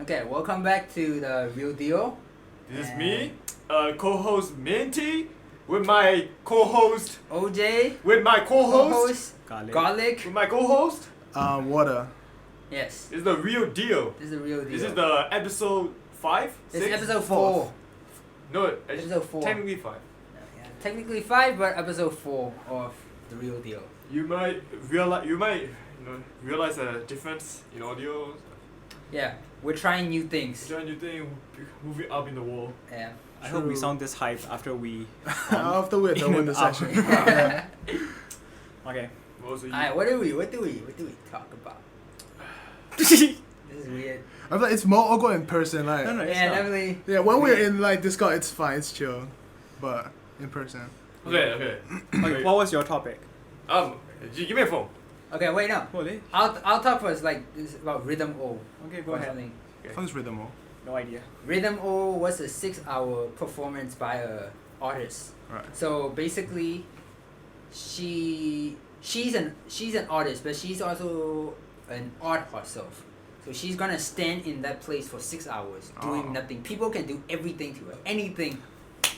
Okay, welcome back to the Real Deal. This is me, co-host Minty, with my co-host OJ. with my co-host Garlic. with my co-host. Water. Yes. This is the Real Deal. This is the Real Deal. This is the episode 5? This is 6? episode 4. No, Episode 4. technically 5. Yeah, technically 5, but episode 4 of the Real Deal. You might realize a difference in audio. Yeah, we're trying new things. Trying new thing, move it up in the wall. Yeah. I hope we sound this hype after we. After we're done with the session. Okay. Alright, what do we talk about? This is weird. I feel like it's more awkward in person. Like, No, it's Yeah, not. definitely. yeah, when we're in like Discord, it's fine, it's chill, but in person. Okay. Okay, what was your topic? Give me a phone. Okay, wait, no. Holy. I'll talk first. Like, this is about Rhythm O. Okay, go or ahead. something. Okay. Fuck is rhythm more. No idea. Rhythm O was a 6-hour performance by a artist. Right. So basically, she's an artist, but she's also an art herself. So she's gonna stand in that place for 6 hours doing Oh. nothing. People can do everything to her, anything,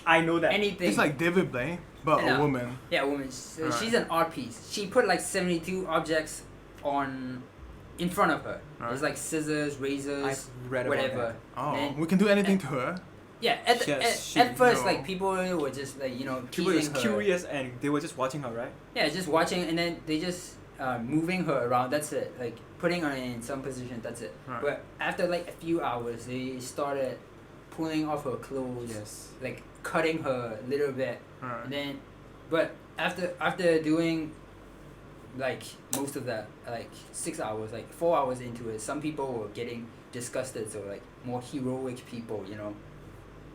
I know that. anything. It's like David Blaine, but I know. a woman. Yeah, woman. So Right. she's an art piece. She put like 72 objects in front of her. Right. It's like scissors, razors, I've read about whatever. that. Oh, And- we can do anything to her. Yeah, Yes, at first, no. like people were just like People were teasing her. curious and they were just watching her, right? Yeah, just watching, and then they just moving her around. That's it. Like putting her in some position. That's it. Right. But after like a few hours, they started pulling off her clothes, Yes. like cutting her a little bit, Right. and then, but after doing like most of that, like 6 hours, like 4 hours into it, some people were getting disgusted. So like more heroic people,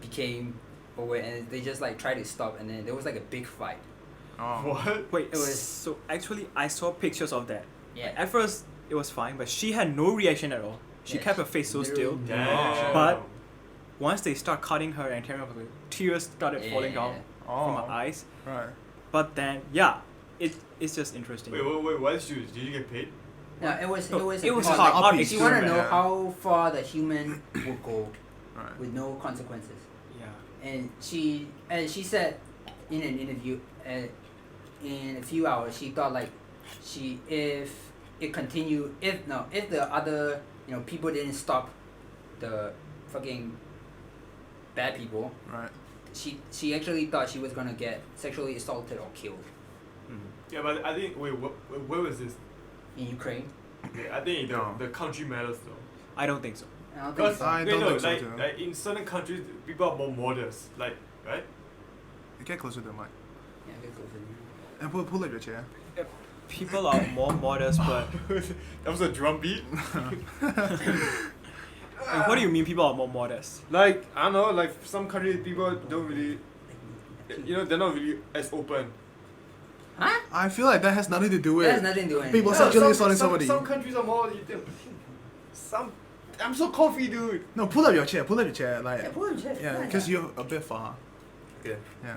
became aware, and they just like tried to stop, and then there was like a big fight. Oh. What? Wait, It was- so actually I saw pictures of that. Yeah. At first it was fine, but she had no reaction at all. She Yeah, kept her face so still. literally Damn. no reaction. But once they start cutting her and tearing off her, tears started falling down from her Oh. eyes. Right. But then, yeah, it's just interesting. Wait, why did you get paid? No, it was No, a it was cause, hard. like, Art if you want to know experiment. how far the human will go Right. with no consequences. Yeah. And she said in an interview, in a few hours, she thought like if the other people didn't stop the fucking bad people, Right. she actually thought she was gonna get sexually assaulted or killed Yeah, but I think where was this? in Ukraine. Yeah, I think No. the country matters though. I don't think so. I don't think Because so. I don't think so too. like in certain countries, people are more modest, like right? You get closer to the mic. Yeah, get closer. And pull up your chair. People are more modest, but That was a drum beat. what do you mean people are more modest? Like I don't know, like some countries people don't really, they're not really as open. Huh? I feel like that has nothing to do with. That has nothing to do with anything. People sexually assaulting somebody. Some countries are more. I'm so comfy, dude. No, pull up your chair. Pull up your chair. Like, Yeah, pull him, Jeff. yeah, because you're a bit far. Okay. Yeah.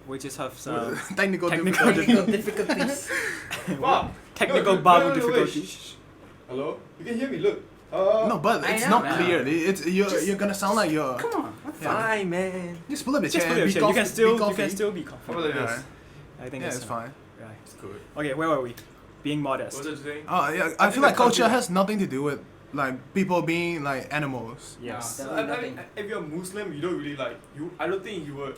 We just have some Technical technical difficulty. Technical difficulties. Wow. technical No, bubble wait, difficulties. shh. Hello? You can hear me, look. No, but I it's know, not man. clear. It's you're gonna sound like you're. Come on. What's Yeah. Fine, man. Just pull up your Just chair. put your Be chair. You can still be be How comfortable. about like Yeah. this? I think Yeah, it's it's fine. Right. It's good. Okay, where were we? Being modest. What was I saying? Oh yeah, I I feel think like the culture country- has nothing to do with like people being like animals. Yes. No. I Nothing. mean, if you're Muslim, you don't really like you. I don't think you would,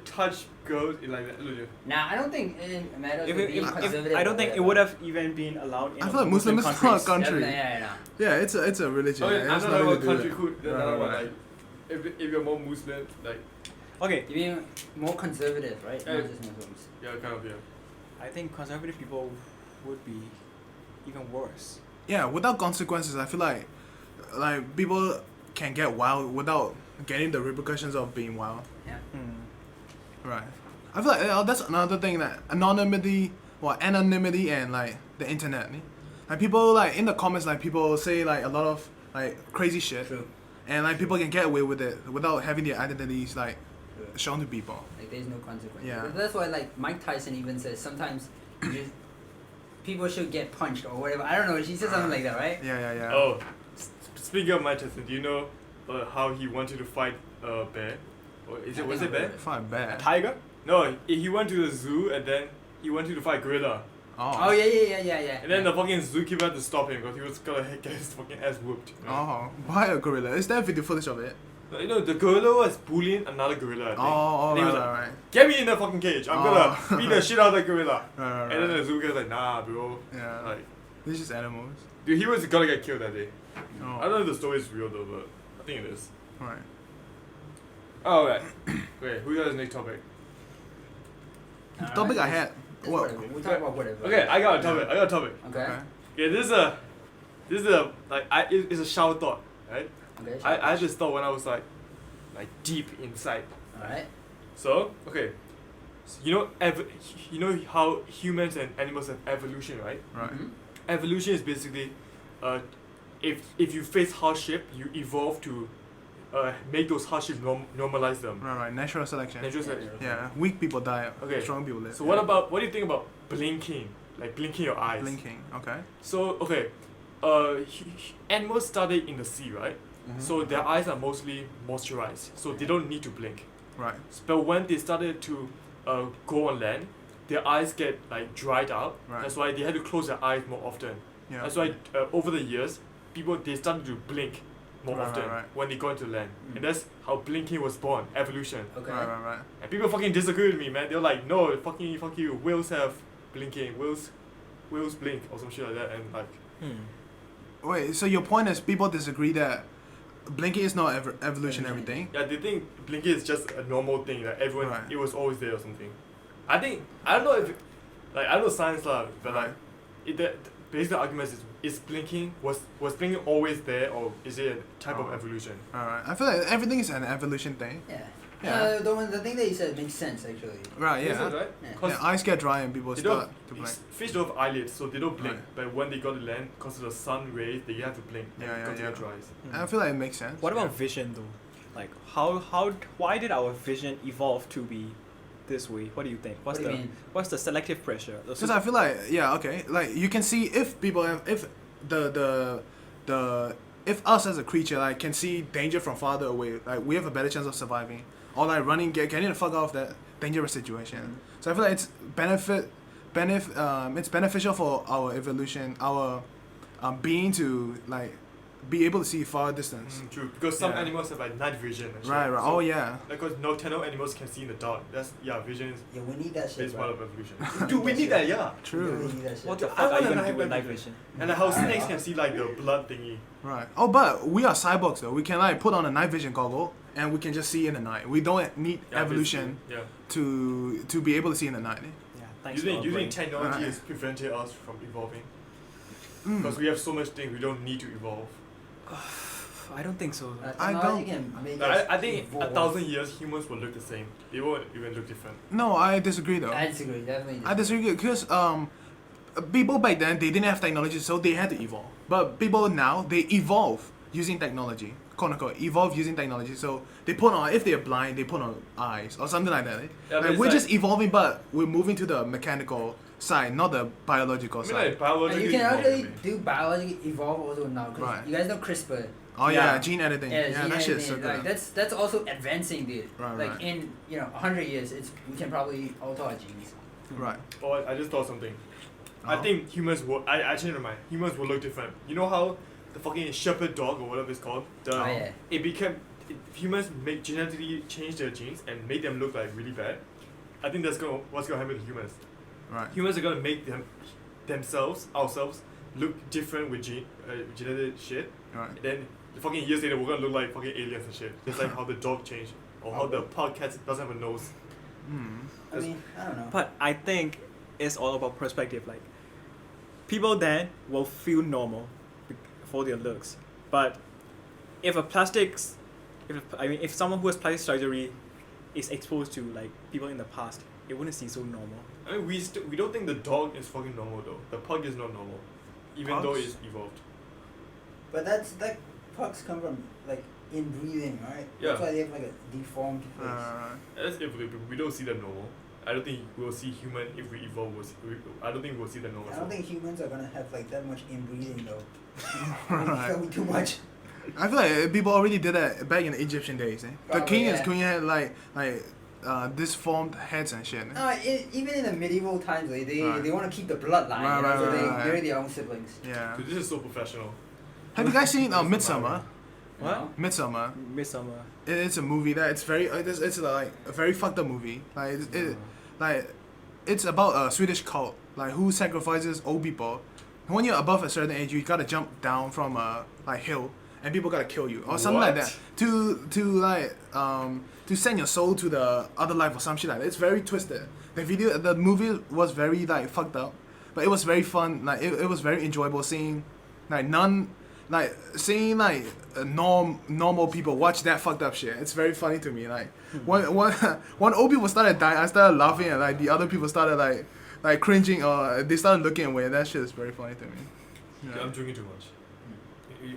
touch girls in like that. Look, Nah, I don't think it matters If with it, being if, conservative. I don't think it would have even been allowed in I feel like Muslim is not a countries. country. Yeah. Yeah, it's a religion. Okay, It I'm has not nothing about to do country with- food. Then Right, I'm about right. like, if you're more Muslim, like Okay, You mean more conservative, right? Yeah. Not just Muslims. yeah, kind of yeah. I think conservative people would be even worse. Yeah, without consequences, I feel like people can get wild without getting the repercussions of being wild. Yeah. Right. I feel like that's another thing, that anonymity and like the internet. Like people like in the comments, like people say like a lot of like crazy shit, True. and like people can get away with it without having their identities like shown to people. Like there's no consequence. Yeah. That's why like Mike Tyson even says sometimes people should get punched or whatever. I don't know. She said something like that, right? Yeah. Oh, speaking of Mike Tyson, do you know how he wanted to fight a bear? Or was it bear? Fight A bad. tiger? No, he went to the zoo and then he wanted to fight gorilla. Oh yeah. And then the fucking zookeeper had to stop him because he was gonna get his fucking ass whooped. You know? Why a gorilla? Is there video footage of it? You know, the gorilla was bullying another gorilla, I think. And he was like, right. get me in the fucking cage. I'm gonna beat the shit out of the gorilla. Right. And then the zookeeper's like, nah, bro. Yeah. Like, These just animals. dude, he was gonna get killed that day. Oh. I don't know if the story is real though, but I think it is. Right. Oh, right. Wait, who has the next topic? The topic I had. It's What? whatever. We'll talk about whatever. Okay, I got a topic. Okay. Okay, this is a like it's a shower thought, right? Okay. I had this thought when I was like deep inside. Alright. So okay, so, you know how humans and animals have evolution, right? Right. Mhm. Evolution is basically, if you face hardship, you evolve to, make those hardships normalize them. Right. Natural selection. Natural selection. Yeah. Weak people die. Okay. Strong people live. So what do you think about blinking? Like blinking your eyes. Blinking. Okay. So okay, animals started in the sea, right? Mhm. So their eyes are mostly moisturized, so they don't need to blink. Right. But when they started to go on land, their eyes get like dried out. Right. That's why they had to close their eyes more often. Yeah. That's why over the years, they started to blink more Right, often right. when they go into land, Mm. and that's how blinking was born, evolution. Okay. Right. And people fucking disagree with me, man. They're like, no, fuck you. Whales have blinking. Whales blink or some shit like that, and like. Wait. So your point is people disagree that blinking is not evolutionary thing. Yeah, they think blinking is just a normal thing. Like everyone, Right. it was always there or something. I don't know if, like I don't know science lah, but Right. like, the basic argument is blinking was blinking always there or is it a type of Oh. evolution? Alright. I feel like everything is an evolution thing. Yeah. Yeah. The thing that you said makes sense actually. Right. Makes Yeah. sense, right? Yeah. 'Cause Yeah. Eyes get dry and people they start don't, to blink. fish don't have eyelids, so they don't blink. Right. But when they go to land, because of the sun rays, they have to blink. Yeah, and yeah, because yeah. they get dries. I feel like it makes sense. What about vision though? Like why did our vision evolve to be this way? What do you think? What do you mean? What's the selective pressure? Because I feel like like you can see if people have if if us as a creature like can see danger from farther away, like we have a better chance of surviving or like getting the fuck out of that dangerous situation. Mm-hmm. So I feel like it's it's beneficial for our evolution, our being to like be able to see far distance. True, because some Yeah. animals have like night vision and shit. Right. So, Oh yeah. Because nocturnal animals can see in the dark. Vision Yeah, we need that is shit. part Bro. of evolution. Dude, we need that, yeah. We really True. need that shit. what the I fuck are wanna you gonna have do with night night vision? And like how I don't snakes know. can see like the blood thingy. Right. Oh, but we are cyborgs though. We can like put on a night vision goggle and we can just see in the night. We don't need Yeah, evolution basically, to be able to see in the night. Yeah, Yeah. thanks You for think brain. technology Right. has prevented us from evolving? Mm. Because we have so much things we don't need to evolve. I don't think so. I Technology don't- can make Like, us I think evolve. 1,000 years humans will look the same. They won't even look different. No, I disagree though. I disagree, definitely. I disagree because people back then they didn't have technology, so they had to evolve. But people now they evolve using technology, quote unquote, evolve using technology. So they put on if they're blind, they put on eyes or something like that. Yeah, but Like, it's we're like- just evolving, but we're moving to the mechanical side, not the biological I mean, side. like, biologically And you can evolved, actually man. do biology evolve also now. Cause Right. you guys know CRISPR. Oh yeah, Yeah. gene editing. Yeah, gene that shit's so editing, good. like, that's also advancing, dude. Right, like right. in 100 years, we can probably alter our genes. Right. Oh, I just thought something. I Uh-huh. think humans will. I changed my mind. Humans will look different. You know how the fucking shepherd dog or whatever it's called. Oh, yeah. Humans genetically change their genes and make them look like really bad. I think what's gonna happen to humans. Right. Humans are gonna make ourselves look different with genetic shit. Right. And then the fucking years later we're gonna look like fucking aliens and shit. Just like how the dog changed or how the podcast doesn't have a nose. Hmm. I mean, I don't know. But I think it's all about perspective. Like, people then will feel normal for their looks, but if someone who has plastic surgery is exposed to like people in the past, it wouldn't seem so normal. I mean, we don't think the dog is fucking normal though. The pug is not normal, even though Pugs? it's evolved. But that pugs come from like inbreeding, right? Yeah. That's why they have like a deformed face. That's if we don't see them normal. I don't think we'll see human if we evolve. I don't think we'll see them normal. I don't think humans are gonna have like that much inbreeding though. Right. That'll be too much. I feel like people already did that back in the Egyptian days. The Probably, king and yeah. queen had like disformed heads and shit. Even in the medieval times, like, Right. they want to keep the bloodline, Right, you know, right, so right, they right. marry their own siblings. Yeah. Dude, this is so professional. Have you guys seen Midsommar? you What? know? Midsommar. Midsommar. It's a movie that it's very it's like a very fucked up movie. Like it's about a Swedish cult like who sacrifices old people. When you're above a certain age, you gotta jump down from a like hill, and people gotta kill you or something like What? that to send your soul to the other life or some shit like that. It's very twisted. The movie was very like fucked up, but it was very fun. Like it was very enjoyable seeing normal people watch that fucked up shit. It's very funny to me. Like when old people started dying, I started laughing, and like the other people started like cringing or they started looking away. That shit is very funny to me. Yeah, Yeah. I'm drinking too much.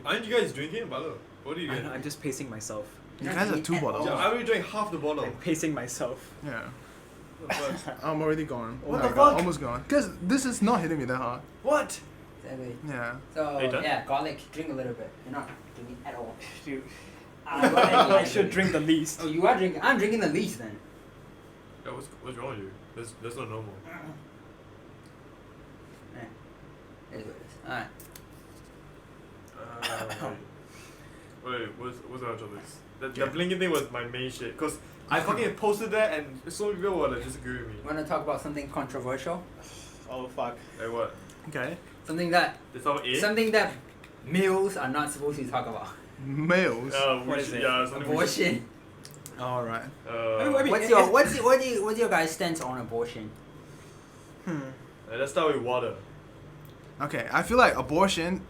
Aren't you guys drinking, Balo? What are you guys? I'm just pacing myself. You guys have 2 bottles. Yeah, I already drank half the bottle. I'm pacing myself. Yeah. What the fuck? I'm already gone. What Like, the fuck? Almost gone. Cause this is not hitting me that hard. What? Exactly. Yeah. So Are you done? yeah, garlic. Drink a little bit. You're not drinking at all. Dude, I'm not drinking I should drink the least. Oh, you are drinking. I'm drinking the least then. Yeah, what's wrong with you? That's not normal. It is what it is. Alright. Wait, what's the other this? The blinking thing was my main shit, cause I fucking posted that and so many people were like disagree with me. Want to talk about something controversial? Oh fuck. Like what? Okay. Something that That's not it? males are not supposed to talk about. Males. What is it? Yeah, something we should- Abortion. All right. I mean, What's your guys' stance on abortion? Let's start with water. Okay. I feel like abortion.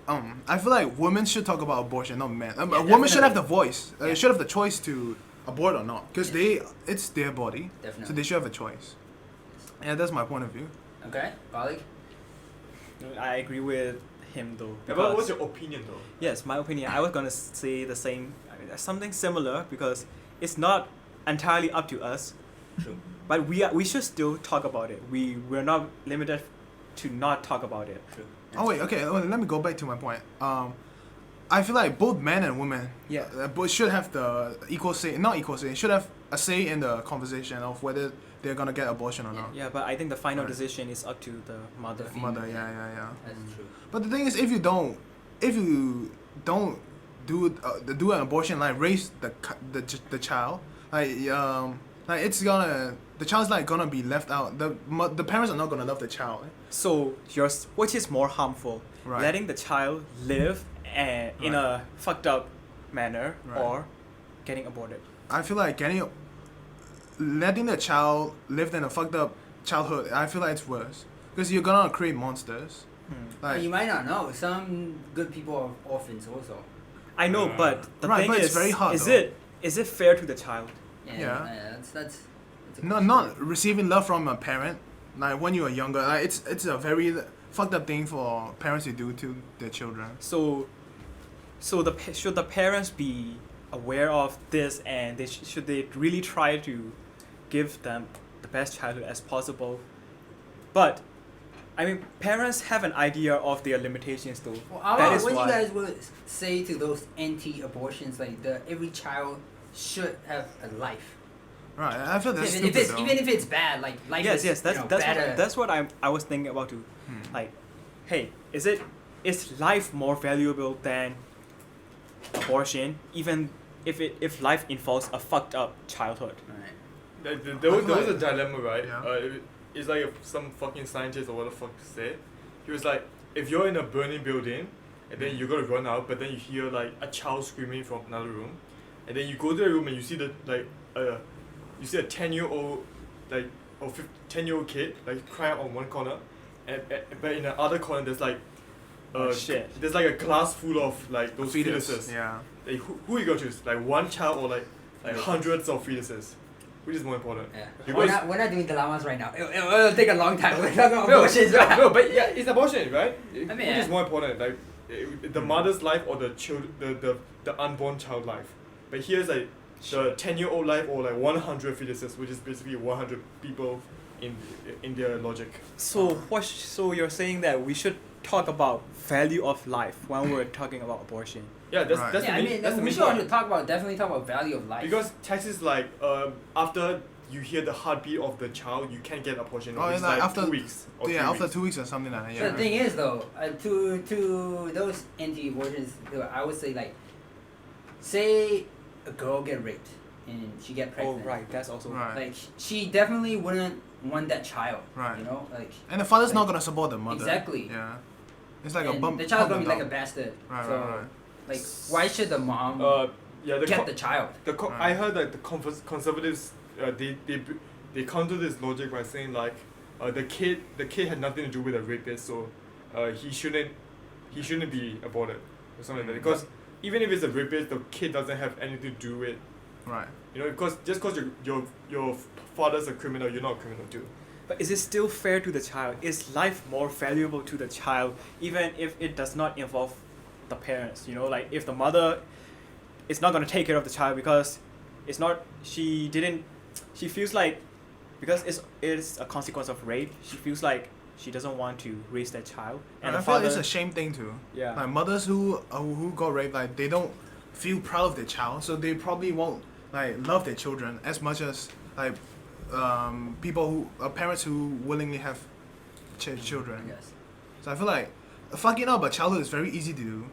I feel like women should talk about abortion, not men. Yeah, a woman should have definitely. the voice. Yeah. Should have the choice to abort or not, because it's their body, Definitely. so they should have a choice. Yeah, that's my point of view. Okay, garlic. I agree with him though. Yeah, but because- what's your opinion though? Yes, my opinion. I was gonna say the same, something similar, because it's not entirely up to us, True. but we should still talk about it. We're not limited to not talk about it. True. Oh wait, okay. Let me go back to my point. I feel like both men and women, Yeah. both should have the equal say. Not equal say. Should have a say in the conversation of whether they're gonna get abortion or not. Yeah, but I think the final Right. decision is up to the mother. The Mother, female. yeah. That's true. But the thing is, if you don't do an abortion, like raise the child, like it's gonna the child's like gonna be left out. The parents are not gonna love the child. So which is more harmful? Right. Letting the child live in Right. a fucked up manner, Right. or getting aborted. I feel like letting the child live in a fucked up childhood. I feel like it's worse because you're gonna create monsters. But Like you might not know. Some good people are orphans also. I know, but the Right, thing but is, it's very hard, though. is it fair to the child? Yeah. That's a not receiving love from a parent. Like when you are younger, like it's a very fucked up thing for parents to do to their children. So should the parents be aware of this, and should they really try to give them the best childhood as possible? But I mean, parents have an idea of their limitations though. Well, That is what why. you guys would say to those anti-abortions, like every child should have a life. Right, I feel that's Even stupid though. even if it's bad, like life Yes, is better. that's what I was thinking about too. Like, hey, is life more valuable than abortion, even if life involves a fucked up childhood? Right. There was like- a dilemma, right? Yeah. It's like some fucking scientist or what the fuck said. He was like, if you're in a burning building and then you gotta run out, but then you hear like a child screaming from another room, and then you go to the room and you see you see a 10-year-old like or 10-year-old kid like crying on one corner, and but in the other corner there's like Shit. there's like a glass full of like those Fetus, fetuses. yeah. Like, who you gonna choose? Like one child or like hundreds of fetuses? Which is more important? Yeah. Because- We're not doing dilemmas right now. It'll take a long time. We're talking about No, abortions right now. no, but yeah, it's abortion, right? mean, Which yeah. is more important, like the mother's life or the the unborn child life? But here's like the 10-year-old life or like 100 fetuses, which is basically 100 people in their logic. So so you're saying that we should talk about value of life when we're talking about abortion. Yeah, that's Right. that's Yeah, the I main, mean, that's the we main should point. also definitely talk about value of life. Because text is like after you hear the heartbeat of the child, you can't get abortion. Oh, It's it's like like after 2 weeks or 3 after weeks. 2 weeks or something like that. So Yeah. the thing is though, to those anti-abortions, I would say like, say a girl get raped and she get Oh, pregnant. right. That's also Right. Like she definitely wouldn't want that child. Right. You know, like. And the father's not Like, gonna support the mother. Exactly. Yeah. It's like a and bump. the child's bump gonna be like a dog. bastard. Right, so, right, right. like, why should the mom Yeah, get the child? I Right. heard that the conservatives they counter this logic by saying like the kid had nothing to do with the rapist, so he shouldn't be aborted or something like that. Because even if it's a rapist, the kid doesn't have anything to do with, Right. you know, because just because your father's a criminal, you're not a criminal too. But is it still fair to the child? Is life more valuable to the child even if it does not involve the parents? You know, like if the mother is not going to take care of the child because she feels like, because it's a consequence of rape, she feels like she doesn't want to raise that child. And I the feel father, like it's a shame thing too. yeah. Like mothers who got raped, like they don't feel proud of their child, so they probably won't like love their children as much as like people who parents who willingly have children. Yes. So I feel like fucking up a childhood is very easy to do.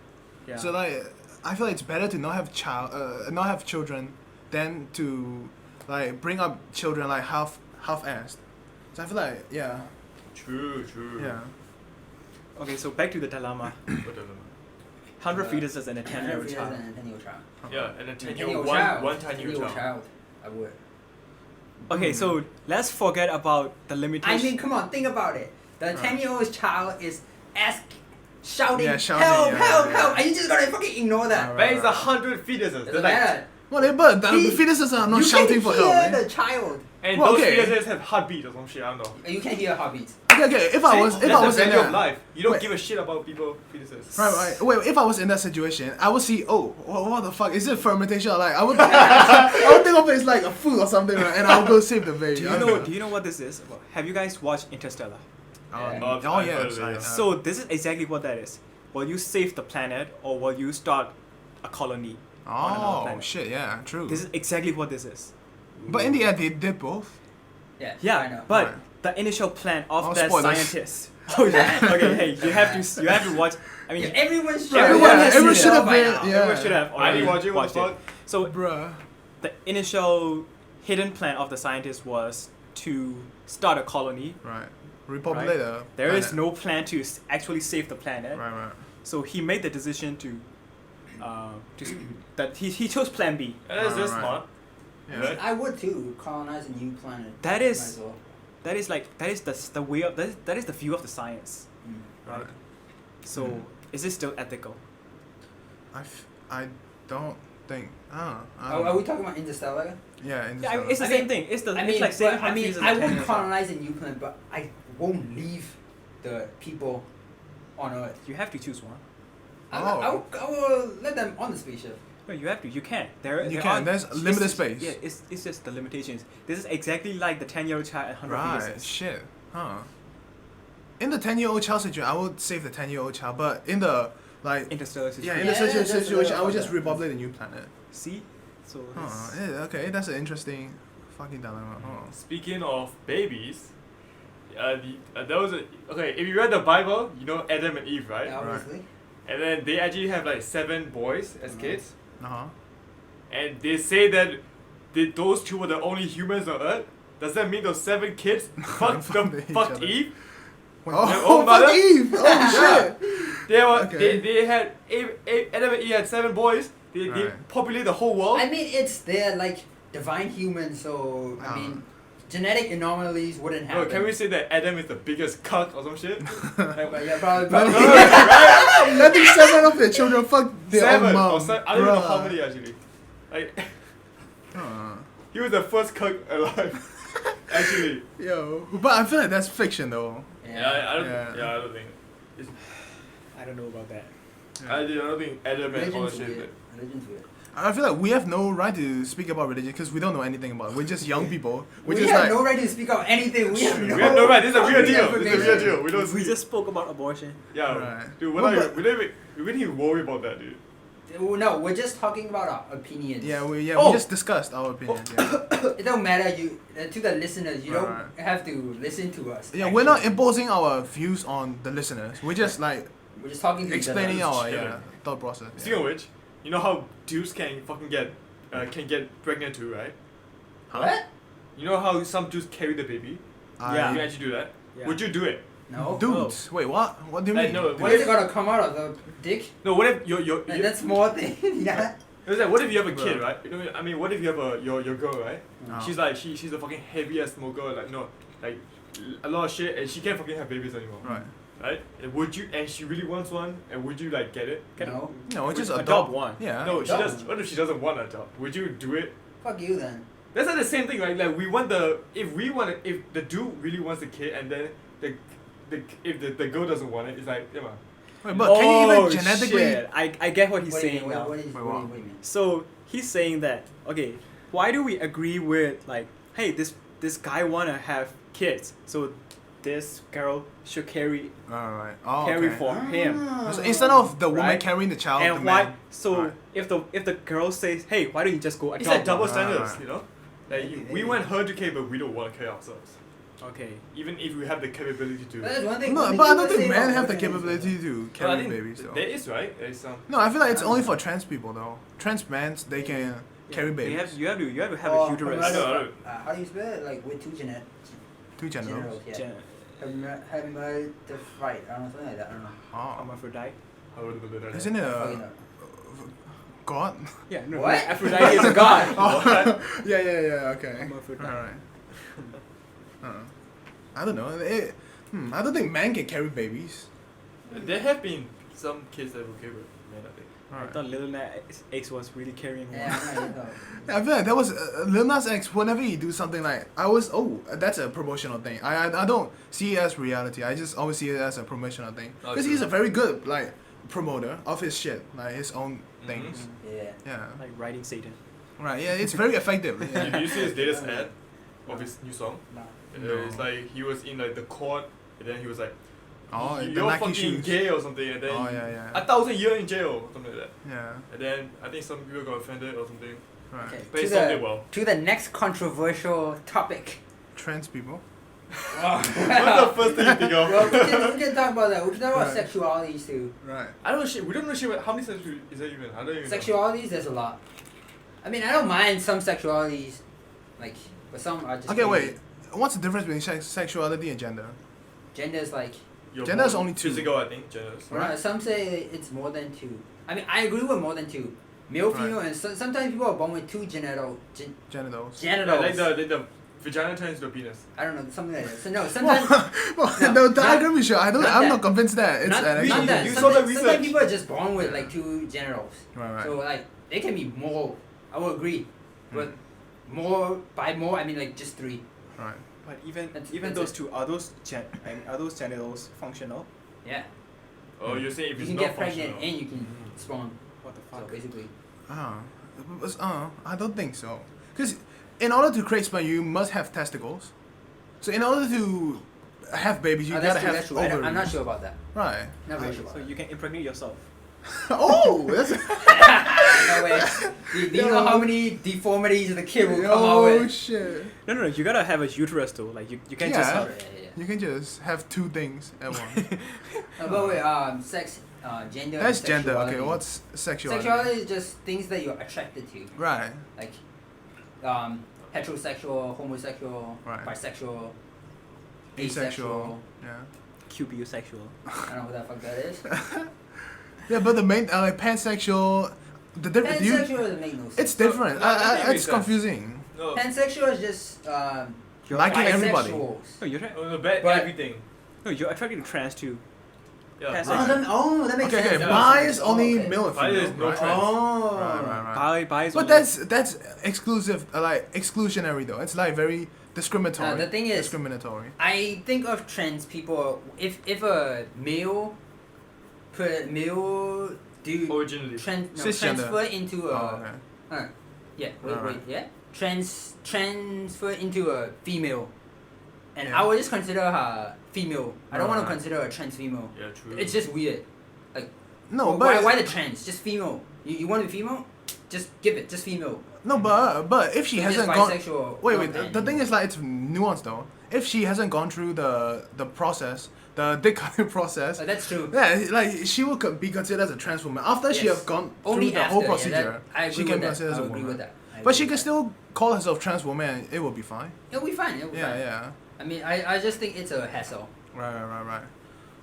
Yeah. So like I feel like it's better to not have children than to like bring up children like half-assed. So I feel like yeah. True. Yeah. Okay, so back to the dilemma. Whatever. 100 fetuses and a 10-year-old Fetus child. and a 10-year-old child. Yeah, and a 10-year-old, 10-year-old one child. 10-year-old child. I would. Okay, so let's forget about the I limitations. mean, come on, think about it. The 10-year-old child is shouting, Yeah, shouting, help, yeah, help, yeah. help, and you just gotta fucking ignore that. But it's 100 fetuses. Doesn't They're like, matter. Well, but the He- fetuses are not You shouting can for hear help. Man. the child. and Well, those okay. fetuses have heartbeat or some shit. I don't know. You can hear heartbeats. Okay, if I was That's in the value that, of life. You don't Wait. give a shit about people fetuses. right. Wait, if I was in that situation, I would see, oh, what the fuck? Is it fermentation? Like, I would think of it as like a food or something, right? And I'll go save the baby. Do you know what this is? Well, have you guys watched Interstellar? Yeah. Oh, I've yes. heard of it, yeah. So this is exactly what that is. Will you save the planet or will you start a colony on another Oh, planet? shit, yeah, true. This is exactly what this is. But in the end, they did both. Yeah, Yeah, I know. but Right. the initial plan of Oh, that spoilers. scientist. Oh yeah. Okay, hey, you have to watch. I mean, Yeah, everyone should. Everyone have everyone seen should it have by been, now. yeah. everyone should have I already didn't watch it. What watched the it. fuck? So Bruh. the initial hidden plan of the scientist was to start a colony. Right. Repopulate the There is planet. no plan to actually save the planet. Right. So he made the decision that he chose Plan B. That is just Right. smart. Yeah. Right. I would too. Colonize a new planet. That Might is as well. that is the way of that is the view of the science. Mm. Right. So Mm. is it still ethical? I don't think. Are we talking about Interstellar? Yeah, Yeah, it's the I same mean- thing. It's I mean, like saving I fetuses and would 10-year-old child. colonize a new planet, but I won't leave the people on Earth. You have to choose one. Oh. I will let them on the spaceship. No, you have to. You can't. You can. There's limited space. Yeah, it's just the limitations. This is exactly like the 10-year-old child and 100 Right. fetuses. Shit. Huh. In the 10-year-old child situation, I would save the 10-year-old child, but in the like Interstellar yeah, situation. in Yeah, the that's a situation, little I would just fucked up. repopulate a new planet. See? So Huh. it's- Yeah, okay, that's an interesting fucking dilemma. Huh. Speaking of babies, there was a okay. If you read the Bible, you know Adam and Eve, right? Yeah, obviously. And then they actually have like 7 boys as Mhm. kids, Uh-huh. and they say that those 2 were the only humans on Earth. Does that mean those 7 kids fucked Fucked each fucked other. Eve? Oh, Their own fuck mother? Eve! Oh Yeah. shit! They were Okay. they had Adam and Eve had 7 boys. They Right. populate the whole world. I mean, it's their like divine human, so I mean, genetic anomalies wouldn't Bro, happen. can we say that Adam is the biggest cuck or some shit? But yeah, probably. Letting 7 of their children fuck their 7 own mom. or I don't know how Bruh. many actually. Like Huh. he was the first cuck alive. Actually. Yo, but I feel like that's fiction though. Yeah, I don't. Yeah. Yeah, I don't think. I don't know about that. Yeah. I don't think Adam and all that Religion's shit. weird. Religion's weird. I feel like we have no right to speak about religion because we don't know anything about it. We're just young people. We're We just have like, no right to speak of anything. We have no. We have no right. This is a real deal. fucking This is a real information. deal. We don't. We just spoke about abortion. Yeah. Right. Dude, Well, but- we don't even worry about that, dude. No, we're just talking about our opinions. we Oh. just discussed our opinions. Yeah, It don't matter. To the listeners, you don't Right. have to listen to us. yeah, we're not actually. imposing our views on the listeners. We're just like We're just talking to each other. explaining our Yeah. thought process. Speaking of which, you know how dudes can fucking get pregnant too, right? What? You know how some dudes carry the baby? I- Yeah. You can actually do that. Yeah. Would you do it? No. Dudes, wait, what? What do you I mean? know, Dudes? What is it gonna come out of the dick? No. What if your Like, that's more thing. Yeah. It was like, what if you have a kid, Bro. right? You know, I mean, what if you have your girl, right? Oh. She's like she's a fucking heavy ass smoker, like no, like a lot of shit, and she can't fucking have babies anymore, Right. right? And would you? And she really wants one, and would you like get it? No. No, it's just Adopt adopt one. Yeah. No, she Adopt. does. What if she doesn't want a job? Would you do it? Fuck you then. That's not the same thing, right? Like if the dude really wants a kid, and then if the girl doesn't want it, it's like, yeah, man. Wait, but can you Oh, even genetically? shit. I get what he's What do you saying mean? now. What do you what? mean? So he's saying that, okay, why do we agree with like, hey, this guy wanna have kids, so this girl should carry Alright. Oh, carry okay. for him. So instead of the woman Right. carrying the child, And the why? man. So Right. if the girl says, hey, why don't you just go It's adopt? like double one? standards, Right. you know? Like we want her to carry, but we don't want to carry ourselves. Okay. Even if we have the capability to. That's one thing. No, one but I thing don't people think say men about have the women is capability to But I carry think babies though. there is, right? There is some. No, I feel like it's only for trans people though. Trans men, they can carry babies. You have to have Oh, a uterus. I know. how do you spell it? Like with two Two genitals. generals. Yeah. Gen- Hermaphrodite. I don't know, something like that. I don't know. Oh. Hermaphrodite. How would it be? Isn't it Fucking a know. god? Yeah. No, What? Aphrodite is a god. Yeah, okay. Hermaphrodite. Alright. I don't know. I don't think men can carry babies. There have been some kids that will carry men, I think. I Alright. thought Lil Nas X was really carrying one. Yeah, I know. I feel like that was Lil Nas X. Whenever you do something like, that's a promotional thing. I don't see it as reality. I just always see it as a promotional thing Oh, because true. he's a very good like promoter of his shit, like his own things. Yeah. Yeah. Like riding Satan. Right. Yeah. It's very effective. Did Yeah. you see his latest ad of his new song? Nah. No. It's like he was in like the court, and then he was like, Oh, the "You're Nike fucking shoes. gay or something," and then Oh yeah. 1,000 years in jail, something like that. Yeah. And then I think some people got offended or something. Right. Okay. But he To solved it well. to the next controversial topic. Trans people. What's the first thing you think of? Well, we can talk about that. We can talk about Right. sexualities too. Right. I don't know shit. We don't know shit. How many sexual is there even? I don't even know. Sexualities, there's a lot. I mean, I don't mind some sexualities, like, but some are just. Okay. crazy. Wait. What's the difference between sexuality and gender? Gender is like. Your Gender is body- only two. Physical, I think. Gender is. Right. Some say it's more than two. I mean, I agree with more than two. Male, Right. female, and sometimes people are born with two genitals. Genitals. Genitals. Like the vagina turns to a penis. I don't know, something like that. So no, sometimes. Well, No, the diagram is sure. not I'm that. not convinced that it's not, an not actual that. you saw the Sometimes research. people are just born with like two genitals. Right. So like they can be more. I will agree, but Mm. more by more I mean like just three. Right. But even That's those it. two are those genitals functional? Yeah. Oh, you're saying if You it's can not get pregnant functional. and you can spawn. What the So fuck? basically. I don't think so. Because in order to create sperm, you must have testicles. So in order to have babies, you Oh, gotta that's true, have that's true. I'm not ovaries. sure about that. Right. Not really sure about So that. you can impregnate yourself. Oh, that's No way. Do you know how many deformities the kid will come out oh with? shit. No, you gotta have a uterus though. Like you can't Yeah. just Yeah, have. yeah, You can just have two things at once. But wait, sex, gender. and That's gender. Okay, sexuality. what's sexuality? Sexuality is just things that you're attracted to, Right. like heterosexual, homosexual, Right. bisexual, Asexual. asexual. Yeah. Cubisexual. I don't know what the fuck that is. Yeah, but the main like pansexual, the different. Pansexual doesn't make no sense. It's different. No, I think it It's makes sense. confusing. No. Pansexual is just Liking everybody. bisexuals. No, you're Oh, no, bad But- everything. no, you're attracted to trans too. Yeah. Pansexual. That makes Okay, sense. okay. Yeah. Bi is only okay. male and Bi female. is no right? trans. Oh. Right. Bi is But only- that's exclusive, like exclusionary though. It's like very discriminatory. The thing is, discriminatory. I think of trans people. If a male do Originally. Cisgender. transfer into a Oh, okay. yeah Right. yeah transfer into a female, and Yeah. I would just consider her female. I don't want to Right. consider her trans female. Yeah, true. It's just weird. No, why the trans? Just female. You want to be female? Just give it. Just female. No, but if she You're hasn't just gone. bisexual. Wait. The thing is, like, it's nuanced though. If she hasn't gone through the process, the dick cutting process, That's true. yeah, like she will be considered as a trans woman after she Yes. have gone Only through the after, whole yeah, procedure. I agree She can with be that. considered as I a agree woman. with that. I But agree she can with still call herself trans woman, and it will be fine. that. It'll be fine. It'll be Yeah, fine. yeah. I mean, I just think it's a hassle. Right.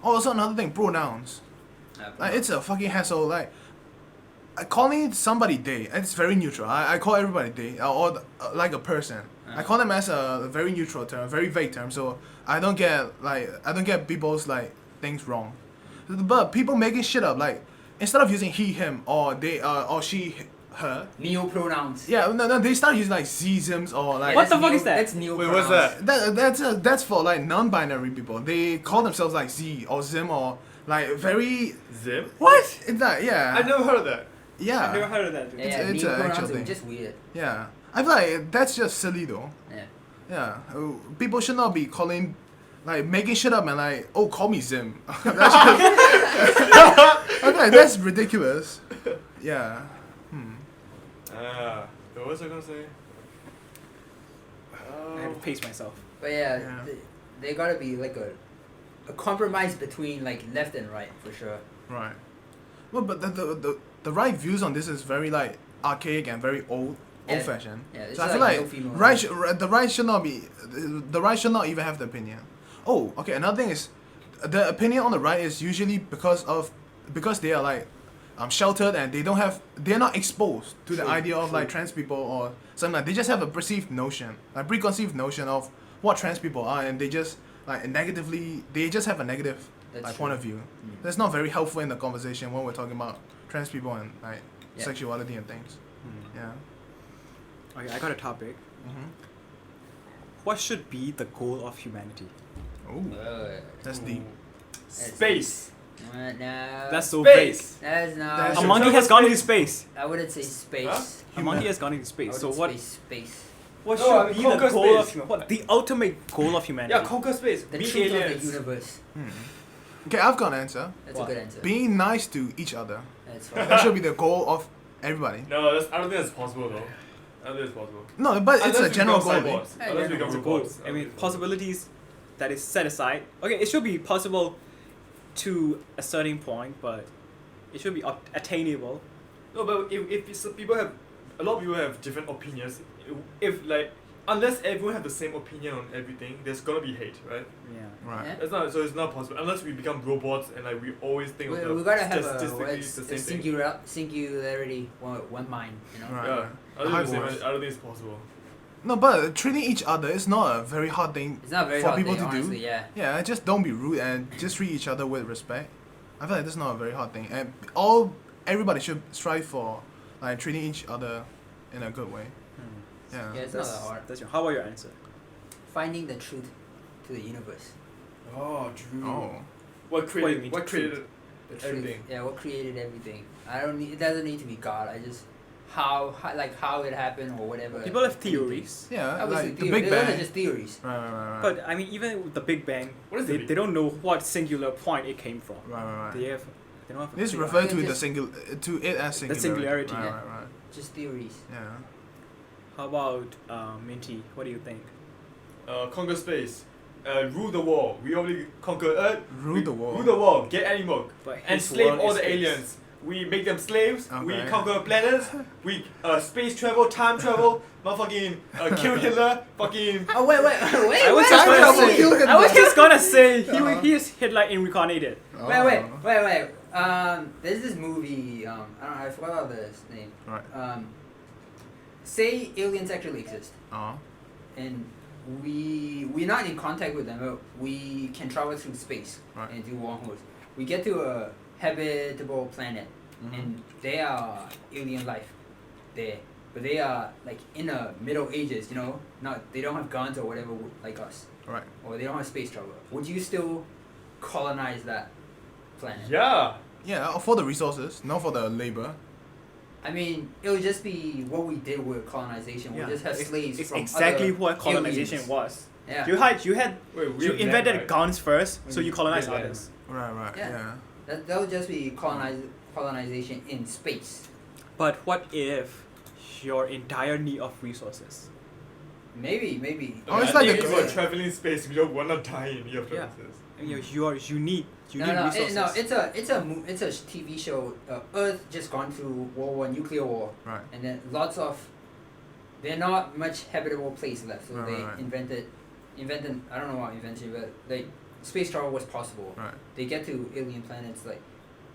Also, another thing, pronouns. Like, it's a fucking hassle. Like, calling somebody they, it's very neutral. I call everybody they, or like a person. I call them as a very neutral term, a very vague term. So I don't get people's like things wrong. But people making shit up, like instead of using he, him, or they, or she, her. Neo pronouns. Yeah, no, they start using like zisms or like. What the fuck is that? That's neo Wait, pronouns. what's that? That's for like non-binary people. They call themselves like Z or Zim or like very. Zim? What? It's that, yeah. I never heard of that. Yeah. I've never heard of that. Yeah, It's neo an actual pronouns are thing. just weird. Yeah. I feel like that's just silly though. Yeah. Yeah. People should not be calling, like making shit up and like, oh, call me Zim. That's just, okay, that's ridiculous. Yeah. What was I gonna say? I have to pace myself. But yeah, Yeah. they gotta be like a compromise between like left and right for sure. Right. Well, but the right views on this is very like archaic and very old fashioned. Yeah, it's So I just feel like like no female the right should not be, the right should not even have the opinion. Oh, okay. Another thing is, the opinion on the right is usually because they are like, sheltered and they're not exposed to the idea of like trans people or something like. They just have a preconceived notion of what trans people are, and they just like they just have a negative That's point of true. view. That's not very helpful in the conversation when we're talking about trans people and like Yeah. sexuality and things. Yeah. Okay, I got a topic. Mm-hmm. What should be the goal of humanity? Oh, that's deep. Space. No. That's so Space. vague. That's not. That's A Should monkey has gone into space. I wouldn't say space. Huh? A monkey has gone into I space. would So say what? Space. What No, should I mean, be the conquer goal of space. humanity? What the ultimate goal of humanity? Yeah, conquer space. The Meet truth aliens. of the universe. Okay, I've got an answer. That's What? a good answer. Being nice to each other. That's That fine. should be the goal of everybody. No, I don't think that's possible though. I don't think it's possible. No, but it's a Unless we general become goal. cyborgs. Yeah, Unless we yeah, become It's a goal. robots. I mean, possibilities that is set aside. Okay, it should be possible to a certain point, but it should be attainable. No, but if some people have, a lot of people have different opinions. If like, unless everyone have the same opinion on everything, there's gonna be hate, right? Yeah. Right. Yeah. It's not possible unless we become robots and like we always think of the We gotta have statistically the same thing. singularity, one mind, you know. Right. Yeah, I don't, High think voice. it's, I don't think it's possible. No, but treating each other is not a very hard thing. It's not very For hard people thing, to do? honestly, yeah. Yeah, just don't be rude and just treat each other with respect. I feel like that's not a very hard thing, and everybody should strive for like treating each other in a good way. Yeah. Yeah, it's not that hard. How about your answer? Finding the truth to the universe. Oh, true. Oh. What created? mean, What created? The truth. Everything. Yeah, what created everything. It doesn't need to be God. I just how it happened or whatever. People have theories. Yeah, Obviously, like the Big those are Bang. just theories. Right. But I mean, even with the Big Bang, What is they, the Big they don't know what singular point it came from. Right. They don't have. a This clear refer idea. to the Just- to it as singularity. singularity, Right, yeah. right. Just theories. Yeah. How about Minty? What do you think? Conquer space. Rule the world. We already conquer Earth. Rule the world. Rule the world. Get animal. But his Enslave world all is the space. aliens. We make them slaves. We Okay. conquer planets. We space travel, time travel. Motherfucking kill Hitler. Fucking. Oh wait! I was wait, just wait, gonna wait, say. wait, I was just gonna say Uh-huh. he is Hitler incarnated. Wait. There's this movie. I don't know. I forgot about this name. Right. Say aliens actually exist, Uh-huh. and we're not in contact with them. But we can travel through space Right. and do wormholes. We get to a habitable planet, and they are alien life there, but they are like in the Middle Ages. You know, they don't have guns or whatever like us, Right. or they don't have space travel. Would you still colonize that planet? Yeah. Yeah, for the resources, not for the labor. I mean, it would just be what we did with colonization. We just have slaves It's from exactly other what colonization aliens. was. Yeah. Wait, we You have invented land, right? guns first, so you colonized land. others. Right. Yeah. That would just be colonization in space. But what if your entire need of resources? Maybe. Oh, it's I like think the- if we're traveling in space, we don't wanna die in your Yeah. premises. And you need No, resources. it's a TV show. Earth just gone through World War, nuclear war, Right. and then they're not much habitable place left. So Right, they right. invented. I don't know what invention, but like space travel was possible. Right. They get to alien planets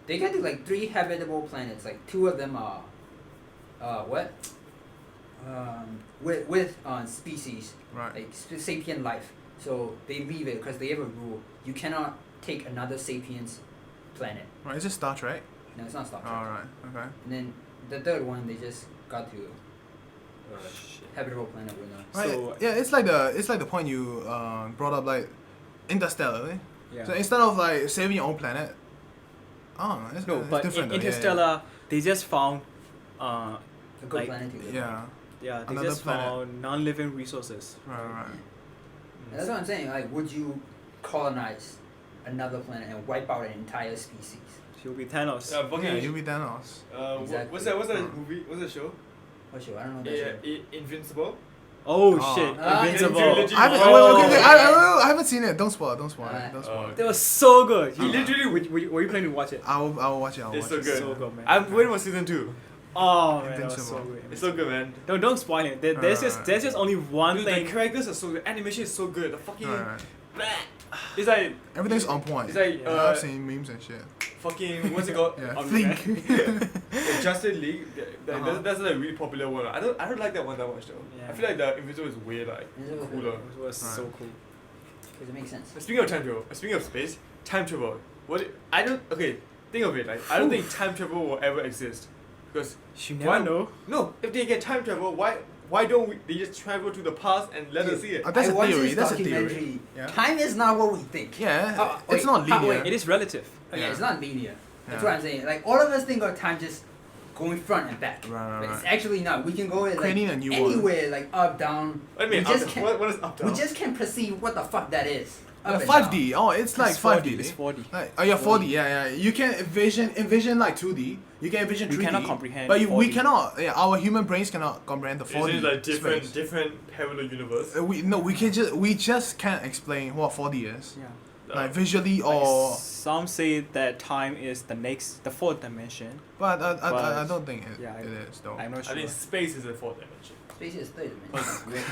they get to like 3 habitable planets. Like 2 of them are, with species Right. like sapient life. So they leave it because they have a rule: you cannot take another sapiens planet. Right. Is it Star Trek? No, it's not Star Trek. All right. Okay. And then the third one, they just got to Shit. habitable planet with no. Right. So- Yeah, it's like the point you brought up, like Interstellar. Eh? Yeah. So instead of like saving your own planet, it's But different. in though, yeah, Interstellar, they just found, A good Like- planet to live. Yeah. they Another just planet. found non-living resources. Right. And that's what I'm saying. Like, would you colonize another planet and wipe out an entire species? She'll be Thanos. Yeah, fucking. Yeah, you'll be Thanos. Exactly. What's that Huh. movie? What's that show? What show? I don't know that Yeah, show. Invincible. Oh Oh. shit! Ah, Invincible. Invincible. I haven't, Oh. okay, I haven't seen it. Don't spoil it. Don't spoil it. Alright. Don't spoil it. That was so good. You Uh-huh. literally were you planning to watch it? I will watch it. It's so good. So good, man. I'm waiting for season 2. Oh man, that was Invincible. so good. It's so good, man. Don't spoil it. There's just only one Dude, thing. the characters are so good. Animation is so good. The fucking. Right. It's like. Everything's on point. It's like. Yeah, I've seen memes and shit. Fucking. What's it called? Yeah. On Think. the Justice League. Uh-huh. That's a really popular one. I don't like that one that much though. Yeah. I feel like the Invincible is way like Invincible is cooler. It was so cool. Does it make sense? Speaking of time travel, speaking of space, time travel. Think of it like I don't think time travel will ever exist, because You Why- never know. no, if they get time travel, why don't they just travel to the past and let us see it? That's I a watched theory. this That's a documentary. theory. Yeah. Time is not what we think. Yeah. Wait, it's not linear. wait, It is relative. Oh, yeah, Yeah. it's not linear. That's Yeah. what I'm saying. Like, all of us think of time just going front and back. Right. But it's actually not. We can go like Creating a new one. anywhere, like up, down. I mean, we just up, can't, what is up down? we just can't perceive what the fuck that is. Up Yeah, and 5D. Oh, it's like It's 5D. It's 4D. Like, oh yeah, 4D. Yeah. You can envision like 2D. You can envision 3D. We cannot comprehend But we 4D. cannot. Yeah, our human brains cannot comprehend the 4D. Is it like space. different parallel universe? We just can't explain what 4D is. Yeah. Like visually Like, or. some say that time is the fourth dimension. But I but- don't think it, yeah, it is though. I'm not I sure. think space is the fourth dimension. Space is third dimension.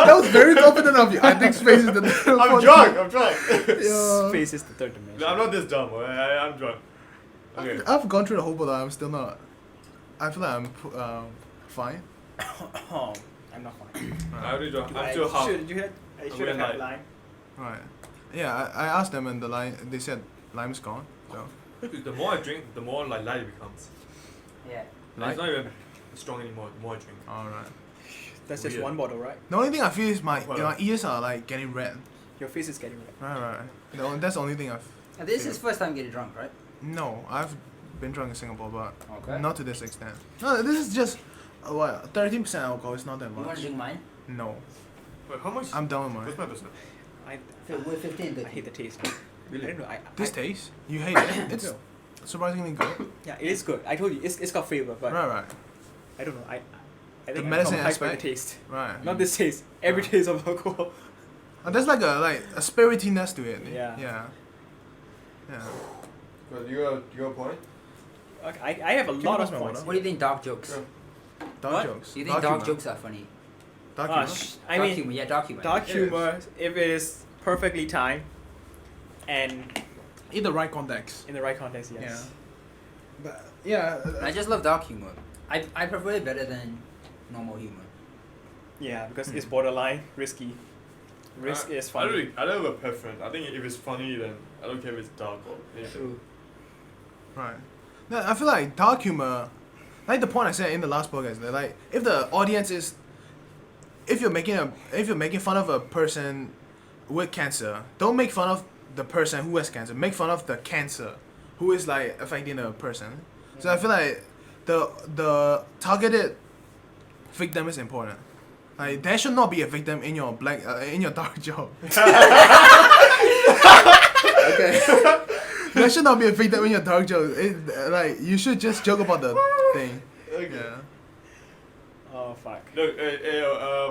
That was very confident of you. I think space is the. I'm drunk. Yeah. Space is the third dimension. No, I'm not this dumb. I'm drunk. Okay. I've gone through the whole, but I'm still not. I feel like I'm fine. Oh, I'm not fine. I'm already drunk. Do I'm I- still half. I should have went had like- line. Right. Yeah, I asked them and they said lime's gone. So. The more I drink, the more like light it becomes. Yeah. Like, it's not even strong anymore. The more I drink. Alright. That's just Weird. one bottle, right? The only thing I feel is my What? ears are like getting red. Your face is getting red. Right. That's the only thing I've. And this is first time getting drunk, right? No, I've been drunk in Singapore, but Okay. not to this extent. No, this is just what 13% alcohol. It's not that You want much. to drink mine? No, Wait, how much? I'm done with What's mine. my percent? We're 15, I hate the taste. I don't know. This taste, you hate it. It's surprisingly good. Yeah, it is good. I told you, it's got flavor, but Right. I don't know. I think The I'm medicine traumatized by the aspect? taste. Right. Not this taste. Every taste of alcohol. And there's like a spiritiness to it. Yeah. Yeah. You got a point? Okay, I have a Can you lot pass of my points. water? What do you think dark jokes? Yeah. Dark What? jokes. Do you think dark humor. jokes are funny? Dark Ah, humor. I Dark mean, humor, yeah, dark humor. dark Yes. humor, if it is perfectly timed and In the right context. in the right context, yes. Yeah. But yeah. I just love dark humor. I prefer it better than normal humor. Yeah, because it's borderline risky. Risk is funny. I don't have a preference. I think if it's funny, then I don't care if it's dark or anything. True. Right. No, I feel like dark humor, like the point I said in the last podcast, that like if the audience is, if you're making fun of a person with cancer, don't make fun of the person who has cancer, make fun of the cancer who is like affecting the person. So I feel like the targeted victim is important. Like there should not be a victim in your dark joke. Okay. There should not be a victim in your dark joke. Like you should just joke about the thing. Okay. Yeah. Oh fuck. Look,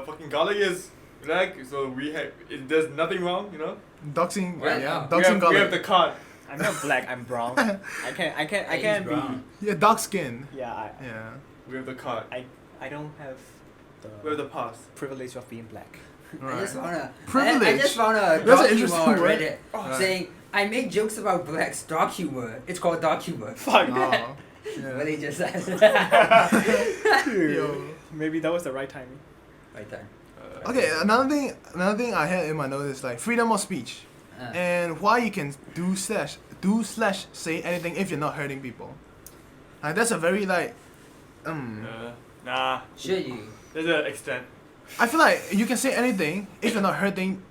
fucking garlic is black, so there's nothing wrong, you know. Doxing, Right yeah, now. doxing we garlic. have the card. I'm not black. I'm brown. I can't brown. be. Yeah, dark skin. Yeah. Yeah. We have the card. I don't have We have the the pass. privilege of being black. I just Right. found Privilege. I just found a That's an dark humor interesting on word. Reddit Right. saying I make jokes about blacks dark humor. It's called dark humor. Fuck. Oh, What they yeah. just said. Yo. Maybe that was the right timing. Right there. Okay, another thing I had in my notes is like freedom of speech and why you can do slash say anything if you're not hurting people. Like that's a very like Nah. Should you? There's an extent. I feel like you can say anything if you're not hurting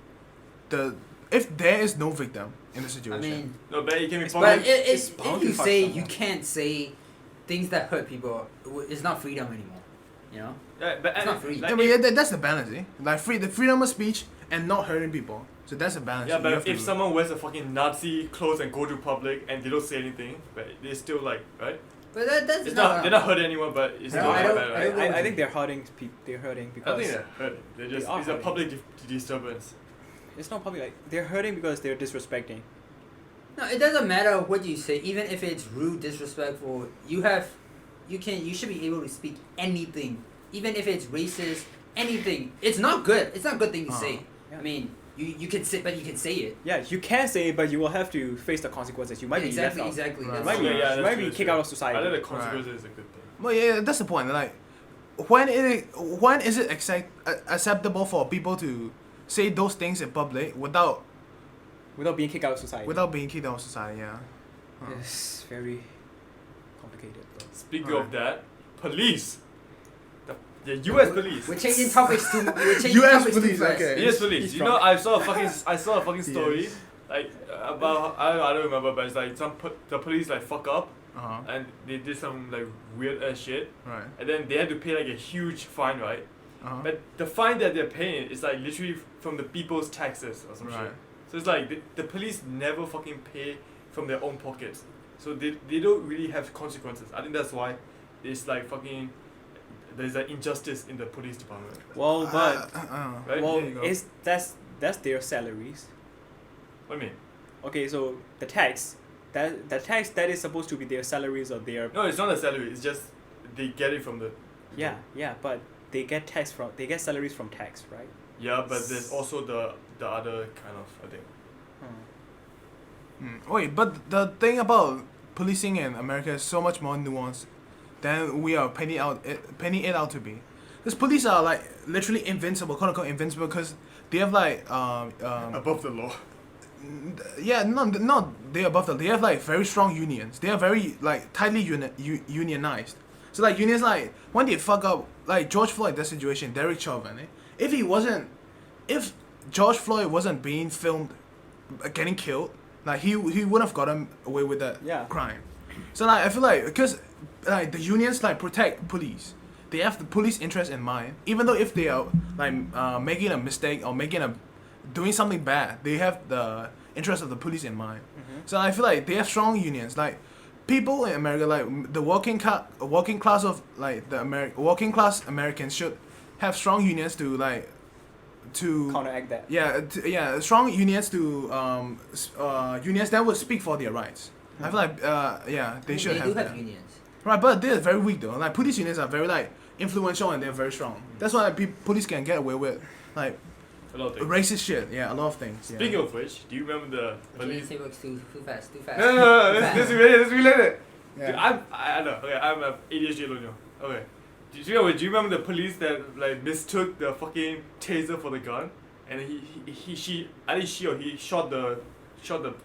if there is no victim in the I situation. mean, No, but it can be but public. it's if bound you to fuck say someone. you can't say things that hurt people, it's not freedom anymore. You know? Yeah, but It's not free. like, Yeah, but yeah, that's the balance, eh? Like the freedom of speech and not hurting people. So that's the balance. yeah, you but have if to- someone wears a fucking Nazi clothes and go to public and they don't say anything, but they still like, right? But that's It's not. They're not hurting anyone, but it's No, still I bad, don't- right? I think they're hurting. They're hurting I because think they're hurting. They're just. They are It's a hurting. public disturbance. it's not probably like they're hurting because they're disrespecting. No, it doesn't matter what you say, even if it's rude, disrespectful. You should be able to speak anything, even if it's racist, anything. It's not good. It's not a good thing to say. Yeah. I mean, you can say, but you can say it. Yeah, you can say it, but you will have to face the consequences. You might Yeah, be left out. exactly. Right. That's Might be, true. Yeah, you that's might true, be that's kicked true. out of society. I think the consequences is a good thing. Well, yeah, that's the point. Like, when is it acceptable for people to say those things in public without Without being kicked out of society. being kicked out of society? Yeah. Huh. It's very complicated. Though. Speaking Alright. of that, police. The U.S. police. We're changing topics too. We're changing US topics police, too fast. okay. U.S. police. He's You know, I saw a fucking story, Yes. like about I don't remember, but it's like the police like fuck up Uh-huh. and they did some like weird ass shit, Right. and then they had to pay like a huge fine, right? Uh-huh. But the fine that they're paying is like literally from the people's taxes or some Right. shit. So it's like the police never fucking pay from their own pockets. So they don't really have consequences. I think that's why it's like fucking there's an injustice in the police department. Well, but Right? well, there you go. that's their salaries. What do you mean? Okay, so the tax that is supposed to be their salaries or their No, it's not a salary. It's just they get it from the. yeah, but they get salaries from tax, right? Yeah, but there's also the other kind of I think. Wait, but the thing about policing in America is so much more nuanced than we are painting it out to be. Because police are like literally invincible, quote unquote invincible, because they have like Above the law. yeah, not they're above them. They have like very strong unions. They are very like tightly unionized. So like unions like when they fuck up like George Floyd, that situation, Derek Chauvin. If George Floyd wasn't being filmed getting killed, like he wouldn't have gotten away with that Yeah. crime. So like I feel like because like the unions like protect police. They have the police interest in mind, even though if they are like making a mistake or doing something bad, they have the interest of the police in mind. So I feel like they have strong unions. Like people in America, like the working class of like the working class Americans should have strong unions to Counteract that. strong unions to unions that would speak for their rights. I feel like they should They have do that. have unions. Right, but they're very weak though. Like police unions are very like influential and they're very strong. That's why police can get away with like A lot of things. racist shit. Yeah, a lot of things. Yeah. Speaking of which, do you remember the police? Say works too fast. No, let's relate it. Dude, Yeah. I know. Okay, I'm an ADHD alone. Okay. Do you remember the police that like mistook the fucking taser for the gun, and she or he shot the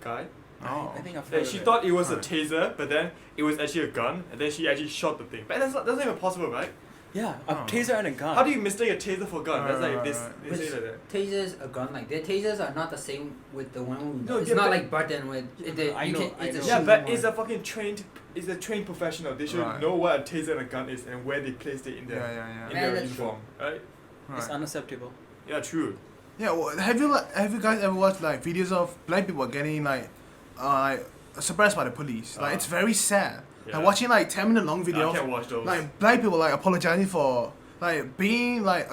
guy. Oh. I think I've heard Like, of she it. thought it was a Right. taser, but then it was actually a gun, and then she actually shot the thing. But that's not even possible, right? Yeah, a Oh. taser and a gun. How do you mistake a taser for a gun? That's like this. Right. They Which say like that. tasers a gun like their tasers are not the same with the one. No, It's yeah, not but- like button with. I You know, can, I it's a know. Yeah, shooting but one. it's a fucking trained professional. They should Right. know what a taser and a gun is and where they placed it in Yeah, their yeah, in yeah. Yeah, their that's uniform, right? It's Right. unacceptable. Yeah, true. Yeah, well, have you guys ever watched like videos of black people getting like suppressed by the police? Like it's very sad. Yeah. Like watching like 10-minute long Yeah, I videos, can't watch those. like black people like apologizing for like being like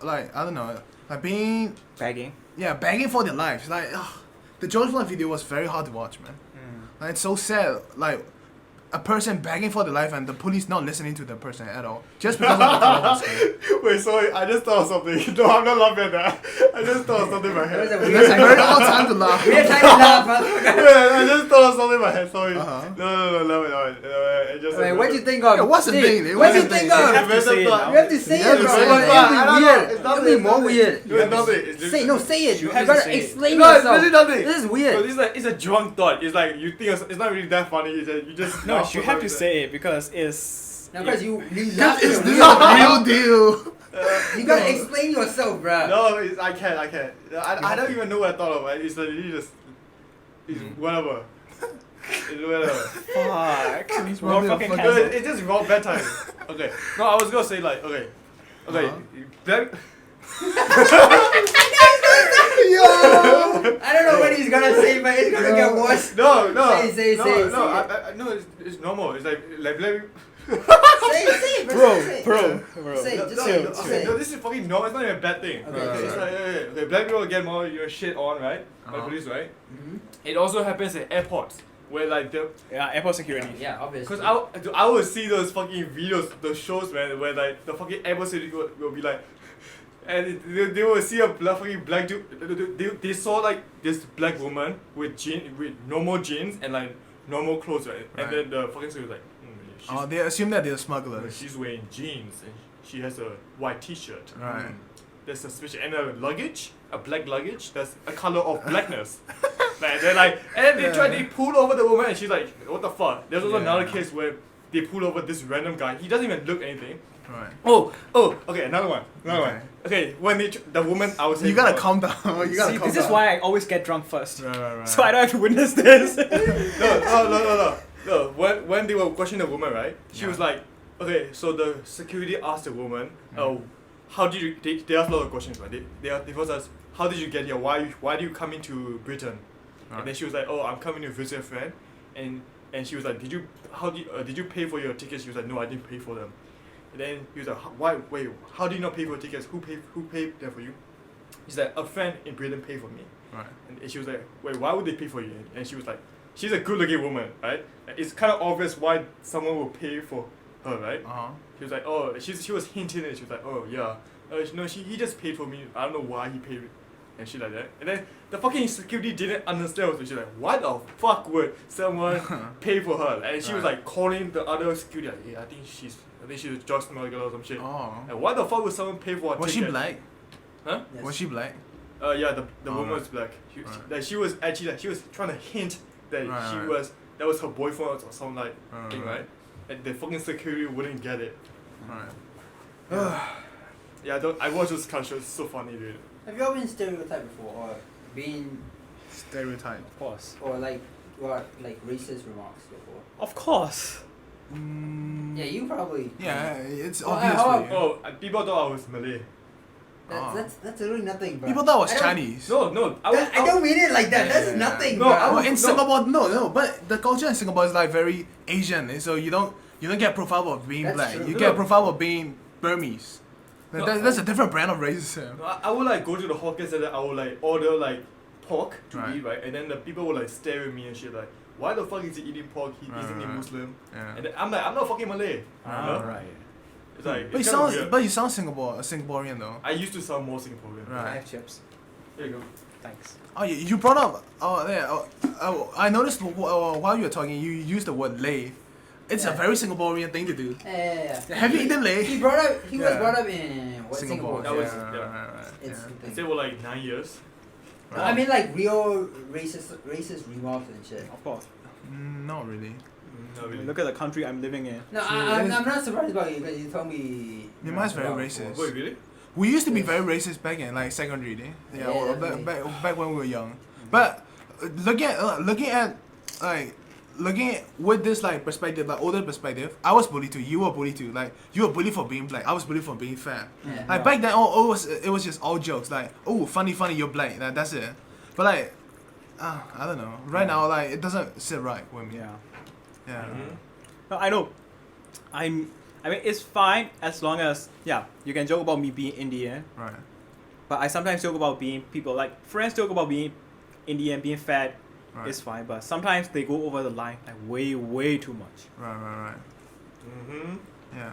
I don't know, like being Begging. begging for their lives. Like the George Floyd video was very hard to watch, man. Like it's so sad. Like a person begging for their life and the police not listening to the person at all just because of the color of skin. Wait, sorry, I just thought of something. No, I'm not laughing at that. I just thought of something in my That was a head. weird That's a time. very odd time to laugh. Weird time to laugh, motherfucker. I just thought of something in my head. Sorry. Uh-huh. No. It just. Wait, what'd you think of? Yeah, what's the Dude, thing? What'd you What's the think thing? of? You have to say it now. You have to say Yeah, it, bro. say it. It'll I don't be know, weird. it's It'll nothing, be it's more nothing. weird. No, it's nothing. It's Say no, say it. You You have to gotta say it. explain No, it's yourself. really nothing. This is No, weird. it's a drunk thought. It's like you think it's not really that funny. It's that you just. No, laugh you for have no to reason. say it because it's. No, because you This laugh. is the real deal. You gotta explain yourself, bro. No, I can't. I don't even know what I thought of. It's literally just. It's whatever. It's whatever. Fuck. It's More probably a fucking fucking- No, cancelled. it's just wrong bedtime. Okay. No, I was gonna say like okay. Uh-huh. Black. Yo. I don't know what he's gonna say, but it's gonna get worse. No. Say no, it, no, say it. no, it's normal. It's like black. Say it, say it. Bro. Say No, it, just no, say it. no, Just okay, say no, it. this is fucking normal. It's not even a bad thing. Okay, It's like, okay, black people get more your shit on, right? By Uh-huh. police, right? Mhm. It also happens at airports where like the Yeah, airport security. Yeah, obviously. because I would see those fucking videos, those shows, man, where like the fucking airport security will be like, and they will see a fucking black dude. They saw like this black woman with normal jeans and like normal clothes, right? Right. And then the fucking security was like, she's, They assume that they're smugglers. she's wearing jeans and she has a white T-shirt. Right. That's suspicious. And a luggage, a black luggage, that's a color of blackness. Like, they're like, and they pull over the woman and she's like, what the fuck? There's also another Yeah. case where they pull over this random guy. He doesn't even look anything. Right. Oh, okay, another one. Okay, when the woman, I was saying You gotta before- calm down. You gotta See, calm this down. is why I always get drunk first. Right. So I don't have to witness this. No. When they were questioning the woman, right? She Yeah. was like, okay, so the security asked the woman, oh, how did you? They asked a lot of questions, right? They first asked, how did you get here? Why do you come into Britain? Right. And then she was like, oh, I'm coming to visit a friend, and she was like, did you pay for your tickets? She was like, no, I didn't pay for them. And then he was like, why? Wait, how do you not pay for tickets? Who paid them for you? He's like, a friend in Britain paid for me. Right. And she was like, wait, why would they pay for you? And she was like, she's a good-looking woman, right? It's kind of obvious why someone will pay for her, right? Uh-huh. She was like, oh, she was hinting it. She was like, oh yeah, no, he just paid for me. I don't know why he paid, and shit like that. And then the fucking security didn't understand. So she's like, what the fuck would someone pay for her? And she was Right. like calling the other security. Like, yeah, I think she's a drug smuggler or some shit. Oh. And why the fuck would someone pay for a Was she ticket? black? Huh? Yes. Was she black? Yeah, the Oh, woman right. was black. Right. She was actually she was trying to hint that Right. that was her boyfriend or some like thing, Right. right? And the fucking security wouldn't get it. Right. Yeah, I watched this kind of show. It's so funny, dude. Have you ever been stereotyped before, or been, Stereotype. Of course. or like racist remarks before? Of course. Yeah, you probably. Yeah, it's Oh, obvious how- for you. Oh, people thought I was Malay. Oh. That's really nothing, bro. People thought I was I don't- Chinese. No, I don't mean it like that. Yeah, That's yeah, nothing, No, bro. I Well, was- in no. Singapore, no, but the culture in Singapore is like very Asian, so you don't get profile of being That's black. true. You No, get no. profile of being Burmese. No, That's a different brand of racism. I would like go to the hawker center. I would like order like pork to Right. eat, right? And then the people would like stare at me and shit like, why the fuck is he eating pork? Isn't he Right. Muslim? Yeah. And then I'm like, I'm not fucking Malay. Ah, right. It's like, But you it's kinda sound, weird. but you sound Singaporean though. I used to sound more Singaporean. Right. I have chips. There you go. Thanks. Oh, you brought up. Oh, yeah. I noticed while you were talking, you used the word lay. It's a Yeah. very Singaporean thing to do. Yeah. Have you eaten lay? He was Yeah. brought up in what, Singapore. That was- yeah, yeah. right. It's Yeah. the I thing. say for like 9 years. I mean, like real racist remarks and shit. Of course. Not really. Not really. Look at the country I'm living in. No, True, I'm it is. not surprised about you because you told me. Myanmar's very about- racist. Wait, really? We used to be Yes. very racist back in like secondary, Yeah, well, definitely. back when we were young. But looking at with this like perspective, like older perspective, I was bullied too. You were bullied too. Like you were bullied for being black. I was bullied for being fat. Yeah. Like back then, it was just all jokes. Like, oh, funny, you're black. That's it. But like, I don't know. Right now, like it doesn't sit right with me. Yeah. Yeah. Mhm. No, I know. I mean, it's fine as long as you can joke about me being Indian, Right. but I sometimes joke about being people like friends joke about being Indian, being fat. Right. It's fine, but sometimes they go over the line like way too much. Right. Mm-hmm. Yeah.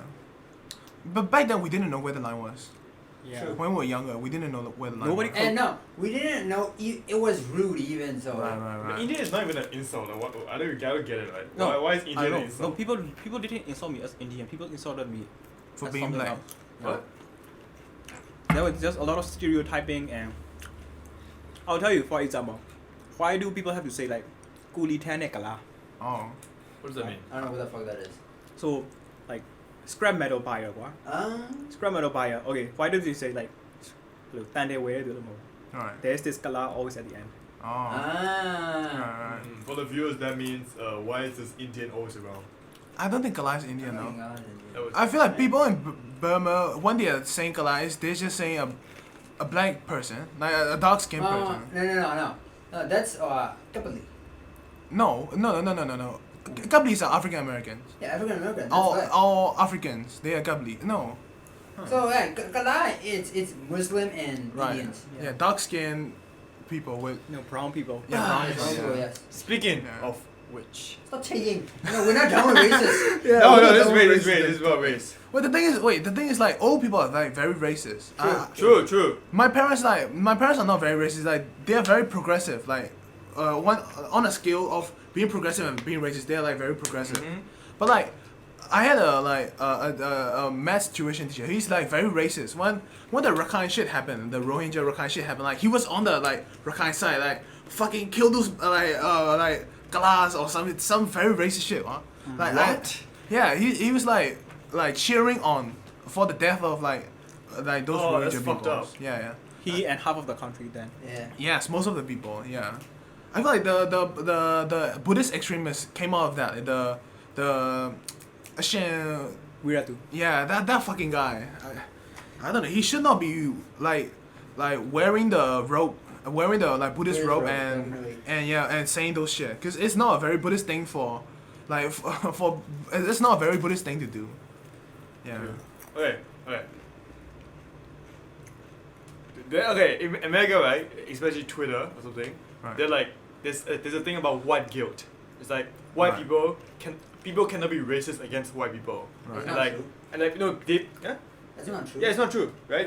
But back then, we didn't know where the line was. Yeah. True. When we were younger, we didn't know where the line Nobody was. And no, we didn't know it was rude even so. Right. Indian is not even an insult. Like, what, I don't get it. Like, No, why is I Indian an know. No, insult? people didn't insult me as Indian. People insulted me For as being something black. else. What? There was just a lot of stereotyping, and I'll tell you, for example, why do people have to say like "kuli thane kala"? Oh. What does that mean? I don't know what the fuck that is. So, like, scrap metal buyer, what? Scrap metal buyer. Okay, why don't you say like "tande way do the mo"? Alright. There's this kala always at the end. Oh. Ah. Right. For the viewers, that means why is this Indian always around? I don't think Kala is Indian though. That was- I feel like people in Burma, when they are saying Kala, they're just saying a black person, like a dark skinned person. No. No, that's Kapali. No. Kablis are African Americans. Yeah, African American. All Africans, they are Kabli. No. So yeah, Kala it's Muslim and Right. Indians. Yeah, dark skinned people with. Brown people. Yeah, brown people, people, yeah. yes. Speaking Yeah. of which. Stop changing. No, we're not done with races. No, this is about race. Well, the thing is, like, old people are like very racist. True. My parents are not very racist. Like, they are very progressive. Like, on a scale of being progressive and being racist, they are like very progressive. Mhm. But like, I had a maths tuition teacher. He's like very racist. When the Rakhine shit happened, the Rohingya Rakhine shit happened, like he was on the like Rakhine side, like fucking kill those like Galas or some very racist shit, huh? Like What? yeah, he was like cheering on for the death of like those Oh, Rohingya that's people. fucked up. Yeah. He and half of the country then. Yeah. Yes, most of the people. Yeah, I feel like the Buddhist extremists came out of that. The Wiratu. yeah, that fucking guy. I don't know. He should not be like wearing the robe, wearing the like Buddhist robe definitely. and saying those shit. Cause it's not a very Buddhist thing for it's not a very Buddhist thing to do. Yeah. Okay. Okay, in America, right, especially Twitter or something, Right. they're like, there's a thing about white guilt. It's like white Right. people cannot be racist against white people. Right. It's And not like, true. and like, you know, That's not true. yeah, it's not true, right?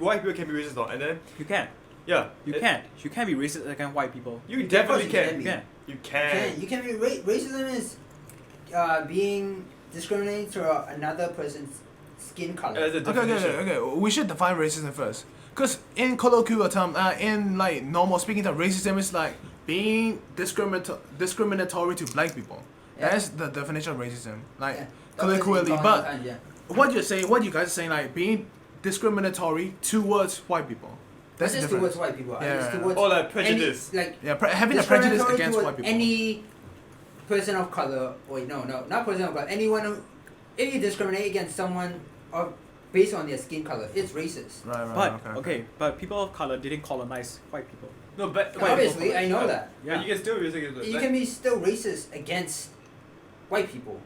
White people can be racist, and then You can't. yeah, You can't. You can't be racist against white people. You definitely Of course can. be. You can. You You can. can. You can be racism is being discriminated to another person's skin color. As a definition. Okay. We should define racism first. Cause in colloquial term, in like normal speaking term, racism is like being discriminatory to black people. Yeah. That's the definition of racism. Like Yeah. colloquially, That's but yeah. what you guys are saying, like being discriminatory towards white people. That's Not the just towards difference. white people. Yeah. Just towards Or like prejudice. Any, like Yeah, having a prejudice discriminatory against towards white people. Any person of color. Wait, no, not person of color. Anyone who, if you discriminate against someone of based on their skin color, it's racist. Right. But okay, but people of color didn't colonize white people. No, but Well, obviously, I know that. Yeah. You can still be racist against You can be still racist against white people.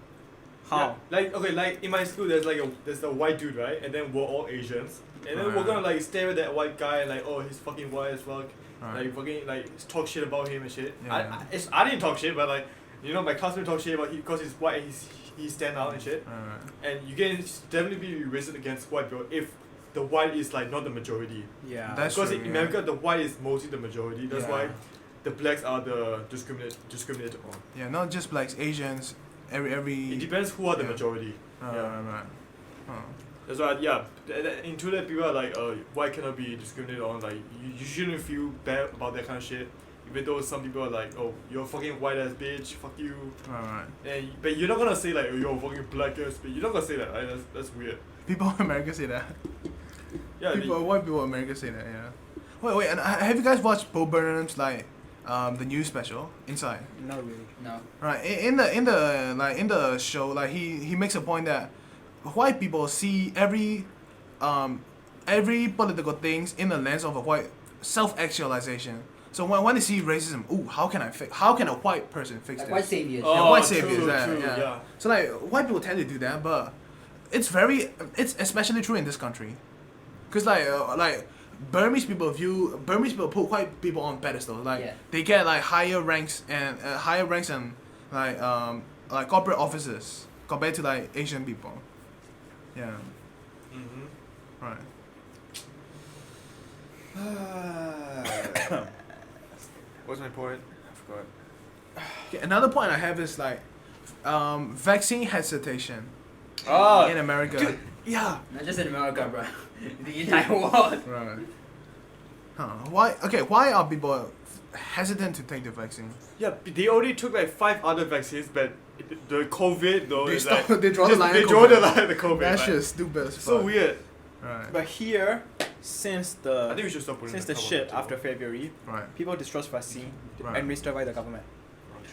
How? Yeah, like okay, like in my school, there's a white dude, right? And then we're all Asians, and then we're Right. gonna like stare at that white guy and like, oh, he's fucking white as fuck, Right. like fucking like talk shit about him and shit. Yeah. I didn't talk shit, but like, you know, my classmate talk shit about him because he's white, and he stand out and shit. Right. And you can definitely be racist against white people if the white is like not the majority. Yeah. That's Because true, in yeah. America, the white is mostly the majority. That's Yeah. why the blacks are the discriminated on. Yeah, not just blacks, Asians, every. It depends who are the Yeah. majority. Yeah. Right. Huh. That's why, yeah. Into that, people are like, white cannot be discriminated on. Like, you shouldn't feel bad about that kind of shit. Even though some people are like, oh, you're a fucking white ass bitch, fuck you. Right. And but you're not gonna say like, oh, you're a fucking black ass bitch. You're not gonna say that, right? That's weird. People in America say that. Yeah. White people in America say that. Yeah. Wait. And have you guys watched Bo Burnham's like the new special Inside? Not really. No. Right. In the show, like he makes a point that white people see every political things in the lens of a white self-actualization. So when they see racism, ooh, how can a white person fix Like this? white saviors. Oh, Yeah, white true, saviors. true, Yeah. yeah. So like white people tend to do that, but it's especially true in this country, cause like Burmese people put white people on pedestals. Like Yeah. they get like higher ranks and like corporate officers compared to like Asian people. Yeah. Mm-hmm. Right. What's my point? I forgot. Okay, another point I have is like vaccine hesitation Ah, in America. dude. Yeah. Not just in America, bro. The entire world. Right. Huh. Why are people hesitant to take the vaccine? Yeah, they already took like 5 other vaccines, but the COVID though They is stop- like they draw the line They at draw the COVID. line at the COVID. That's like, just stupid as so fuck. weird. Right. But here, since I think we should stop putting since the the top on shit the table. after February, Right. people distrust vaccine Right. administered by the government.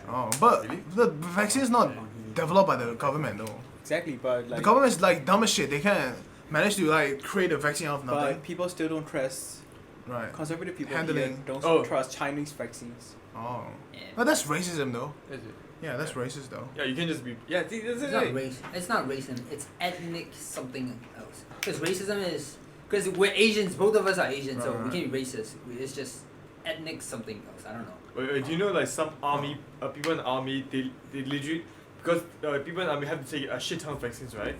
Oh, but Really? the vaccine is not developed by the government though. Exactly, but The like, government is like dumb as shit. They can't manage to like create a vaccine out of nothing. but people still don't trust Right. conservative people here Handling- don't Oh. trust Chinese vaccines. Oh. Yeah. But that's racism though. Is it? Yeah, that's racist though. Yeah, you can just be. Yeah, see, that's It's it. not race. It's not racism. It's ethnic something else. Because racism is because we're Asians. Both of us are Asian, so Right, we can be racist. It's just ethnic something else. I don't know. Do you know like some army people in the army they legit because people in the army have to take a shit ton of vaccines, right?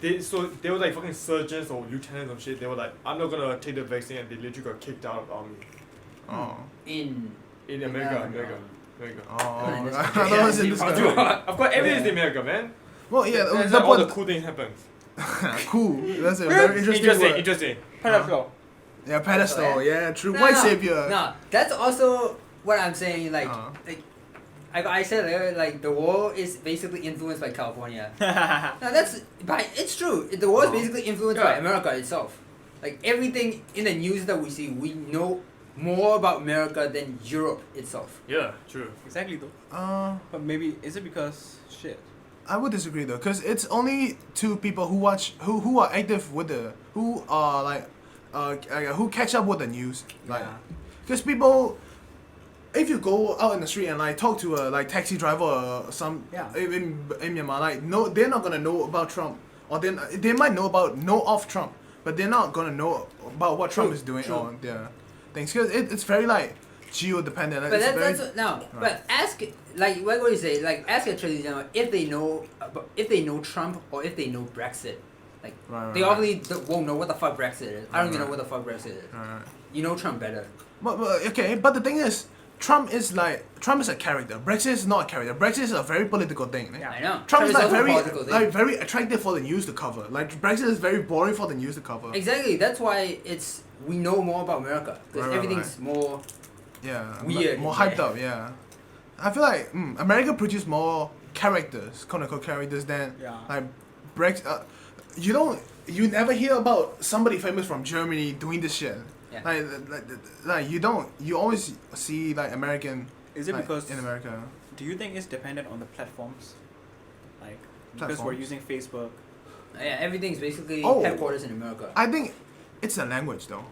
They were like fucking surgeons or lieutenants or shit. They were like, I'm not gonna take the vaccine, and they literally got kicked out of the army Oh. In in Yeah, America. no. America. Oh. in this I country. thought it was in Yeah, this see, country. Of course, everything's Yeah. in America, man. Well, yeah, That's the how all the point. cool things happen. Cool. That's a very interesting word. Interesting. Pedestal. Yeah, pedestal. Yeah, true. No, White no, savior. No, that's also what I'm saying. Like, Uh-huh. like I said earlier, like the world is basically influenced by California. No, it's true. The world is basically influenced by Yeah. America itself. Like everything in the news that we see, we know more about America than Europe itself. Yeah, true. Exactly though. Uh, But maybe is it because shit? I would disagree though, cause it's only two people who watch, who are active with who are like, who catch up with the news. Like, Yeah. cause people, if you go out in the street and like talk to a like taxi driver or some Yeah. in Myanmar, like no, they're not gonna know about Trump, or they might know of Trump, but they're not gonna know about what Trump True, is doing true. on their things. Cause it's very like geo dependent. But it's very, that's no. But ask like what do you say? Like ask a traditional if they know Trump or if they know Brexit. Like Right, they right. obviously won't know what the fuck Brexit is. I don't even know Right. what the fuck Brexit is. Alright. You know Trump better. But okay, but the thing is, Trump is a character. Brexit is not a character. Brexit is a very political thing. Yeah. I know. Trump is like also a very political thing. very attractive for the news to cover. Like Brexit is very boring for the news to cover. Exactly. That's why we know more about America because Right, everything's more. Yeah, Weird, more yeah. hyped up. Yeah, I feel like America produces more characters, quote unquote characters than Yeah. like Brexit. You never hear about somebody famous from Germany doing this shit. Yeah. Like you always see like American. Is it like, because in America? do you think it's dependent on the platforms? Like because we're Platforms? using Facebook. Yeah, everything's basically Oh. headquarters in America. I think it's a language though.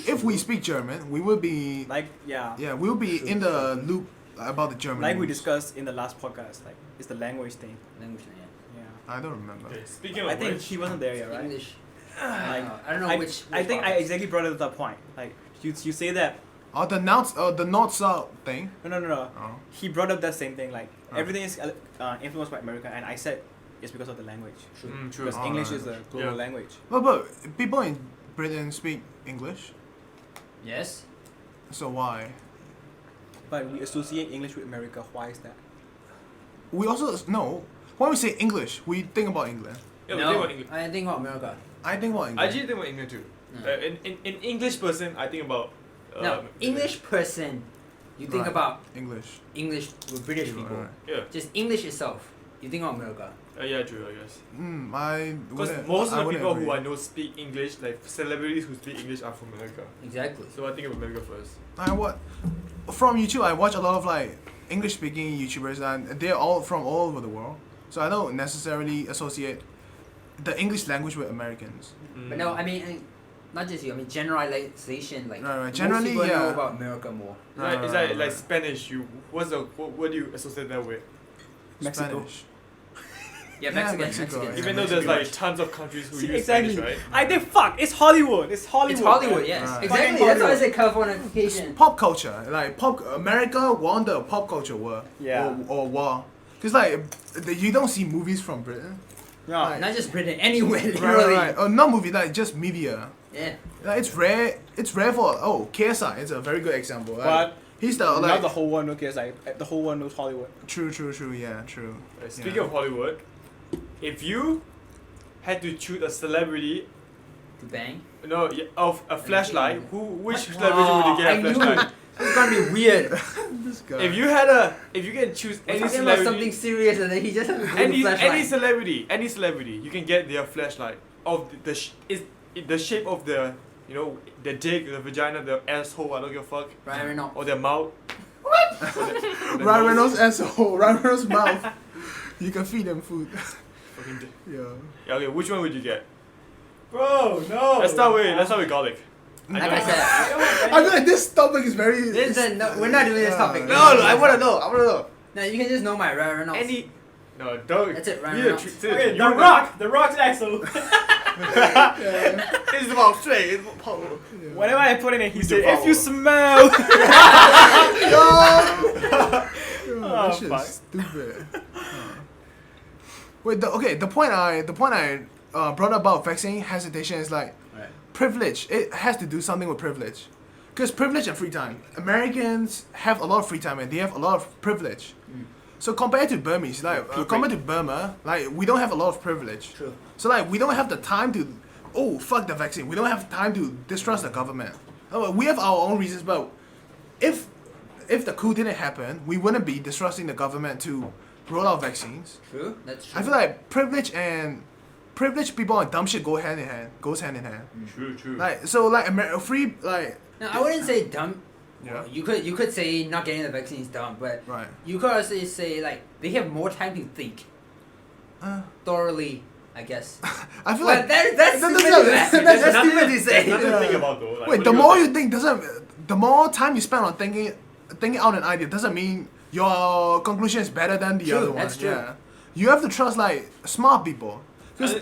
If we speak German, we will be Like we will be in the loop about the German. like we news. discussed in the last podcast. Like it's the language thing. Language, yeah. Yeah. I don't remember. Okay, speaking of I think which, he wasn't there yet, right? English. Like, I don't know which. I think I podcast. exactly brought it to that point. Like you say that Oh, the north south thing. no. Oh. He brought up that same thing. Like Oh. everything is influenced by America, and I said it's because of the language. True. true. Because Oh, English right. is a global Yeah. language. But people in Britain speak English, Yes. so why? But we associate English with America. Why is that? We also no. When we say English, we think about England. Yeah, we no, think about English. I think about America. I think about I England. actually think about England too. No. In English person, I think about Now, English person, you think Right. about English. English with British people. Right. Yeah. Just English itself. You think of America. Yeah, true, I guess. Because Because most of the people who I know speak English, like celebrities who speak English, are from America. Exactly. So I think of America first. From YouTube, I watch a lot of like English-speaking YouTubers, and they're all from all over the world. So I don't necessarily associate the English language with Americans. But no, I mean, not just you. I mean, generalization. Like Right. Generally, most people know yeah. about America more. Is that like Spanish? What do you associate that with? Mexico. Spanish. Yeah, Yeah, Mexican. Mexico, yeah. Even though there's like tons of countries who use Exactly. Spanish, right? I think fuck. It's Hollywood. It's Hollywood. It's Hollywood, yes. Right. Exactly. Fucking That's why I Hollywood. say Californication. Pop culture, like America won the pop culture war. Yeah. Or war. Because like you don't see movies from Britain. Yeah. Like, Not just Britain, anywhere, right, literally. right. Or not movie, like just media. Yeah. Like, it's rare. It's rare for KSI. It's a very good example. Like, But he's the not like the whole world knows KSI. The whole world knows Hollywood. true. Yeah, true. Speaking Yeah. of Hollywood, if you had to choose a celebrity, To bang. of a flashlight, which celebrity would you get a I knew flashlight? it's gonna be weird. This guy. If you can choose We're any talking about something celebrity, serious and then he just has to go to any flashlight. celebrity, you can get their flashlight of the shape of the the dick, the vagina, the asshole. I don't give a fuck. Ryan Reynolds. Or their mouth. Ryan Reynolds' asshole. Ryan Reynolds' mouth. You can feed them food. Fucking dick. Yeah. Yeah, okay, which one would you get? Bro, no. Let's start with garlic. Like I said, I feel like this topic is very. we're not doing this topic. No, I wanna know. No, you can just know my Ryan Reynolds. No, don't. That's it, Ryan Be Reynolds. Okay, The Rock's asshole. It's about straight. It's about power. Whenever I put in it, he said, Devour. "If you smell." That shit fuck. is stupid. Wait, the point I brought about vaccine hesitation is like Right. privilege. It has to do something with privilege, because privilege and free time. Americans have a lot of free time and they have a lot of privilege. So compared to Burmese, like compared to Burma, like we don't have a lot of privilege. True. So like we don't have the time to, fuck the vaccine. We don't have time to distrust the government. We have our own reasons, but if the coup didn't happen, we wouldn't be distrusting the government to roll out vaccines. True. That's true. I feel like privileged people and dumb shit goes hand in hand. True. Like so, like free like. No, I wouldn't say dumb. Yeah. You could say not getting the vaccine is dumb, but Right. you could also say like they have more time to think thoroughly. I guess. I feel Well, like that's stupid. that's- That's stupid to say. Nothing to think about though. Like, wait. what The do more think? you think the more time you spend on thinking out an idea doesn't mean your conclusion is better than the True, other one. that's true. Yeah. You have to trust like smart people. Because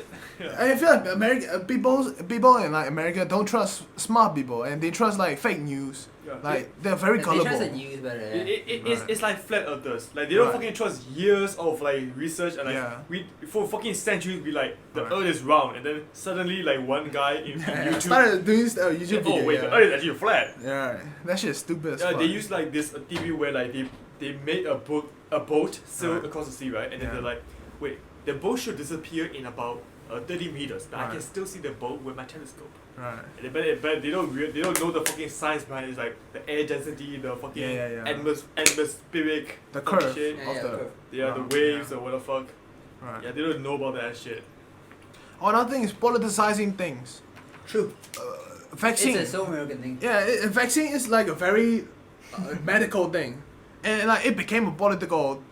I feel like America people in like America don't trust smart people and they trust like fake news. Yeah. Like they're very They gullible. trust the news better. Yeah. It's like flat earthers. Like they don't Right. fucking trust years of like research and like Yeah. for fucking centuries we like the Right. earth is round and then suddenly like one guy in YouTube Started doing this YouTube video. oh wait the yeah. earth is actually flat. Yeah, that shit is stupid as Yeah, fuck. they use like this TV where like they made a boat sail Right. across the sea, right? And then Yeah. they're like, wait, the boat should disappear in about 30 meters, but I can Right. still see the boat with my telescope. Right. And but they don't know the fucking science behind it. It's like the air density, the fucking Yeah. atmospheric The fucking curve shit. of the. curve. Yeah, the Right, waves yeah. or what the fuck. Right. Yeah, they don't know about that shit. Another thing is politicizing things. True. Vaccine. It's a so American thing. Yeah, vaccine is like a very medical thing, and like it became a political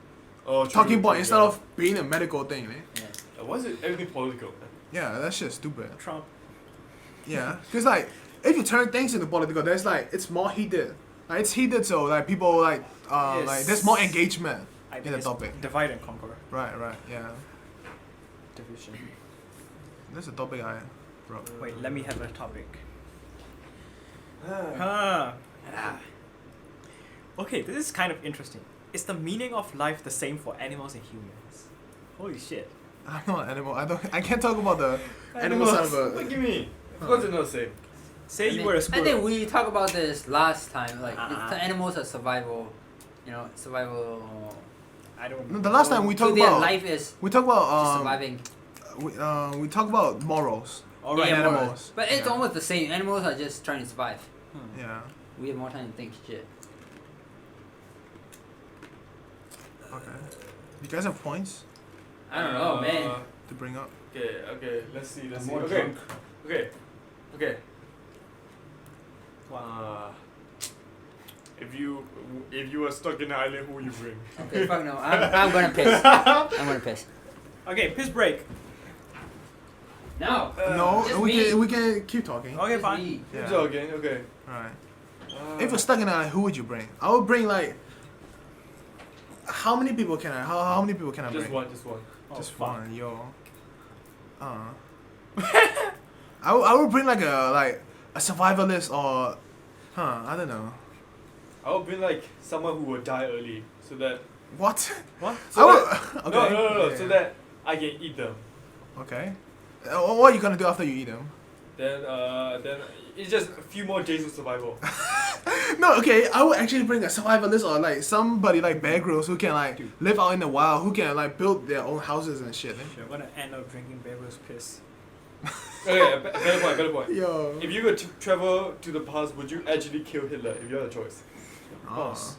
Oh, true, talking point true, instead yeah. of being a medical thing. Eh? Yeah. Why is it everything political? Yeah, that shit's stupid. Trump. Yeah, because like if you turn things into political, there's like it's more heated. Like it's heated, so like people like like there's more engagement I in think the it's topic. divide and conquer. Right, yeah. Division. That's a topic I wrote. Wait, let me have a topic. Ah. Okay, this is kind of interesting. Is the meaning of life the same for animals and humans? Holy shit. I'm not an animal. I can't talk about the animal side of What it. do you mean? Of course it's not the same. Say I you mean, were a I squirrel. think we talked about this last time. Like Uh-uh. the animals are survival. Survival. I don't No, know. the last time we So talked their about life is we talked just about surviving. we talked about morals. Alright, Yeah, animals. morals. But it's Yeah. almost the same. Animals are just trying to survive. Yeah. We have more time to think shit. Okay. You guys have points I don't know, man. to bring up? Okay. Let's see. I'm more Okay. drunk. Okay. If you were stuck in an island, who would you bring? Okay, fuck no. I'm gonna piss. I'm gonna piss. Okay, piss break. No. No, just we me. can keep talking. Okay, Just fine. me. It's okay. Okay. Alright. If you're stuck in an island, who would you bring? I would bring like. How many people can I? How many people can I bring? Just one. Oh, Just fuck. one, yo. I would bring like a survivalist or, I don't know. I would bring like someone who will die early, so that What? What? So I would, okay. no, Yeah. so that I can eat them. Okay. What are you gonna do after you eat them? Then it's just a few more days of survival. No, okay. I would actually bring a survivalist or like somebody like Bear Grylls who can like Dude. live out in the wild, who can like build their own houses and shit. I'm gonna end up drinking Bear Grylls piss. Okay, better point. Yo. If you could travel to the past, would you actually kill Hitler if you had a choice? Of course.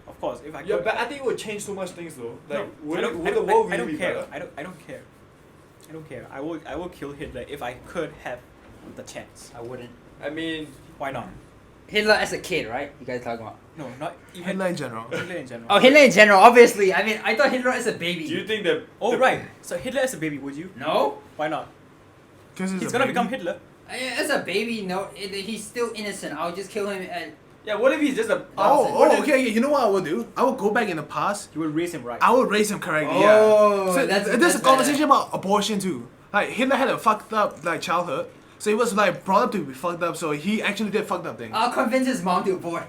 Of course, if I could. Yeah, but I think it would change so much things though. Like, No, would I don't- would I the don't- world I really don't be care. better? I don't care. I don't care. I will kill Hitler if I could have the chance. I wouldn't. I mean, Why not? Hitler as a kid, right? You guys talking about? No, not even Hitler in general. Hitler in general. Oh, Hitler in general, obviously. I mean, I thought Hitler as a baby. do you think that? Oh right. So Hitler as a baby, would you? No? Why not? Because He's gonna become Hitler. As a baby, no. He's still innocent. I'll just kill him and... Yeah, what if he's just a? Okay. You know what I would do? I would go back in the past. You will raise him right. I would raise him correctly. Oh, Yeah. So that's there's a better. conversation about abortion too. Like Hitler had a fucked up like childhood, so he was like brought up to be fucked up. So he actually did fucked up things. I'll convince his mom to abort.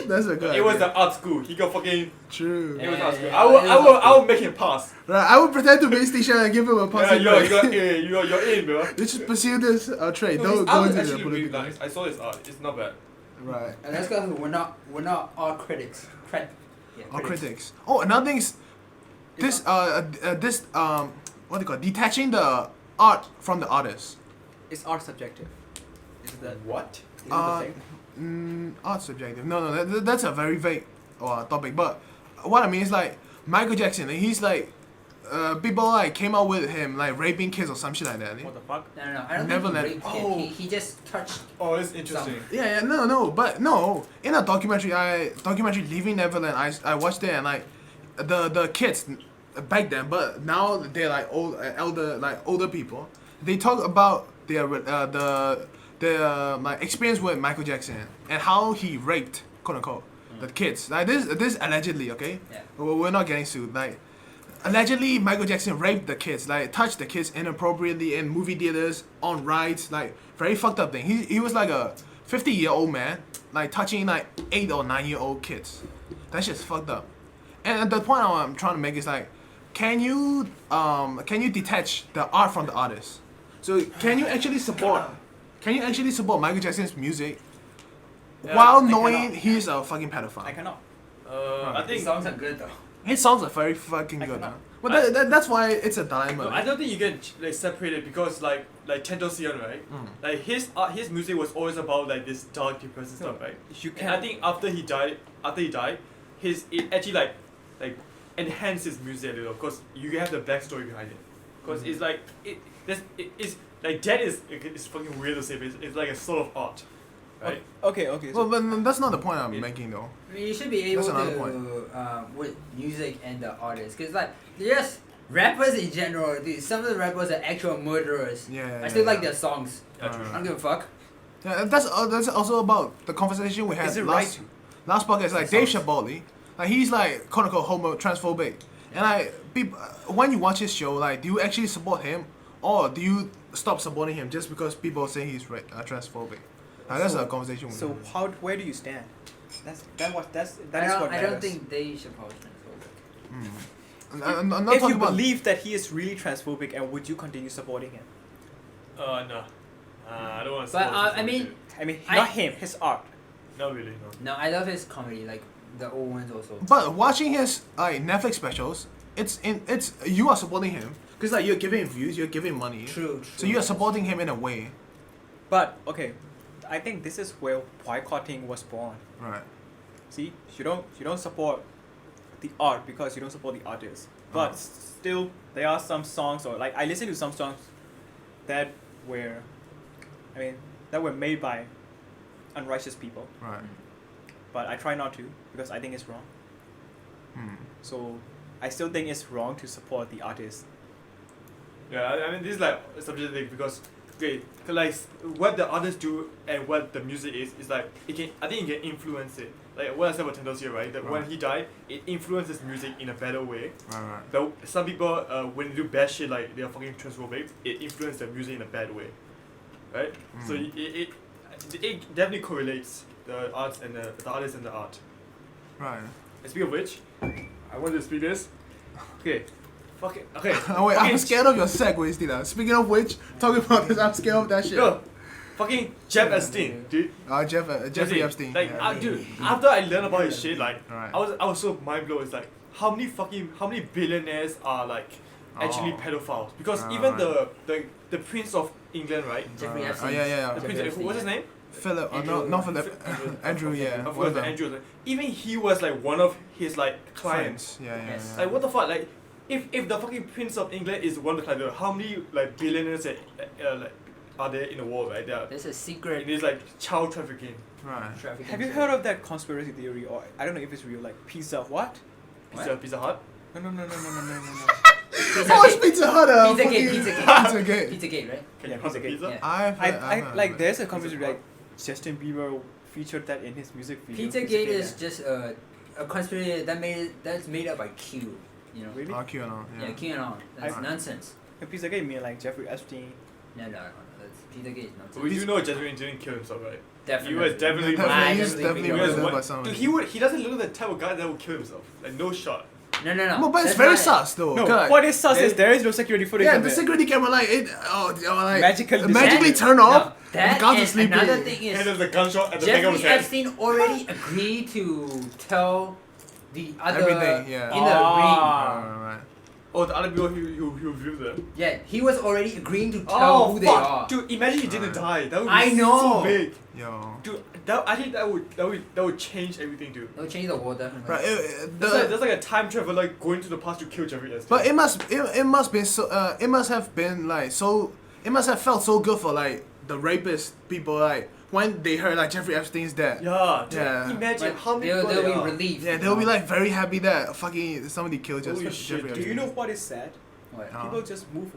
That's a good. It was idea. the art school. He got fucking. True. It was Yeah, art school. yeah, I will. it I was will. art I will make him pass. Right. I would pretend to be station and give him a Yeah, passing you're in, bro. Let's just pursue this trade. No, Don't his go art is into the actually really political. nice. I saw his art. It's not bad. Right. And that's because we're not all critics. Or critics. Oh, another thing is this what do you call it? Detaching the art from the artist. Is art subjective? Is that What? is it the thing? Art subjective. No, that's a very vague topic. But what I mean is like Michael Jackson. He's like, people like came out with him like raping kids or some shit like that. What the fuck? No. I don't Neverland. think he raped kid. He just touched... Oh, it's interesting. Yeah, but no. In a documentary Leaving Neverland, I watched it and like the kids back then, but now they're like older people. They talk about their like experience with Michael Jackson and how he raped quote unquote the kids. Like this allegedly, okay? Yeah. We're not getting sued. Like allegedly Michael Jackson raped the kids, like touched the kids inappropriately in movie theaters, on rides, like very fucked up thing. He was like a 50-year-old man, like touching like 8 or 9-year-old kids. That's just fucked up. And the point I'm trying to make is like, can you detach the art from the artist? So can you actually support Michael Jackson's music while I knowing cannot. he's a fucking pedophile? I cannot. I These think. songs are good though. His songs are very fucking I good. cannot. Huh? But that's why it's a dilemma. No, I don't think you can like separate it because like Tendosian, right? Like his music was always about like this dark depressive stuff, right? You And can. I think after he died, it actually like enhanced his music a little because you have the backstory behind it. Because it's like it's like that is it's fucking weird to say, but it's like a sort of art, right? Okay. Well, but that's not the point I'm It- making though. I mean, you should be able That's another to with music and the artists, cause like yes, rappers in general, dude, some of the rappers are actual murderers. Yeah. I still like their songs. Yeah, true. I don't give a fuck. Yeah, that's also about the conversation we had Is it last podcast. Like Dave Chappelle, like he's like quote unquote homo transphobic, and like people when you watch his show, like do you actually support him or do you stop supporting him just because people say he's transphobic? That's a conversation. We So where do you stand? That is what I don't matters. think they should post transphobic. I'm not If talking you about. believe that he is really transphobic, and would you continue supporting him? No. I don't want to. But I mean, Not him, his art. not really. No. no, I love his comedy, like the old ones also. But watching his Netflix specials, it's you are supporting him because like you're giving him views, you're giving him money. True. So you are supporting him in a way. But okay, I think this is where boycotting was born. Right. See, you don't support the art because you don't support the artist. But still, there are some songs, or like I listen to some songs that were made by unrighteous people. Right. But I try not to because I think it's wrong. Hmm. So I still think it's wrong to support the artist. Yeah, I mean this is like a subjective because like what the artists do and what the music is like I think it can influence it. Like what I said about Tendo's here, right? That when he died, it influences music in a better way. Right. But some people when they do bad shit like they're fucking transphobic, it influences the music in a bad way. Right? So it definitely correlates the arts and the artist and the art. Right. And speaking of which, I want to speak this. Okay. Fuck it. Okay. Wait, I'm scared of your segues, Tina. Speaking of which, talking about this, I'm scared of that shit. Yo, fucking Epstein, dude. Jeffrey Epstein. Like, yeah. dude, after I learned about his shit, like, Right. I was so mind blown. It's like, how many billionaires are like actually Oh. pedophiles? Because Right, even right. the Prince of England, right? Jeffrey Oh, Epstein. yeah. The Jeffrey Prince, Epstein, what's his yeah. name? Philip, Andrew. not Philip. Andrew, yeah. Of one course, of them. Andrew. Even he was like one of his like clients. Friends. Yeah. Yes. Like what the fuck? Like if the fucking Prince of England is one of the clients, how many like billionaires like, are there in the world, right? There are, There's a it secret is like child trafficking. Right. trafficking. Have you heard of that conspiracy theory, or I don't know if it's real, like Pizza what? Pizza Hut. No. Oh, it's Pizza Hut. Pizzagate, fucking- Pizzagate. Pizzagate. Pizzagate, right? Can Yeah, you have a Pizzagate. pizza? Yeah. I've heard like of there's a it. conversation like Justin Bieber featured that in his music video. Pizzagate is just a conspiracy that's made up by Q. You know? Really? QAnon. Yeah, QAnon. That's I- nonsense. And Pizzagate mean like Jeffrey Epstein. No. That's Pizzagate is nonsense. But we do know Jeffery didn't kill himself, right? Definitely. He was definitely I He's definitely definitely think was murdered one- by someone. Dude, he doesn't look like the type of guy that would kill himself. Like no shot. No. No, but it's That's very not it. sus though. No, God. what is sus is There- there is no security footage Yeah, of the it. security camera like like Magically turn No, off. that the guards are and sleeping. another thing And is there's a gunshot at the back of Jeffrey his head. Epstein already agreed to tell the other Everything, yeah. in the ring. Right. Oh, the other people who viewed them. Yeah, he was already agreeing to tell who they are. Dude, imagine he didn't die. That would be I know. so big. Yo. Dude, I think that would change everything, dude. No, change the water. Right. There's like a time traveler going to the past to kill Jeffrey Epstein. But it must be so. It must have been like so. It must have felt so good for like the rapist people like when they heard like Jeffrey Epstein's dead. yeah, dude, Yeah. imagine But how many they'll people there be are. relieved. Yeah, they'll be like very happy that fucking somebody killed Holy Jeffrey shit, Epstein. Do you know what is sad? What? People just move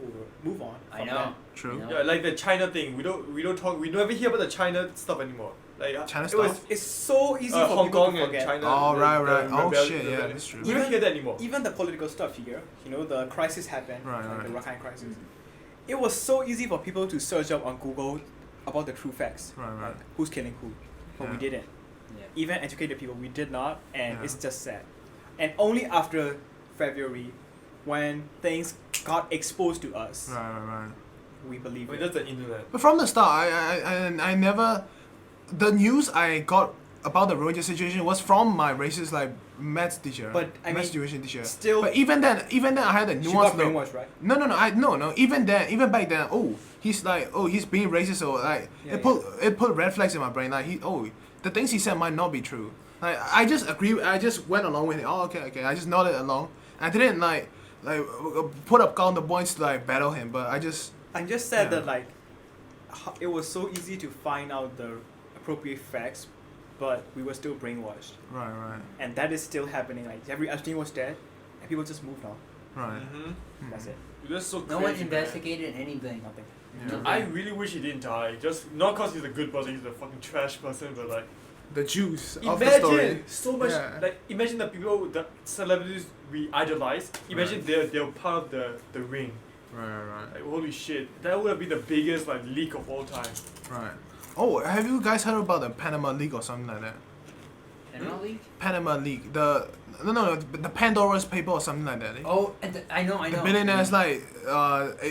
on. I from know. that. True. You know? Yeah, like the China thing. We never hear about the China stuff anymore. Like China it was stuff? It's so easy for Hong people Kong to and forget. China. Oh, the- right. the Oh, rebel- shit, the- yeah, the- that's true. We don't hear that anymore. Even the political stuff here, the crisis happened, Right, like right. the Rakhine crisis. It was so easy for people to search up on Google about the true facts. Right. Like, who's killing who? But we Yeah. didn't. Yeah. Even educated people, we did not, and Yeah. it's just sad. And only after February, when things got exposed to us, Right. we believe I mean, it. that's the internet. But from the start, I never. The news I got about the Rohingya situation was from my racist like maths teacher. But, I maths mean, tuition teacher. Still, But even then, I had a she nuance got look. brainwashed, right? No. Even back then, he's being racist. So like, Yeah, it put red flags in my brain. Like the things he said might not be true. Like I just agree. I just went along with it. Oh, okay. I just nodded along. I didn't like put up counterpoints to like battle him. But I just I'm just sad Yeah. that like it was so easy to find out the appropriate facts, but we were still brainwashed, right. and that is still happening. Like Jeffrey Epstein was dead, and people just moved on. Right. Mm-hmm. That's it. That's so No crazy, one man. investigated anything. Nothing. Yeah. I really wish he didn't die. Just not cause he's a good person, he's a fucking trash person, but like The juice of the story. imagine so much Yeah. like imagine the people the celebrities we idolize. Imagine they're part of the ring. Right. Like holy shit. That would have been the biggest like leak of all time. Right. Oh, have you guys heard about the Panama Leak or something like that? Panama League? Panama Leak. The Pandora's paper or something like that. Eh? Oh, and I know. The billionaires like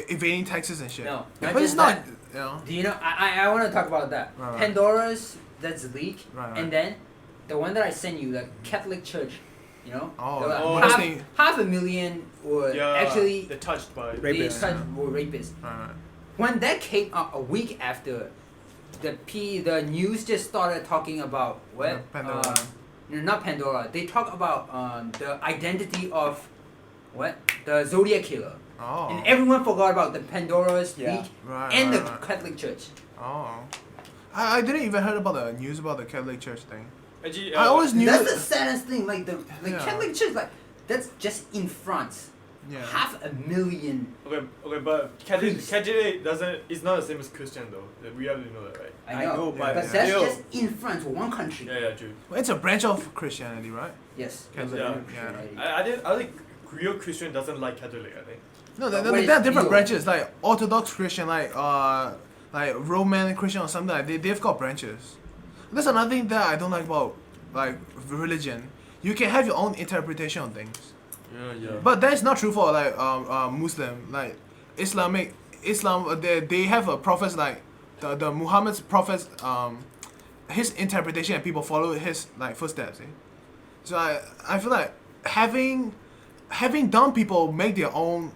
evading taxes and shit. No, but not it's just not. that. You know. Do you know? I want to talk about that. Right. Pandora's that's leak, Right. and then the one that I sent you, the Catholic Church. You know. Oh, There were oh, that's half, the- 500,000 were actually they're touched by they Rapists. were rapists. Right. When that came out a week after the news just started talking about what? Pandora. No, not Pandora. They talk about the identity of what? The Zodiac killer. Oh. And everyone forgot about the Pandora's Yeah. leak Right. and right, the right. Catholic Church. Oh. I didn't even heard about the news about the Catholic Church thing. Actually, I always knew. That's the saddest thing. Like the Yeah. Catholic Church, like that's just in France. Yeah. 500,000. Okay, but Catholic doesn't. It's not the same as Christian though. We have to know that, right? I know, but but yeah. that's Still. just in France, one country. Yeah, true. Well, it's a branch of Christianity, right? Yes. Catholic. Yeah. Yeah. I think real Christian doesn't like Catholic. I think. No, What there is are different real? branches, like Orthodox Christian, like Roman Christian or something. Like they've got branches. That's another thing that I don't like about like religion. You can have your own interpretation on things, Yeah. but that is not true for like Muslim, like Islam. They have a prophet like the Muhammad's prophet. His interpretation and people follow his like footsteps. So I feel like having dumb people make their own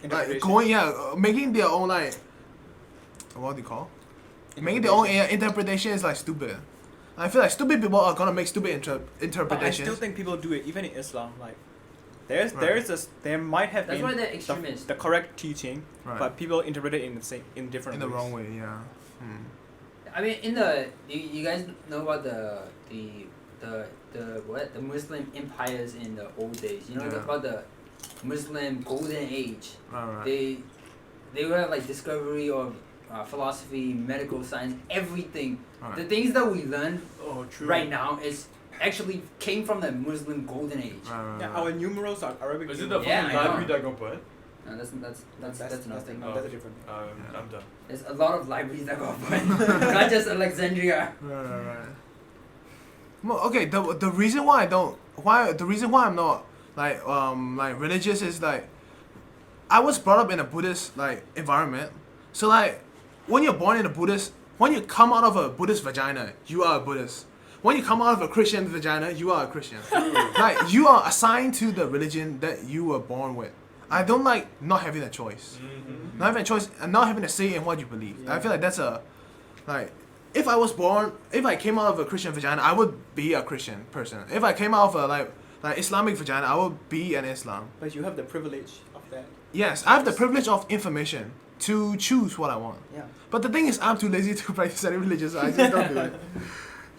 like making their own like what do you call? Making their own interpretation is like stupid. I feel like stupid people are gonna make stupid But I interpretations. still think people do it, even in Islam. Like, Right. there might have That's been why they're extremists. the correct teaching, Right. but people interpret it in different in the ways. wrong way, yeah. Hmm. I mean, you guys know about the Muslim empires in the old days. You know Yeah. about the Muslim golden age. Right. They were like discovery of philosophy, medical science, everything. Right. The things that we learn Oh, true. right now is actually came from the Muslim golden age. Right. Yeah, our numerals are Arabic. Is it the numerals. Yeah, fucking I know. library that got burned? No, that's nothing. Oh. That's a different. I'm done. There's a lot of libraries that got burned, not just Alexandria. Right. Well, okay. The reason why I'm not like religious is like I was brought up in a Buddhist like environment. So like when you're born in a Buddhist, when you come out of a Buddhist vagina, you are a Buddhist. When you come out of a Christian vagina, you are a Christian. Like you are assigned to the religion that you were born with. I don't like not having a choice. Mm-hmm. Not having a choice and not having a say in what you believe. Yeah. I feel like that's a like if I came out of a Christian vagina, I would be a Christian person. If I came out of a like Islamic vagina, I would be an Islam. But you have the privilege of that. Yes, I have the privilege of information to choose what I want. Yeah. But the thing is, I'm too lazy to practice any religion, so I just don't do it.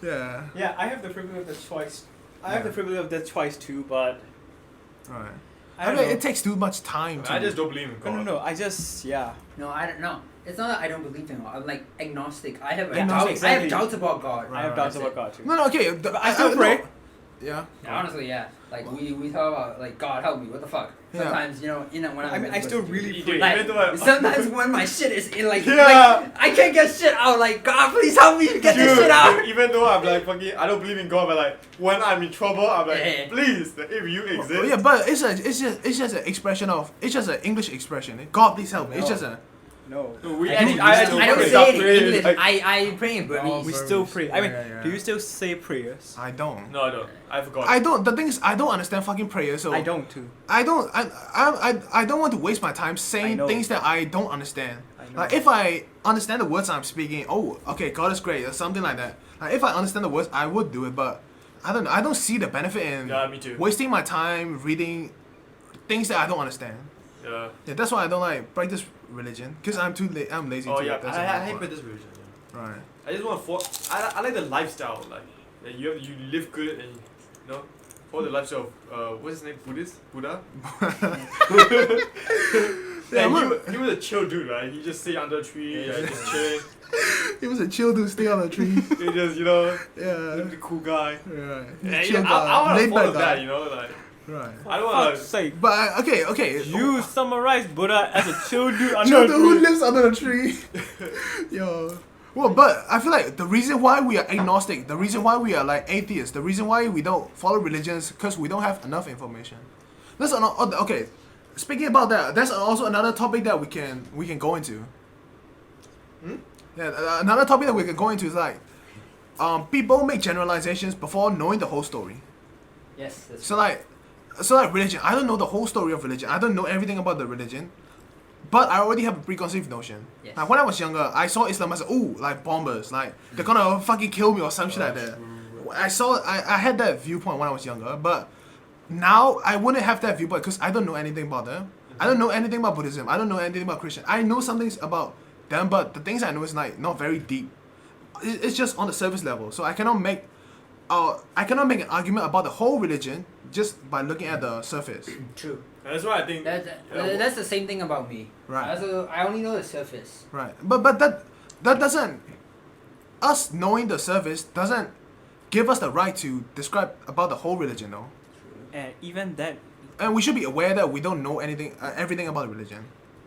Yeah. Yeah, I have the privilege of the choice. I Yeah. have the privilege of that choice too, but Right. I I don't mean, know. it takes too much time to. I just don't believe in God. No. I just No, I don't know. It's not that I don't believe in God. I'm like agnostic. I have Yeah, doubts. I exactly. have doubts about God. I have doubts about God too. No, okay. I still pray. No. Yeah. Honestly, yeah. Like we talk about like God help me. What the fuck? Yeah. Sometimes when I'm I mean, I still really pray. like, Even though I- sometimes when my shit is in like, Yeah. like I can't get shit out. Like God, please help me get this shit out. Even though I'm like fucking, I don't believe in God, but like when I'm in trouble, I'm like, Yeah. please, if you exist. Oh, yeah, but it's just an expression of it's just an English expression. God, please help me. It's No. just a No. No, we I actually- don't, I I actually don't fucking say it in pray, English. like- I pray in Oh, Burmese. We Burmese. still pray. I mean, Yeah. do you still say prayers? I don't. No, I don't. I forgot. I don't. The thing is, I don't understand fucking prayer. So I don't too. I don't. I don't want to waste my time I saying know. things that I don't understand. I know. Like if I understand the words I'm speaking, oh, okay, God is great, or something like that. Like if I understand the words, I would do it. But I don't know. I don't see the benefit in Yeah, me too. wasting my time reading things that I don't understand. Yeah. Yeah, that's why I don't like practice religion because I'm lazy. Oh to yeah, That's I the hate part. this religion. Yeah. Right. I just want to I like the lifestyle, like that you live good and you know follow the lifestyle of what's his name, Buddha. Yeah, he was a chill dude, right? He just stay under a tree, just chilling. He was a chill dude, stay on a tree. He just Yeah. the cool guy. Right. Yeah, Chill I guy, want to laid follow back that, guy. like Right. I don't For want fuck's to. sake. But okay. You summarize Buddha as a chill dude under Chill a dude who tree. lives under a tree. Yo. Well, but I feel like the reason why we are agnostic, the reason why we are like atheists, the reason why we don't follow religions, because we don't have enough information. That's okay. Speaking about that, that's also another topic that we can go into. Yeah, another topic that we can go into is like, people make generalizations before knowing the whole story. Yes. That's So like religion, I don't know the whole story of religion. I don't know everything about the religion. but I already have a preconceived notion. Yes. Like when I was younger, I saw Islam as ooh, like bombers, like they're gonna fucking kill me or some shit like that. I had that viewpoint when I was younger, but now I wouldn't have that viewpoint because I don't know anything about them. I don't know anything about Buddhism. I don't know anything about Christian. I know some things about them, but the things I know is like not very deep. It's just on the surface level. So I cannot make an argument about the whole religion just by looking at the surface. True. That's why I think. That's the same thing about me. Right. I only know the surface. Right. But that doesn't, us knowing the surface doesn't give us the right to describe about the whole religion, though. And even that. And we should be aware that we don't know anything, everything about the religion.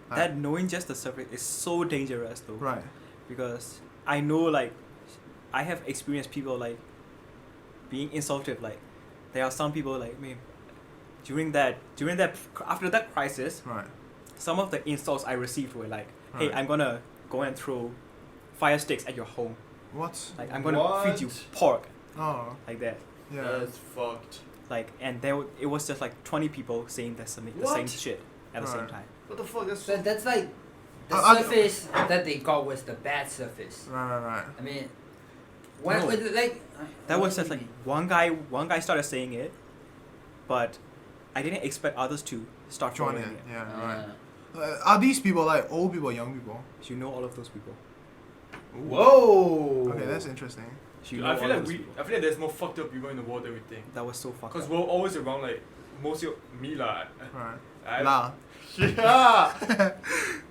Right. That knowing just the surface is so dangerous, though. Right. Because I know, like, I have experienced people like being insulted. Like, there are some people like me. After that crisis, Right. some of the insults I received were like, "Hey, Right. I'm gonna go and throw fire sticks at your home. What? Like, I'm gonna What? feed you pork." Oh. Like that. Yeah. That's fucked. Like, and it was just like 20 people saying the same What? shit at the same Right. time. What the fuck? That's So that's like the I- surface that they got was the bad surface. Right. I mean, when No. with like That what was do just you like one guy started saying it, but I didn't expect others to start Join following in. it. Yeah. mean? Right. Are these people like old people, young people? You know all of those people. Whoa. Okay, that's interesting. You Dude, know I feel all of like those people. I feel like there's more fucked up people in the world than we think. That was so fucked Cause up. we're always around like mostly me lah. Right. La. Yeah.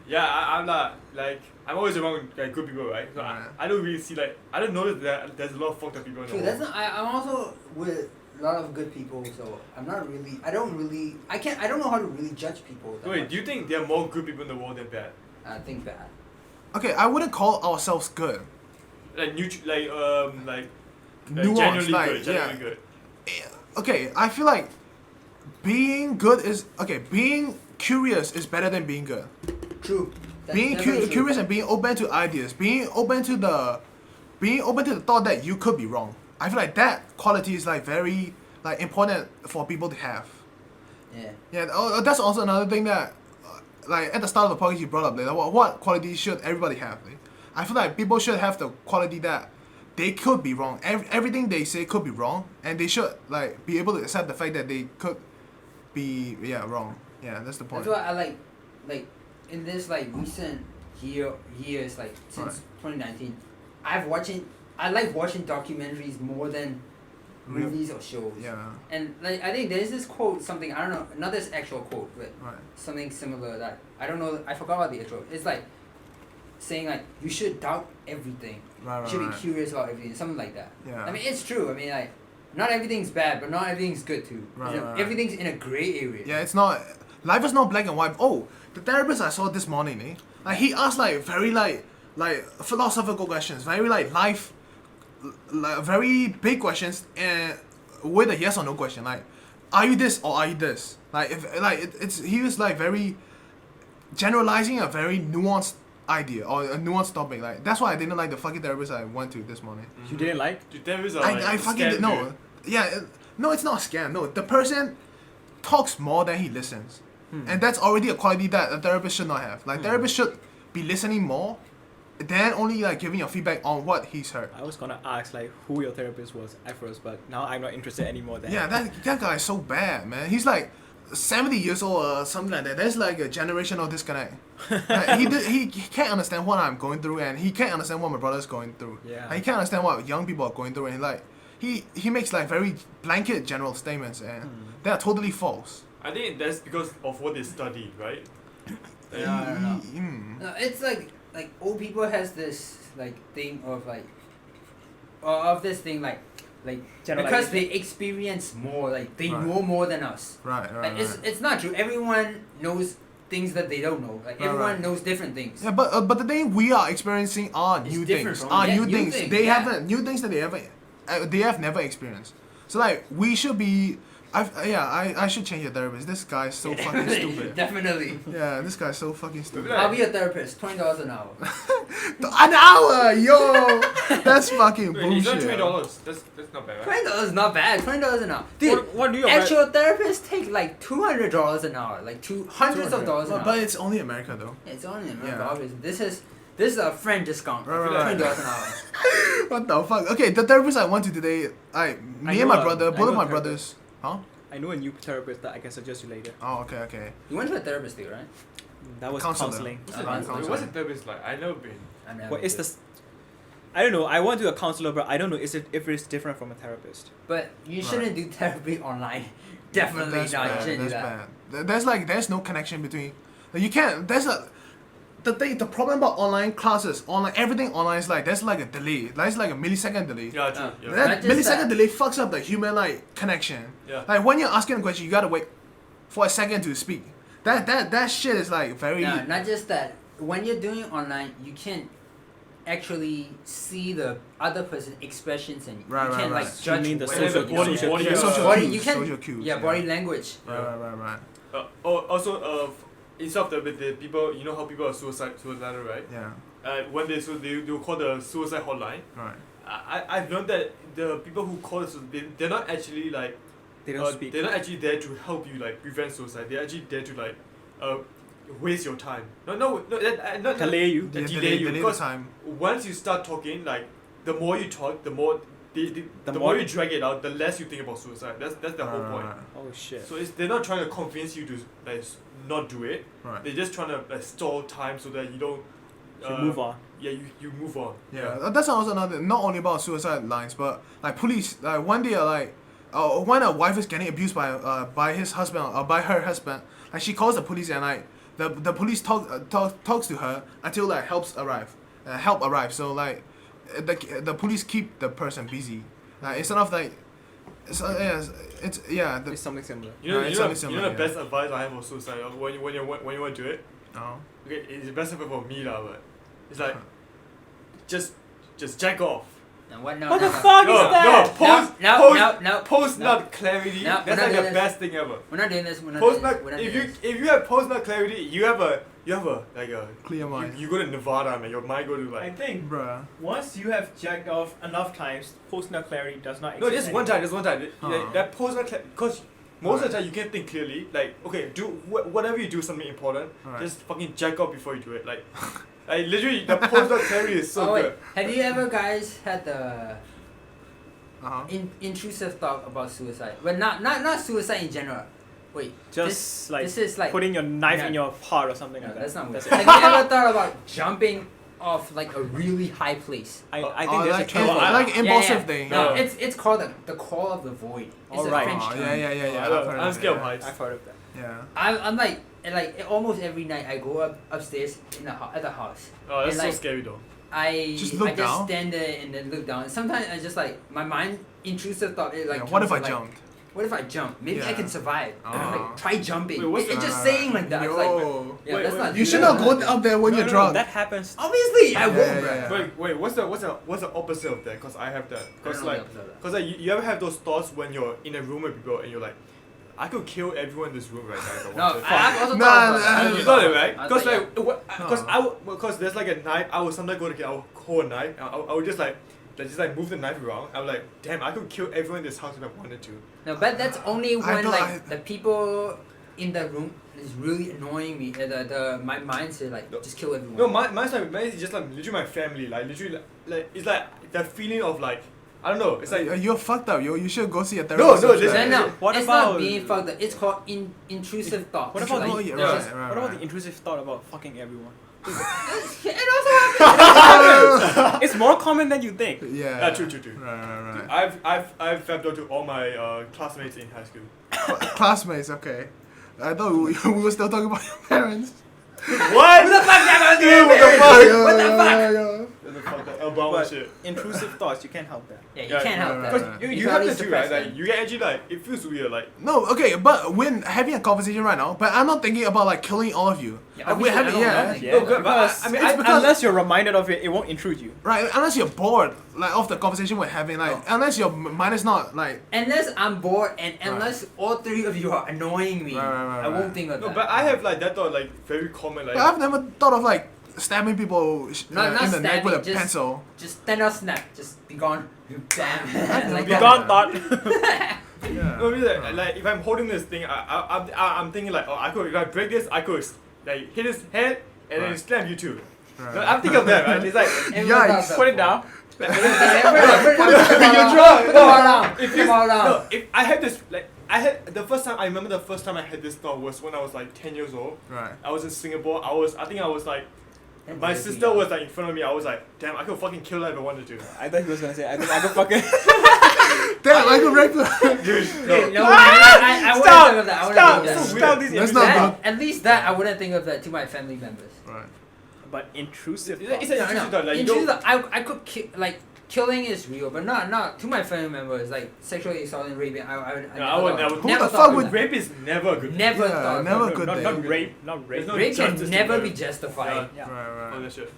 Yeah, I'm not like I'm always around like good people, right? So Right. I don't really see like I don't know that there's a lot of fucked up people in the True, world. that's not. I'm also with a lot of good people, so I'm not really. I don't know how to really judge people. that Wait, much. do you think there are more good people in the world than bad? I think bad. Okay, I wouldn't call ourselves good. Like Nuanced, genuinely like, good, genuinely yeah. good. Okay, I feel like being good is being curious is better than being good. True. That's Being definitely true. curious and being open to ideas, being open to the thought that you could be wrong. I feel like that quality is like very like important for people to have. Yeah. Yeah, that's also another thing that like at the start of the podcast you brought up like, what qualities should everybody have? Like, I feel like people should have the quality that they could be wrong. Everything they say could be wrong, and they should like be able to accept the fact that they could be wrong. Yeah, that's the point. That's why I like in this like recent years like since 2019, I like watching documentaries more than movies or shows. Yeah. And like I think there's this quote, something I don't know, not this actual quote, but Right. something similar that I don't know. I forgot about the actual. It's like saying like you should doubt everything. Right. You should be curious about everything, something like that. Yeah. I mean, it's true. I mean, like not everything's bad, but not everything's good too. Right, You know, right, right. Everything's in a gray area. Yeah, it's not. Life is not black and white. Oh, the therapist I saw this morning, like he asked like very like philosophical questions, very like life, like very big questions, and with a yes or no question, like, are you this or are you this? Like if like he was like very generalizing a very nuanced idea or a nuanced topic. Like that's why I didn't like the fucking therapist I went to this morning. You didn't like? Dude, therapists are like I fucking scam, no. dude. Yeah, no, it's not a scam. No, the person talks more than he listens. And that's already a quality that a therapist should not have. Like, therapist should be listening more than only, like, giving your feedback on what he's heard. I was gonna ask like who your therapist was at first, but now I'm not interested anymore. Then. Yeah, that guy is so bad, man. He's, like, 70 years old or something like that. There's, like, a generational disconnect. Like, he can't understand what I'm going through, and he can't understand what my brother's going through. Yeah. Like, he can't understand what young people are going through, and, like, he makes, like, very blanket general statements, and they are totally false. I think that's because of what they studied, right? Yeah, I don't know. Mm. No, it's like old people has this like thing of like of this thing like because Generalization. they experience more, like they Right. know more than us. Right. Like it's not true. Everyone knows things that they don't know. Like Right, everyone right. knows different things. Yeah, but the thing we are experiencing are It's new different things. from- Are yeah, new new things. things, They yeah. haven't new things that they have never experienced. So like we should be I should change your therapist. This guy's so fucking stupid. Definitely. Yeah, this guy's so fucking stupid. I'll be a therapist. $20 an hour. An hour, yo. That's fucking Wait, it's not bullshit. $20. That's not bad, right? $20 is not bad. $20 an hour. Dude, What do you actual therapists take like $200 an hour, like hundreds of dollars an hour. But it's only America though. It's only in America, Yeah. obviously. This is a friend discount. Right. $20 an hour. What the fuck? Okay, the therapist I went to today, me and my brother, both of my brothers. Huh? I know a new therapist that I can suggest you later. Oh, okay. You went to a therapist too, right? That was Counselor. counseling. What's a therapist like? I've never been. I never Well, it's did. the. I don't know. I went to a counselor, but I don't know if it's different from a therapist. But you shouldn't do therapy online. Definitely That's not. You bad, shouldn't do that's that. bad. There's no connection between. You can't. The problem about online classes, everything online is like there's like a delay. There's like a millisecond delay. Yeah, true. Yeah. That Not just millisecond that. delay fucks up the human connection. Yeah. Like when you're asking a question, you gotta wait for a second to speak. That shit is like very. No, not just that. When you're doing it online, you can't actually see the other person's expressions and Right, you can't right. like judge. You mean the whether social- you know. body- Yeah, social Body- cues, you can- social cues. Yeah, body language. Right. Also, instead of the people, you know how people are suicidal, right? Yeah. When they'll call the suicide hotline. Right. I've learned that the people who call they're not actually like They don't speak. they're not actually there to help you like prevent suicide. They're actually there to like waste your time. No, not Delay you. delay you the because time. once you start talking, like the more you talk, the more the The more more- you drag it out, the less you think about suicide. That's the whole point. Oh shit. So they're not trying to convince you to like not do it. Right. They're just trying to like stall time so that you don't. You move on. Yeah, you move on. Yeah, that's also another. Not only about suicide lines, but like police. Like when they are like, when a wife is getting abused by his husband or by her husband, like she calls the police and like the police talks to her until like help arrives. So like the police keep the person busy. Instead of like, it's It's something similar. You know, it's you know, something you similar, know the yeah. best advice I have for suicide when you want to do it. Oh. Okay, it's the best advice for me lah, but it's like just jack off. And what? No, What no, the no. fuck No, is that? No. Post No. nut clarity. No, That's we're not like doing the this. best thing ever. We're not doing this. We're not Post doing this. nut. We're not If doing you this. if you have post nut clarity, you have a like a Clear mind. you go to Nirvana, man. Your mind go to I like. think Bruh. once you have jacked off enough times, post-nut clarity does not No, exist. just one time. Just one time. Huh. That post nut because most of the time you can't think clearly. Like okay, do whatever you do something important. Alright. Just fucking jack off before you do it. Like literally the post nut clarity is so Oh wait, good. have you ever guys had the Uh-huh. intrusive thought about suicide? But not suicide in general. Wait, Just like this is like putting your knife Yeah. in your heart or something no, like that. that's not weird. That's Have you ever thought about jumping off like a really high place? I think Oh, there's a like, term for I- that. like impulsive thing. No, Yeah. it's called the call of the void. It's Alright. a French Oh, term. yeah. I I've heard I'm of scared it, of heights. I've heard of that. Yeah. I'm like almost every night I go upstairs at the house. Oh, that's And, so like, scary though. I Just look just down? stand there and then look down. Sometimes I just like my mind intrusive thought it like. Yeah, what if I comes to, like, jumped? What if I jump? Maybe I Yeah. can survive. Oh. Like try jumping. Wait, what's It's the- just saying like that. It's like, Yo. yeah, Wait, that's wait. not. You should not go up there when No, you're no, drunk. that happens. Obviously, I Yeah, won't, yeah, bro. yeah. Wait, what's the opposite of that? Cause I have that. I don't Cause know like, the opposite of that. cause like you ever have those thoughts when you're in a room with people and you're like, I could kill everyone in this room right now if I No, wanted. I've also Nah, thought about nah, that. You thought it, right? I Cause thought, like, cause Huh. cause there's like a knife. I would sometimes go to I would hold a knife. And I would just like move the knife around. I was like, damn, I could kill everyone in this house if I wanted to. No, but that's only when thought like the people in the room is really annoying me. My mind says like No. just kill everyone. No, mine is just like literally my family. Like literally, like it's like the feeling of like I don't know. It's like You're fucked up, yo. You should go see a No, therapist. no, after listen, that. No, What it's about- not being fucked up. It's called intrusive thoughts. What about Oh, the yeah, there's- right, what about the intrusive thought about fucking everyone? It also happens. It's more common than you think. Yeah. True. Right. I've fapped out to all my classmates in high school. Classmates, okay. I thought we were still talking about your parents. What? What the fuck happened to Dude, your what the parents? fuck? What the fuck? Yeah. What the fuck? like Obama But shit. intrusive thoughts, you can't help that. Yeah, you Yeah, can't help right, that. right, Because right. you can have only to do right. suppress Like them. you can actually like it feels weird. Like No, okay, but we're having a conversation right now. But I'm not thinking about like killing all of you. Yeah, Like, we're obviously, having I don't know. Yeah, No, but because I mean, it's because- unless you're reminded of it, it won't intrude you. right. Unless you're bored, like of the conversation we're having, like unless your mind is not like. Unless I'm bored and unless all three of you are annoying me, Right, I won't right. think of no, that. but I have like that thought like very common like. But I've never thought of like stabbing people Not in the neck with a stabbing, just- pencil. Just Thanos snap, just be gone. Bam. Like Be Yeah. gone, thought. Yeah. No, really, like if I'm holding this thing, I'm thinking like, oh, I could if I break this, I could like hit his head and then Right. slam you too. Right. No, I'm thinking of that, right? It's like Everyone Yikes. does that Put it before. down. Put it You're drunk. Put them all down. Put them all down. no, if I had this like I had the first time I remember the first time I had this thought was when I was like 10 years old. Right. I was in Singapore. I think I was like my sister was like in front of me. I was like, damn, I could fucking kill her if I wanted to. I thought he was gonna say, I think I could fucking. Damn, I could rape her. Dude, No, no. I wouldn't Stop! think of that. I wouldn't Stop! think of that. Stop these That's images. not That, at least that I wouldn't think of that to my family members. Right. But intrusive It's thoughts. an intrusive thought. Like, you Intrusive don't- thought, I could like killing is real, but not to my family members like sexually assaulting, raping. I would never. Who never the thought fuck of would that. Rape is never good. Never Yeah, thought. never of good not, day. not rape, not rape. There's no Rape can justice to never that. be justified. Yeah. Right. Oh, Right. that shit.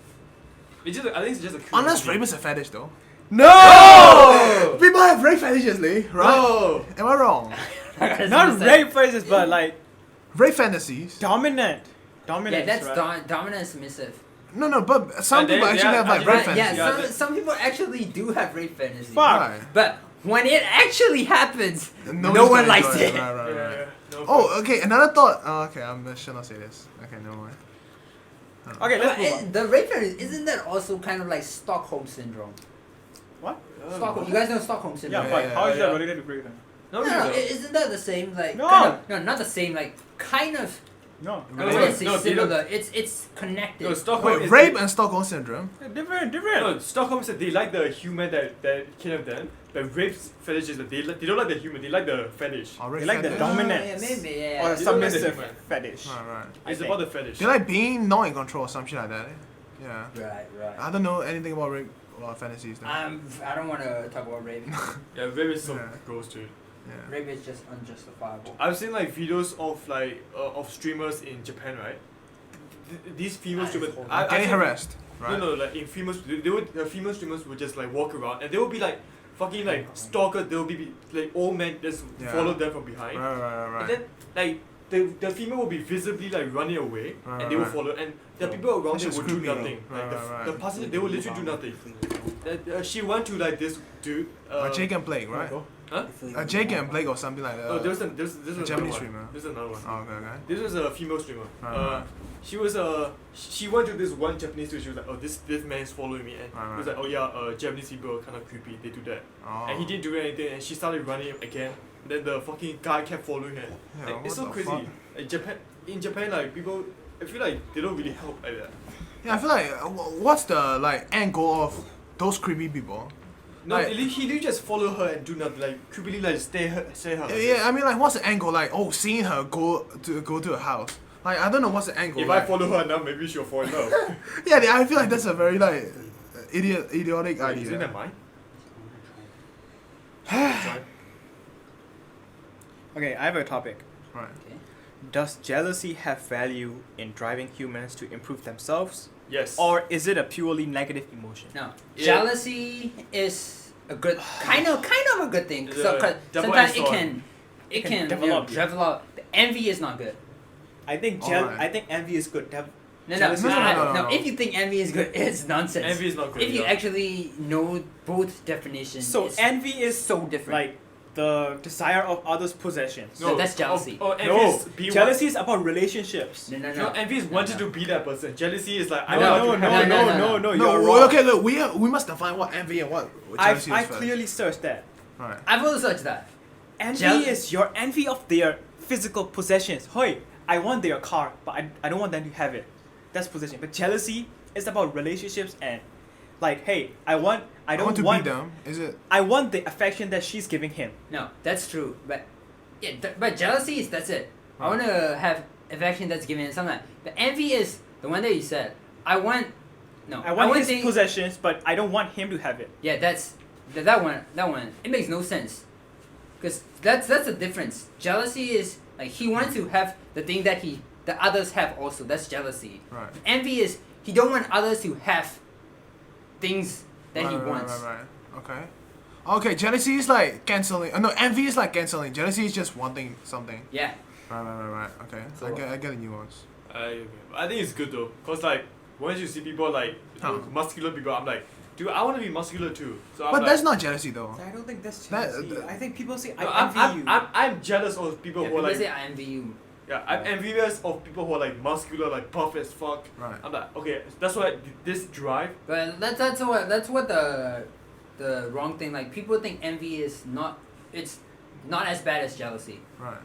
It's just, I think it's just a Unless curiosity. rape is a fetish though. No! People have rape fetishes, Lee, right? Oh! Am I wrong? Not rape phrases, but like Rape fantasies. dominant. Dominant. Yeah, that's right? dominant and submissive. No, but some And people then- actually yeah, have like and rape then- fantasies. Yeah, Yeah, some people actually do have rape fantasies. Fuck. Right. But when it actually happens, Nobody's no one gonna likes enjoy it. Right, right, Yeah, right. yeah. No, Oh, okay. Another thought. Oh, okay, I should not say this. Okay, never mind. Okay, let's But move on. the rape fantasy, isn't that also kind of like Stockholm syndrome? What? Stockholm, you guys know Stockholm syndrome? Yeah, Yeah, but yeah, how is that yeah. related to breakdown? No, No, no, no. isn't that the same? Like No. kind of, no, not the same. Like kind of. No. I No, wouldn't say no, they don't- similar. It's connected. No, Stockholm Wait, is rape and Stockholm syndrome. Different. No, Stockholm said they like the human that killed them, but rape fetish is that they don't like the human, they like the fetish. Or rape They like the fetish. dominance. Yeah, maybe. Yeah. Or a They don't like the submissive human. fetish. Right, right. It's I about the fetish. They like being not in control or some shit like that. Yeah. Right. I don't know anything about rape or fantasies though. I don't want to talk about rape. Yeah, rape is so Yeah. gross, dude. Yeah. Rape is just unjustifiable. I've seen like videos of like of streamers in Japan, right? These female Ah, streamers, it's I Getting seen- harassed, right? No, like in female, the female streamers would just like walk around and they would be like fucking like stalkers. They will be like old men just Yeah. follow them from behind. Right. And then like the female will be visibly like running away Right, and they will right. follow and the people around That's them just will do creepy, nothing. though. Like Right. the passenger, they will literally do nothing. She went to like this dude. Jake and Blake, right? Huh? Jake and Blake or something like that. Oh, there's another Japanese one. streamer. There's another one. Oh, okay. This was a female streamer. Right. She was she went to this one Japanese dude. She was like, oh, this man is following me, and he was like, oh yeah, Japanese people are kind of creepy. They do that, Oh. and he didn't do anything, and she started running again. Then the fucking guy kept following her. Yeah, Like, it's what so the crazy. fuck? Like in Japan, like people, I feel like they don't really help like that. Yeah, I feel like what's the like end goal of those creepy people? No, Like- he literally just follow her and do nothing. Like creepily, like stay her. Yeah, I mean like what's the angle? Like seeing her go to a house. Like I don't know what's the angle. If like, I follow her now, maybe she'll fall in love. yeah, I feel like that's a very like idiotic Wait, isn't idea. that mine? Okay, I have a topic. Right. Does jealousy have value in driving humans to improve themselves? Yes. Or is it a purely negative emotion? No, Yeah. jealousy is a good kind of a good thing. It's So, a 'cause double-edged sometimes it can can develop. develop. Envy is not good. I think Alright. I think envy is good. No, Jealousy- No. If you think envy is good, it's nonsense. Envy is not good. If you no. actually know both definitions, So it's envy is so different. like the desire of others' possessions. No, that's jealousy. Oh, envy No, is be jealousy is about relationships. no, No, envy is wanting to be that person. Jealousy is like I No, want no, to have that. no. No, you're wrong. okay, look, we must define what envy and what jealousy I've is first. clearly searched that. Right. I've also searched that. Envy Jeal- is your envy of their physical possessions. Hey, I want their car, but I don't want them to have it. That's possession. But jealousy is about relationships and like, hey, I don't want to want be them. Is it? I want the affection that she's giving him. No, that's true. But yeah, but jealousy is that's it. I want to have affection that's given something. But envy is the one that you said. I want no. I want wouldn't his think, possessions, but I don't want him to have it. Yeah, that one. It makes no sense. Because that's the difference. Jealousy is like he wants to have the thing that others have also. That's jealousy. Right. Envy is he don't want others to have things that he Right, wants. Right. Okay. Okay, jealousy is like canceling. No, envy is like canceling. Jealousy is just wanting something. Yeah. Right. Okay. So- I get a nuance. I think it's good though, cause like once you see people like muscular people, I'm like, dude, I want to be muscular too. So I'm But like, that's not jealousy though. I don't think that's That- jealousy. I think people say no, I envy you. I'm jealous of people Yeah, who are people like say I envy you. I'm envious of people who are like muscular, like buff as fuck. Right. I'm like, okay, that's why this drive. But that's what the wrong thing. Like people think envy is not as bad as jealousy. Right.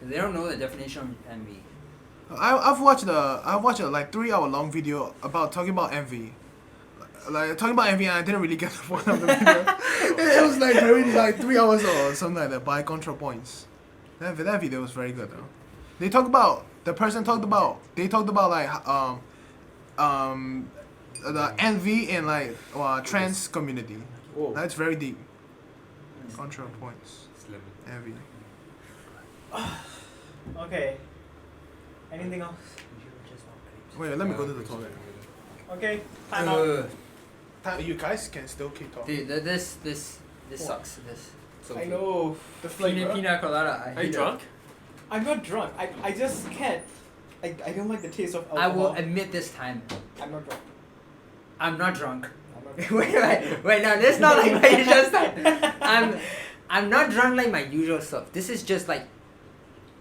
They don't know the definition of envy. I've watched a like 3-hour long video about talking about envy. Like talking about envy, and I didn't really get the point of the video. it was like very like 3 hours or something like that by ContraPoints. That video was very good though. They talked about like the envy in like trans community. Whoa. That's very deep. ContraPoints. Envy. Okay. Anything else? Wait, let me go to the toilet. Okay. Time out. You guys can still keep talking. Dude, this sucks. This. So I know. The Pina colada. Are you drunk? I'm not drunk. I just can't. I don't like the taste of alcohol. I will admit this time. I'm not drunk. I'm not drunk. I'm not drunk. wait, no, this is not like my usual stuff. I'm not drunk like my usual stuff. This is just like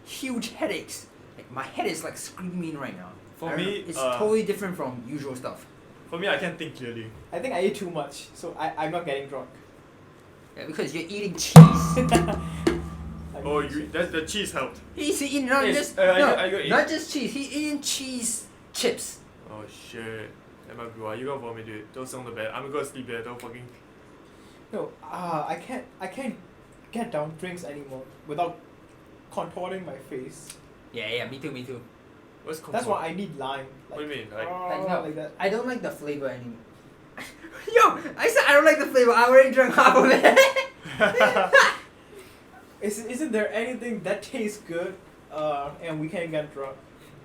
huge headaches. Like my head is like screaming right now. For I don't me, know, it's totally different from usual stuff. For me, I can't think clearly. I think I ate too much, so I'm not getting drunk. Yeah, because you're eating cheese. Oh, the cheese helped. He's eating not Yes, just are you gonna eat? not just cheese. He's eating cheese chips. Oh shit. That might be why you gonna vomit, dude. Don't sit on the bed. I'm gonna sleep there. Don't fucking. No, I can't get down drinks anymore without contorting my face. Yeah, me too. What's That's why I need lime. What do you mean? Like, Like, no, like that. I don't like the flavor anymore. Yo, I said I don't like the flavor. I already drank half of it. Isn't there anything that tastes good, and we can get drunk?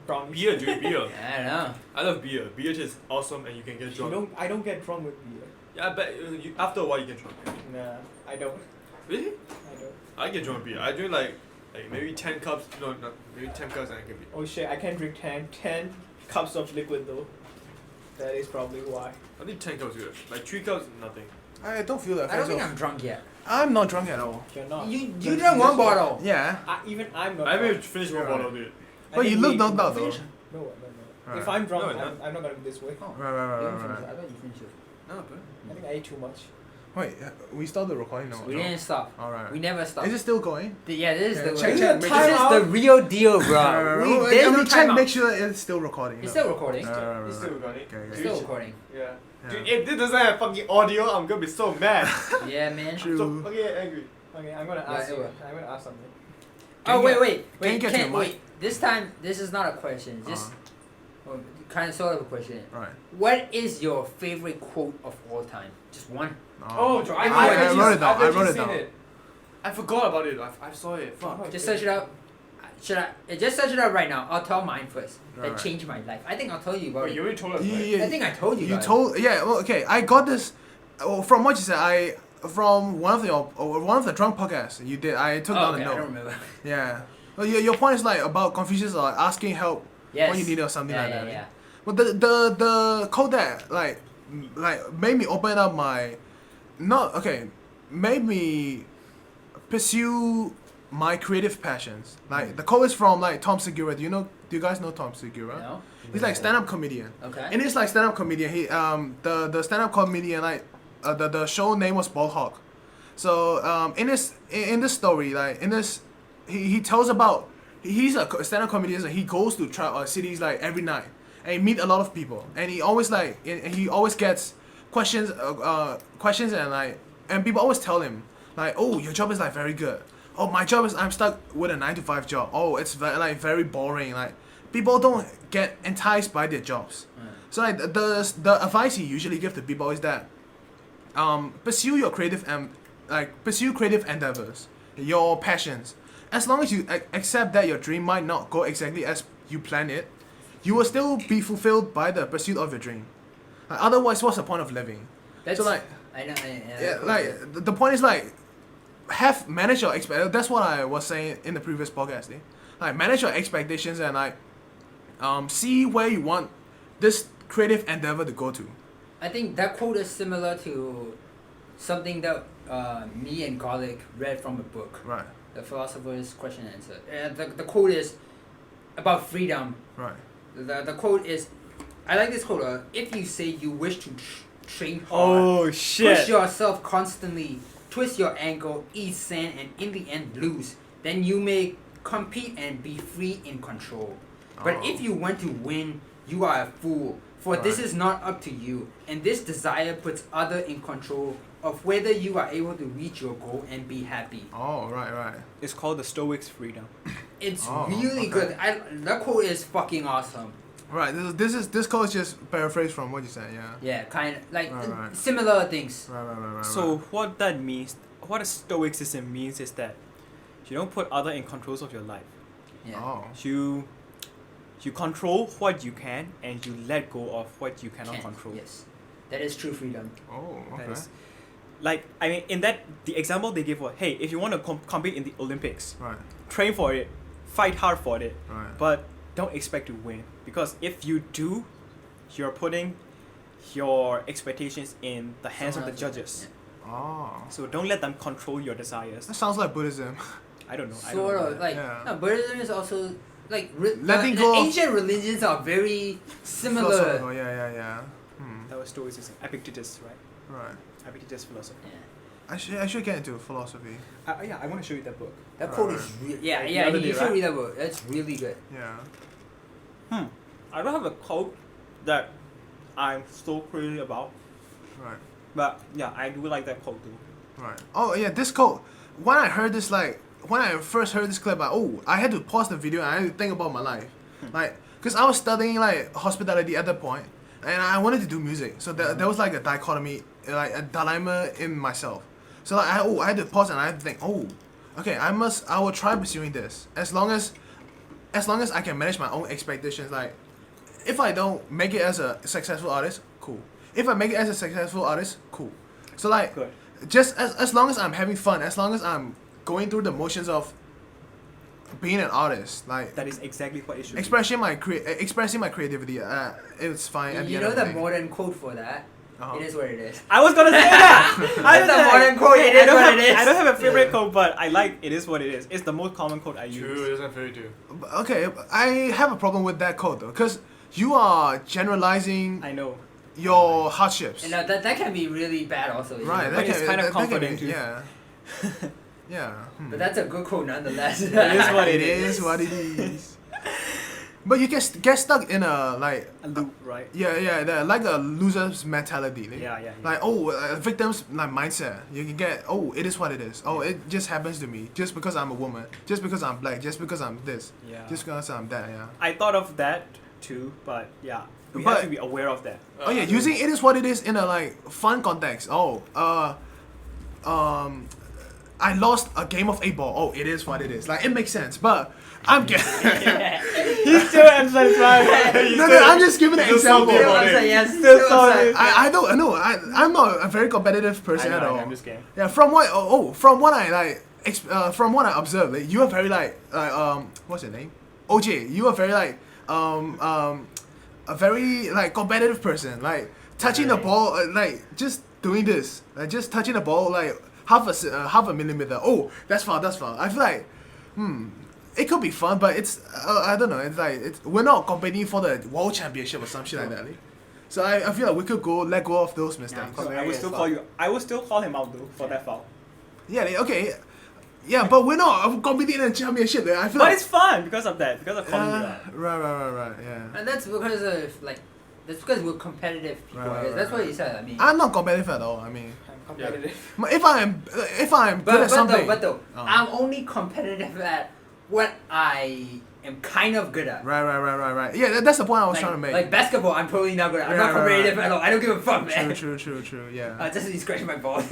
Promise. beer, dude, beer. I don't know. I love beer. Beer tastes awesome and you can get drunk. I don't get drunk with beer. Yeah, but after a while you get drunk. Nah, I don't. Really? I don't. I get drunk with beer. I drink like maybe 10 cups. No, maybe 10 cups and I can be. Oh shit, I can drink 10 cups of liquid though. That is probably why. I think 10 cups is good. Like 3 cups, nothing. I don't feel that. I don't think I'm drunk yet. I'm not drunk at all. You're not. You drank one bottle. Yeah. Even I'm not. I haven't drunk. finished one Right. bottle, dude. I But you think look we- knocked out though. Finish. No. Right. If I'm drunk, No, I'm not gonna be this way. Oh. Right. You didn't finish it. I thought you finished it. No, but. I think I ate too much. Wait, we started recording now. We didn't stop. Alright. We never stopped. Is it still going? Yeah, this is Yeah, the check, way. check, This make is sure. the real deal, bro. There's no check, time out. make sure it's still recording. It's still recording. It's still recording. Okay, It's okay. still recording. Yeah. Yeah. Dude, if this doesn't have fucking audio, I'm gonna be so mad. Yeah, man. True. So fucking angry. Okay, I'm gonna Yeah, ask it you. will. I'm gonna ask something. Oh Can you wait. can you get to Can't your mic? wait. This time, this is not a question. Just kind of sort of a question. Right. What is your favorite quote of all time? Just one. Oh, I wrote it down. I wrote it down. I forgot about it. I saw it. Fuck. Just search it up. Should I just search it up right now? I'll tell mine first. That Alright. changed my life. I think I'll tell you about Wait, it. you already told us, right? Yeah, I think I told you. You guys. told well, okay. I got this from what you said. From one of the drunk podcasts you did. I took down okay, a I don't note. remember. Yeah. Well, your point is like about Confucius or asking help Yes. when you need or something Yeah, like yeah, that. yeah. But the quote that like made me open up my made me pursue my creative passions. Like the quote is from like Tom Segura. Do you guys know Tom Segura? No. He's like stand-up comedian. Okay. And he's like stand-up comedian. He the stand-up comedian like the show name was Bald Hawk. So in this story like in this he tells about he's a stand-up comedian. So he goes to cities like every night and he meet a lot of people and he always gets questions and like and people always tell him like, oh, your job is like very good. Oh, my job is I'm stuck with a 9-to-5 job. Oh, it's very boring. Like people don't get enticed by their jobs. So like the advice you usually give to people is that pursue your pursue creative endeavors, your passions. As long as you accept that your dream might not go exactly as you plan it, you will still be fulfilled by the pursuit of your dream. Otherwise, what's the point of living? That's, so like, I know. yeah, like the point is like, manage your expectations. That's what I was saying in the previous podcast. Like manage your expectations and like, see where you want this creative endeavor to go to. I think that quote is similar to something that me and Garlic read from a book. Right. The Philosopher's Question and Answer. And the quote is about freedom. Right. The quote is, I like this quote. If you say you wish to train hard, Oh shit! push yourself constantly, twist your ankle, eat sand, and in the end lose, then you may compete and be free in control. But if you want to win, you are a fool. For this is not up to you, and this desire puts others in control of whether you are able to reach your goal and be happy. Oh, right. It's called the Stoics' freedom. It's Oh, really okay. good. That quote is fucking awesome. Right. This quote is just paraphrased from what you said. Yeah. Yeah, kind of like Right. similar things. Right. So what that means, what a Stoicism means is that you don't put other in controls of your life. Yeah. Oh. You control what you can and you let go of what you cannot control. Yes, that is true freedom. Oh. Okay. That is, like, I mean, in that, the example they give was, hey, if you want to compete in the Olympics, Right. train for it, fight hard for it, Right. but don't expect to win. Because if you do, you're putting your expectations in the hands of the judges. Oh. So don't let them control your desires. That sounds like Buddhism. I don't know. Sort of like Yeah. no, Buddhism is also like Letting the go of- ancient religions are very similar. Philosophical, yeah. That was Stoicism. Epictetus, right? Right. Epictetus philosophy. Yeah. I should get into philosophy. Yeah, I want to show you that book. That quote Right. is Like the yeah. other You day, should right? read that book. That's really good. Yeah. I don't have a quote that I'm so crazy about, Right. but yeah, I do like that quote too. Right. Oh yeah, this quote. When I heard this, like when I first heard this clip, I had to pause the video and I had to think about my life, like, cause I was studying like hospitality at that point, and I wanted to do music. So there was like a dichotomy, like a dilemma in myself. So like I had to pause and I had to think, okay, I will try pursuing this as long as I can manage my own expectations. Like, if I don't make it as a successful artist, cool. If I make it as a successful artist, cool. So like, Good. just as long as I'm having fun, as long as I'm going through the motions of being an artist, like That is exactly what it should expressing my creativity, it's fine. At the You end know of the day. modern quote for that? Uh-huh. It is what it is. I was gonna say that. That's the modern quote. It is what it is. I don't have a favorite quote, but I like it is what it is. It's the most common quote I use. True, it doesn't very do. Okay, I have a problem with that quote though, because you are generalizing I know. your hardships. And that can be really bad also. you Right, know? But it's kind of that can comforting be- too. Yeah. Yeah. But that's a good quote nonetheless. It is what It is what it is. But you get stuck in a like A loop, right? like a loser's mentality. Yeah. Like victim's like mindset. You can get it is what it is. It just happens to me just because I'm a woman, just because I'm black, just because I'm this, Yeah. just because I'm that. Yeah. I thought of that too, but yeah, we But- have to be aware of that. Using it is what it is in a like fun context. I lost a game of 8-ball. It is what it is. Like it makes sense, but I'm getting. He's still unsatisfied. No, I'm just giving an example. salty about it. Yes, Still still sorry. upset. I don't know. I'm not a very competitive person I at know, all. I'm just kidding. Yeah, from what I like, from what I observed, like, you are very like what's your name? OJ. You are very like a very like competitive person. Like touching the ball, like just doing this, like just touching the ball like half a millimeter. That's foul. I feel like it could be fun, but it's I don't know. It's like we're not competing for the world championship or some shit like that. Like. So I feel like we could let go of those mistakes. So I will still call him out though for that foul. Yeah. Okay. Yeah, but we're not competing in a championship. I feel But like it's fun because of that. Because of calling you out. right. Yeah. And that's because of that's because we're competitive people. Right. That's what you said. I mean, I'm not competitive at all. I mean, I'm competitive. if I'm good at something. but though, Oh. I'm only competitive at what I am kind of good at. Right. Yeah, that's the point I was trying to make. Like basketball, I'm totally not good at. I'm Yeah, not competitive at all. I don't give a fuck, man. True. Yeah. Just he's scratching my balls.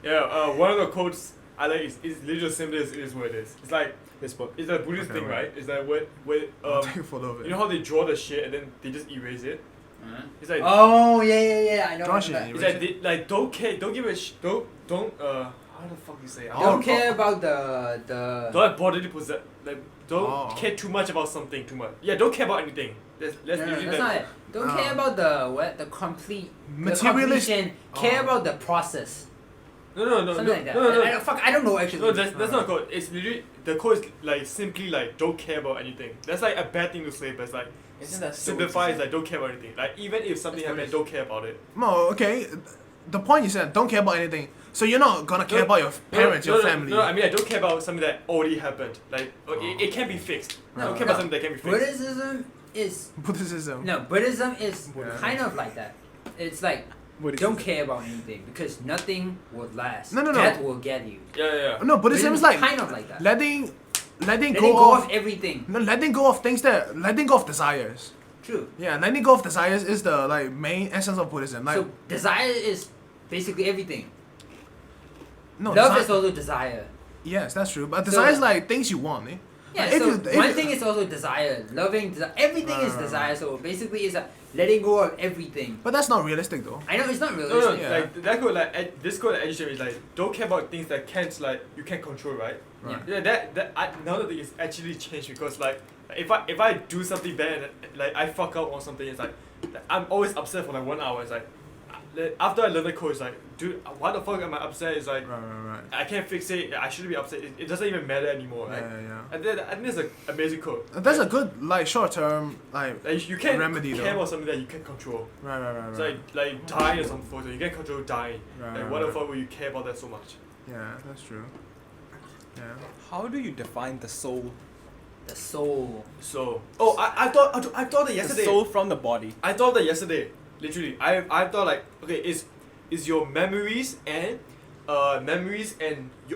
Yeah, one of the quotes I like is literally simple as it is what it is. It's like This book. it's a Buddhist Okay, thing, right. right? It's like where I'll take a photo of it. you know how they draw the shit and then they just erase it. It's like Oh yeah. I know. Draw about shit, that. it's like like don't care, don't give a don't how the fuck you say it? Don't care about the. Don't bodily possess like don't Oh. care too much about something too much. Yeah, don't care about anything. Let's No, literally that's not it. Don't care about the complete. Materialist. The completion. Care Oh. about the process. no Something like that. no. I don't know actually. No, that's not a code. It's literally the code is like simply like don't care about anything. That's like a bad thing to say, but it's like Isn't that simplify is like don't care about anything. Like even if something That's happens, Buddhist. don't care about it. No, okay. The point you said, don't care about anything. So you're not gonna care about your parents, your family. No, I mean I don't care about something that already happened. Like it can be fixed. I don't care about something that can be fixed. Buddhism is Buddhism. no. Buddhism is Yeah. kind of like that. It's like don't care about anything because nothing will last. No. Death will get you. Yeah. No, Buddhism is like kind of like that. letting Letting go go of of everything. no, letting go of things that letting go of desires. True. Yeah, letting go of desires is the like main essence of Buddhism. Like So desire is basically everything. no, Love desi- is also desire. yes, that's true. But So- desire is like things you want. Yeah, Like, if so you- if one you- thing is also desire. Loving, everything is Right. desire. So basically, it's a letting go of everything. But that's not realistic though. I know it's not No, realistic. Yeah. like that code like this code education is like don't care about things that can't like you can't control, right? Right. Yeah, none of it is actually changed because like if I do something bad and like I fuck up or something, it's like I'm always upset for like 1 hour. It's like after I learn the code, it's like dude, why the fuck am I upset? It's like Right. I can't fix it. I shouldn't be upset. It doesn't even matter anymore, right? Yeah. And then I think that's an amazing code. That's a good like short term like Like you can't remedy care though. about something that you can't control. Right. It's like dying or something. So you can't control dying. Right, Like why the right. fuck would you care about that so much? Yeah, that's true. Yeah. How do you define the soul? The soul. So I thought that yesterday. The soul from the body. I thought that yesterday. Literally, I thought like okay, is your memories and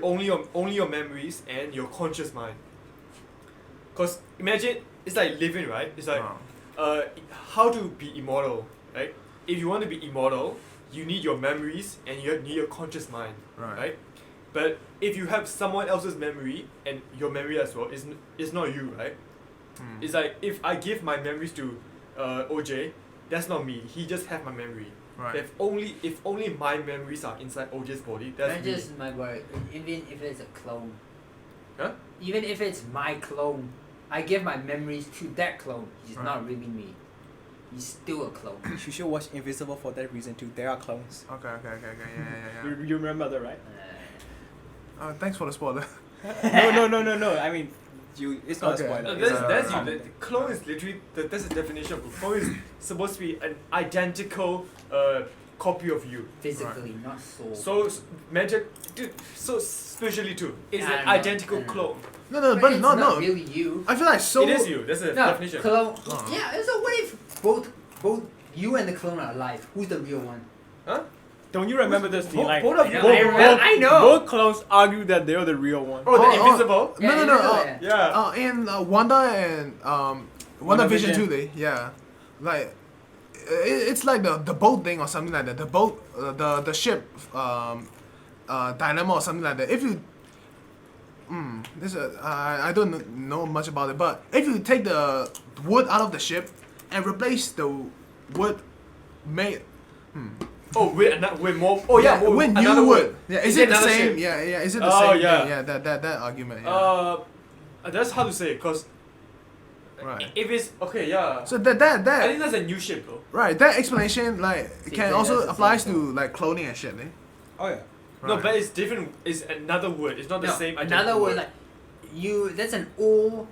only your memories and your conscious mind. Cause imagine it's like living, right? It's like Wow. how to be immortal, right? If you want to be immortal, you need your memories and you need your conscious mind, right? But if you have someone else's memory and your memory as well, it's not you, right? It's like if I give my memories to OJ, that's not me. He just have my memory. Right. If only my memories are inside OJ's body, that's Not me. just my word. Even if it's a clone. Huh? Even if it's my clone, I give my memories to that clone. He's Right. not really me. He's still a clone. You should watch Invisible for that reason too. There are clones. Okay. Yeah. You remember that, right? Thanks for the spoiler. No. I mean, it's not Okay. a spoiler. No, It's that's a- you. The clone is literally that's the definition of a clone is supposed to be an identical copy of you. Physically, not soul. So mental, dude. So spiritually too. It's Yeah, an I know, identical I know. clone. But it's no. not really you. I feel like so. It is you. That's the No, definition. clone. Oh. Yeah. So what if both you and the clone are alive? Who's the real one? Huh? Don't you remember this thing? Like both of I know, both- I know. Both clones argue that they're the real one. Oh, the Oh, invisible. Yeah, No. you know that. Yeah. In Wanda and WandaVision WandaVision. 2, yeah, like it's like the boat thing or something like that. The boat, the ship, dilemma or something like that. If you, I don't know much about it, but if you take the wood out of the ship and replace the wood made. Oh, with more. Oh yeah, more, with another new word. wood. Yeah, is it the another same? shape? Yeah. Is it the Oh, same? yeah. thing? Yeah. That argument. Yeah. That's hard to say, cause Right. if it's okay, yeah. So I that think that's a new shape though. right, that explanation like Same can thing, also that's the applies same to thing. like cloning and shit. Oh yeah. No, Right. but it's different. It's another word. It's not the No, same. another identical word like you. That's an old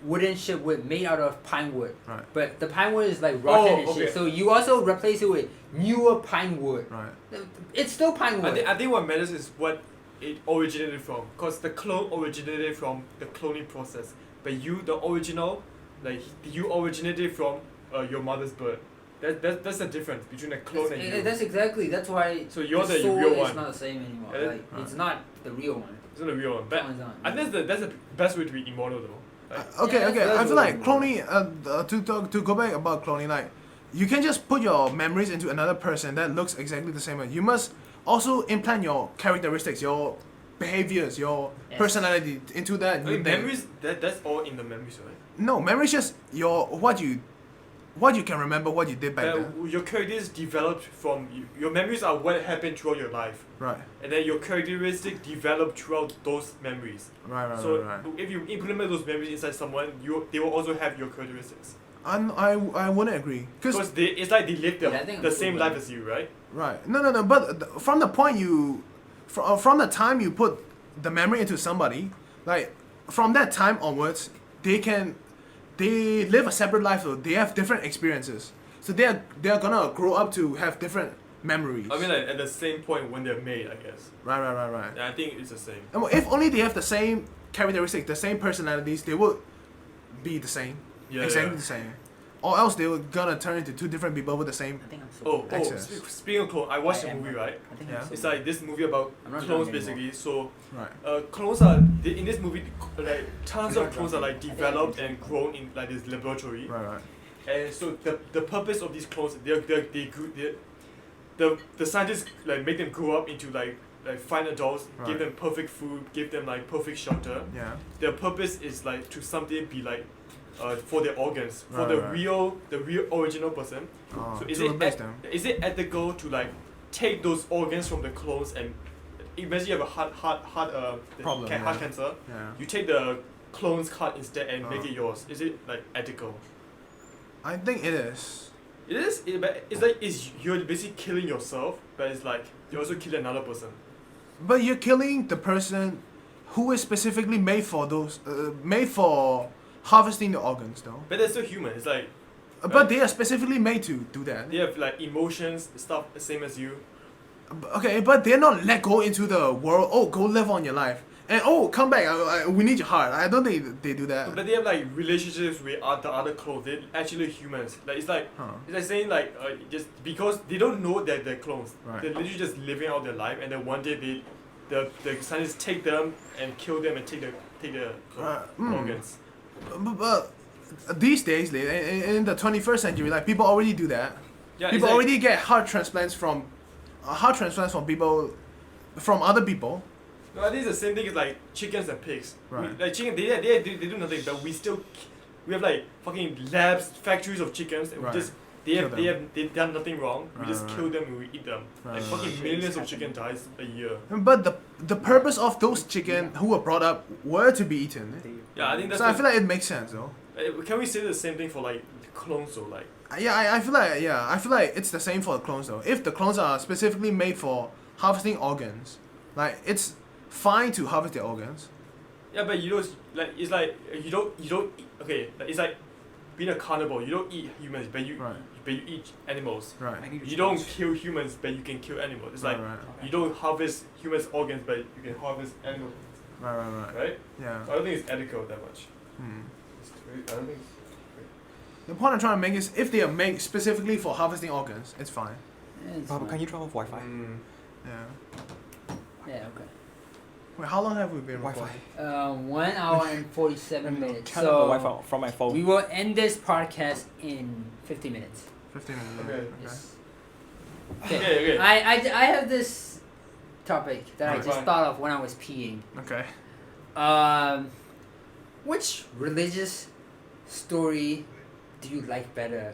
wooden ship wood made out of pine wood. Right. But the pine wood is like rotten Oh, and okay. shit. So you also replace it with newer pine wood. Right. It's still pine wood. I think what matters is what it originated from. Cause the clone originated from the cloning process, but you, the original, like you originated from your mother's birth. That's the difference between a clone and you. That's exactly. That's why. So you're the soul real is one. not the same anymore. Yeah, Like it's not the real one. It's not a real one. But Clone is not. I think that's the best way to be immortal though. Like, Okay, Yeah, okay. that's I feel what like we cloning. To go back about cloning, like you can just put your memories into another person that looks exactly the same. You must also implant your characteristics, your behaviors, your Yes. personality into that. I new mean, thing. memories. That's all in the memories, right? No, memory is just what you can remember, what you did back then. Your characters developed from your memories are what happened throughout your life, Right, and then your characteristics develop throughout those memories. right. So if you implement those memories inside someone, they will also have your characteristics. I wouldn't agree. Because it's like they live Yeah, I think the I'm same cool life with as you, right? Right. No. But from the point from the time you put the memory into somebody, like from that time onwards, they live a separate life. So they have different experiences. So they're gonna grow up to have different memories. I mean, like at the same point when they're made, I guess. Right. And I think it's the same. And if only they have the same characteristics, the same personalities, they would be the same. Yeah. Exactly yeah. the same. Or else they were gonna turn into two different people with the same. I think I'm so. Oh, Access. speaking of clones, I watched I a am. movie, right? I think Yeah. I'm so. It's like this movie about I'm not clones, drunk anymore. basically. So, Right. clones are in this movie, like tons of clones are like developed and grown in like this laboratory. Right. And so the purpose of these clones, the scientists like make them grow up into like fine adults, Right. give them perfect food, give them like perfect shelter. Yeah. Their purpose is like to someday be like, for their organs, for Right, the right. real original person. Oh, So to replace them. is it ethical to like take those organs from the clones and imagine you have a heart Problem, heart yeah. cancer, Yeah. you take the clone's heart instead and make Oh. it yours. Is it like ethical? I think it is. It is. But it's like you're basically killing yourself, but it's like you also kill another person. But you're killing the person who is specifically made for harvesting the organs, though. But they're still human. It's like But they are specifically made to do that. they have like emotions, stuff the same as you. Okay, but they're not let go into the world. Oh, go live on your life, and oh, come back. We need your heart. I don't think they do that. But they have like relationships with the other clones. They're actually humans. Like it's like Huh. it's like saying like just because they don't know that they're clones. Right. They're literally just living out their life, and then one day the scientists take them and kill them and take the organs. But these days, in the 21st century, like people already do that. Yeah, People it's like, already get heart transplants from people, from other people. No, I think it's the same thing as like chickens and pigs. Right. Like chicken, they do nothing, but we have like fucking labs, factories of chickens, and Right. we just Kill they've done nothing wrong. We just Right. kill them and we eat them. Right, Like right, fucking right. millions of chicken dies a year. But the purpose of those chicken who were brought up were to be eaten. Yeah, I think that's. So I feel like it makes sense, though. Can we say the same thing for like clones or like? I feel like it's the same for the clones though. If the clones are specifically made for harvesting organs, like it's fine to harvest their organs. Yeah, but you don't like it's like you don't eat, okay. Like, it's like being a carnivore. You don't eat humans, but you eat animals. Right. You don't kill humans, but you can kill animals. It's like right. you don't harvest humans' organs, but you can harvest animals. Right. Right? Yeah. So I don't think it's ethical that much. I don't think. The point I'm trying to make is if they are made specifically for harvesting organs, it's fine. Yeah, it's Robert, fine. can you turn off Wi-Fi? Yeah. Yeah, okay. Wait, how long have we been Wi-Fi. recording? 1 hour and 47 minutes. Turn off the Wi-Fi from my phone. we will end this podcast in 50 minutes. 15 minutes. Okay. Yes. Okay. I have this topic that I Right. just thought of when I was peeing. Okay. Which religious story do you like better?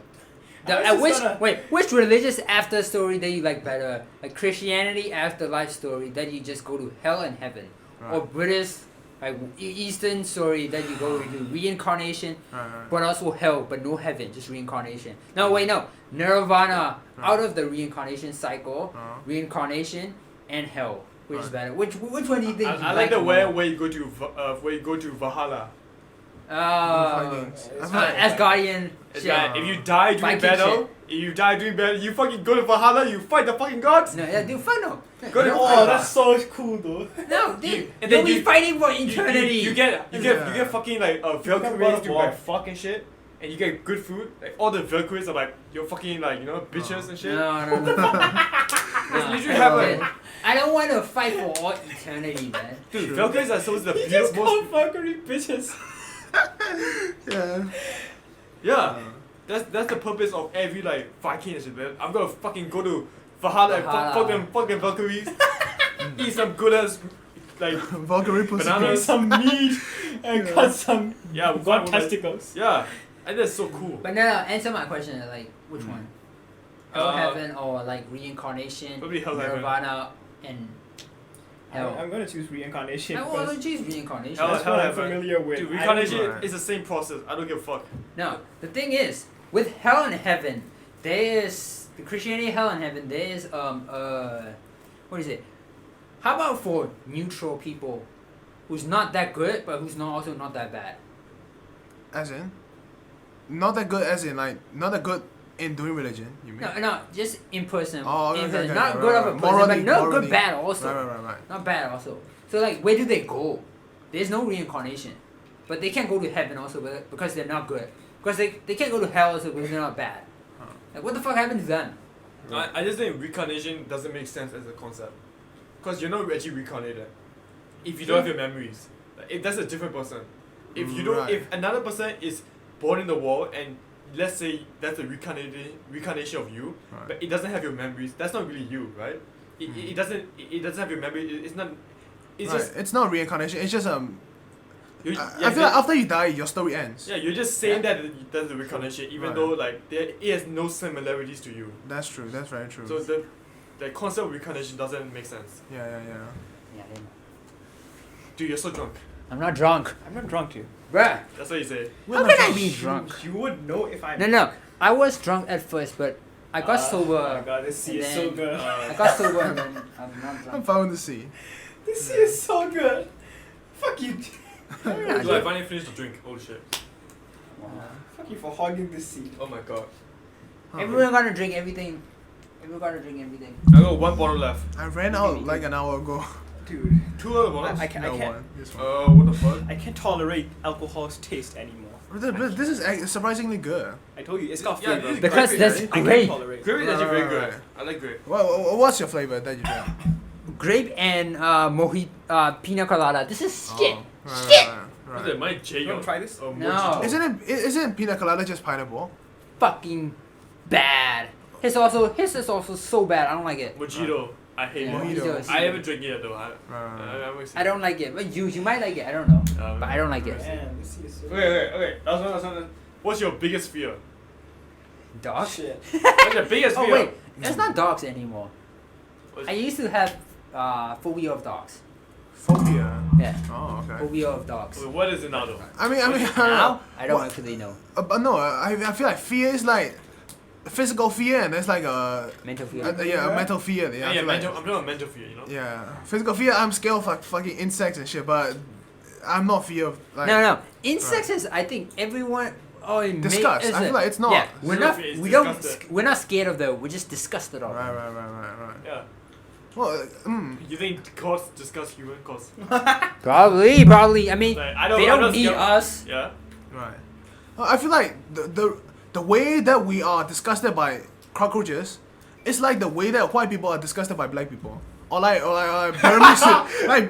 I was just gonna- Which religious after story that you like better? Like Christianity afterlife story that you just go to hell and heaven, Right. or British like Eastern story that you go to reincarnation, Right. but also hell, but no heaven, just reincarnation. No, wait, no, Nirvana, Right. out of the reincarnation cycle, Reincarnation. reincarnation and hell. Which is Right. better? Which one do you think? you I like the more? where you go to Valhalla. Vikings. Asgardian It's shit. like if you die during Viking battle, you fucking go to Valhalla, you fight the fucking gods. No, yeah, dude, fun no. Go to No, that's so cool though. No, dude, and and then you'll be you- fighting for You eternity. get fucking like Valkyries to war. like fucking shit, and you get good food. Like all the Valkyries are like you're fucking like bitches and shit. No. literally heaven. man. I don't want to fight for all eternity, man. Dude, Valkyries are supposed to be the Just most. called Valkyrie bitches. Yeah. Yeah. That's the purpose of every like Viking and shit, man. I'm gonna fucking go to Valhalla and fuck them Valkyries. Eat some good ass like Valkyrie pussy. bananas. Some meat and cut some Yeah, god fuck with, like, testicles. Yeah, and that's so cool. But no, answer my question. Like, which one? Hell, heaven, or like reincarnation, Probably hell, heaven. Nirvana, and hell. I'm gonna choose reincarnation. I want to choose reincarnation. Hell, That's hell, what I'm heaven. familiar with. Dude, reincarnation Right. is the same process. I don't give a fuck. No, the thing is, with hell and heaven, there is the Christianity, hell and heaven. There is what is it? How about for neutral people, who's not that good, but who's not also not that bad? As in? Not that good as in like, not that good in doing religion, you mean? No, just in person. Oh, in okay, person. okay, Not right, good of a right. person, Morally- but not morally. good bad also. Right. Not bad also. So like, where do they go? There's no reincarnation, but they can't go to heaven also because they're not good. Because they can't go to hell also because they're not bad. Huh. Like, what the fuck happened to them? I just think reincarnation doesn't make sense as a concept. Because you're not actually reincarnated. If you don't have your memories. Like, if that's a different person. If you don't, Right. if another person is born in the world and let's say that's a reincarnation of you, Right. but it doesn't have your memories, that's not really you, right? It doesn't have your memory, it's not, it's Right. just, It's not reincarnation, it's just you, I feel like after you die, your story ends. yeah, you're just saying that that's the reincarnation, even Right. though like it has no similarities to you. That's true, that's very true. So the concept of reincarnation doesn't make sense. Yeah. Yeah, I know. Dude, you're so drunk. I'm not drunk. I'm not drunk too. Bruh. That's what you say. How can I be drunk? You would know if I'm. No. I was drunk at first, but I got Oh sober. my god, this sea and is so then- good. I got sober and then I'm not I'm drunk. found to see. This sea is so good. Fuck you. Yeah, So I finally finished the drink. Holy shit. Fuck you for hogging this sea. Oh my god. Everyone gotta drink everything. Everyone gotta drink everything. I got one bottle left. I ran out like an hour ago. Dude. 2 other bottles? I can't. No one. This one. What the fuck? I can't tolerate alcohol's taste anymore. But this is surprisingly good. I told you, it's got Yeah, flavor. this is Because grape, that's right? I can't grape. tolerate. Grape is actually very Right, good. right. I like grape. What's your flavor that you drink? Grape and pina colada. This is shit. Oh, Shit! What's that? My J. You wanna try this? Oh, No. mojito. Isn't pina colada just pineapple? Fucking bad. His is also so bad. I don't like it. Mojito. I hate Yeah, mojito. mojito. is- I haven't drank it yet though. Right. I don't like it. But you might like it. I don't know. But I don't like it. Man, this sea is so Okay. Last one. What's your biggest fear? Dog? Shit. What's your biggest fear? Oh wait, it's not dogs anymore. What's- I used to have phobia of dogs. Phobia. Yeah, Oh, okay. phobia of dogs. Wait, what is it now though? I mean, I don't know. Now I don't What? actually know. But no, I feel like fear is like physical fear, and there's like a Mental fear. a mental fear. Yeah, I feel like- I'm talking about mental fear, you know? yeah, physical fear. I'm scared of like fucking insects and shit, but I'm not fear of like. No. Insects is I think everyone. Oh, it Disgust. is I feel like it's not. Yeah, we're Zero not. fear, it's We don't. disgusted. We're not scared of them. We're just disgusted of them. Right. Yeah. Well, You think gods discuss human gods? Probably. I mean, Like, they I'm don't not need scared- us. Yeah. right. I feel like the way that we are disgusted by cockroaches, it's like the way that white people are disgusted by black people. Or like Burmese, like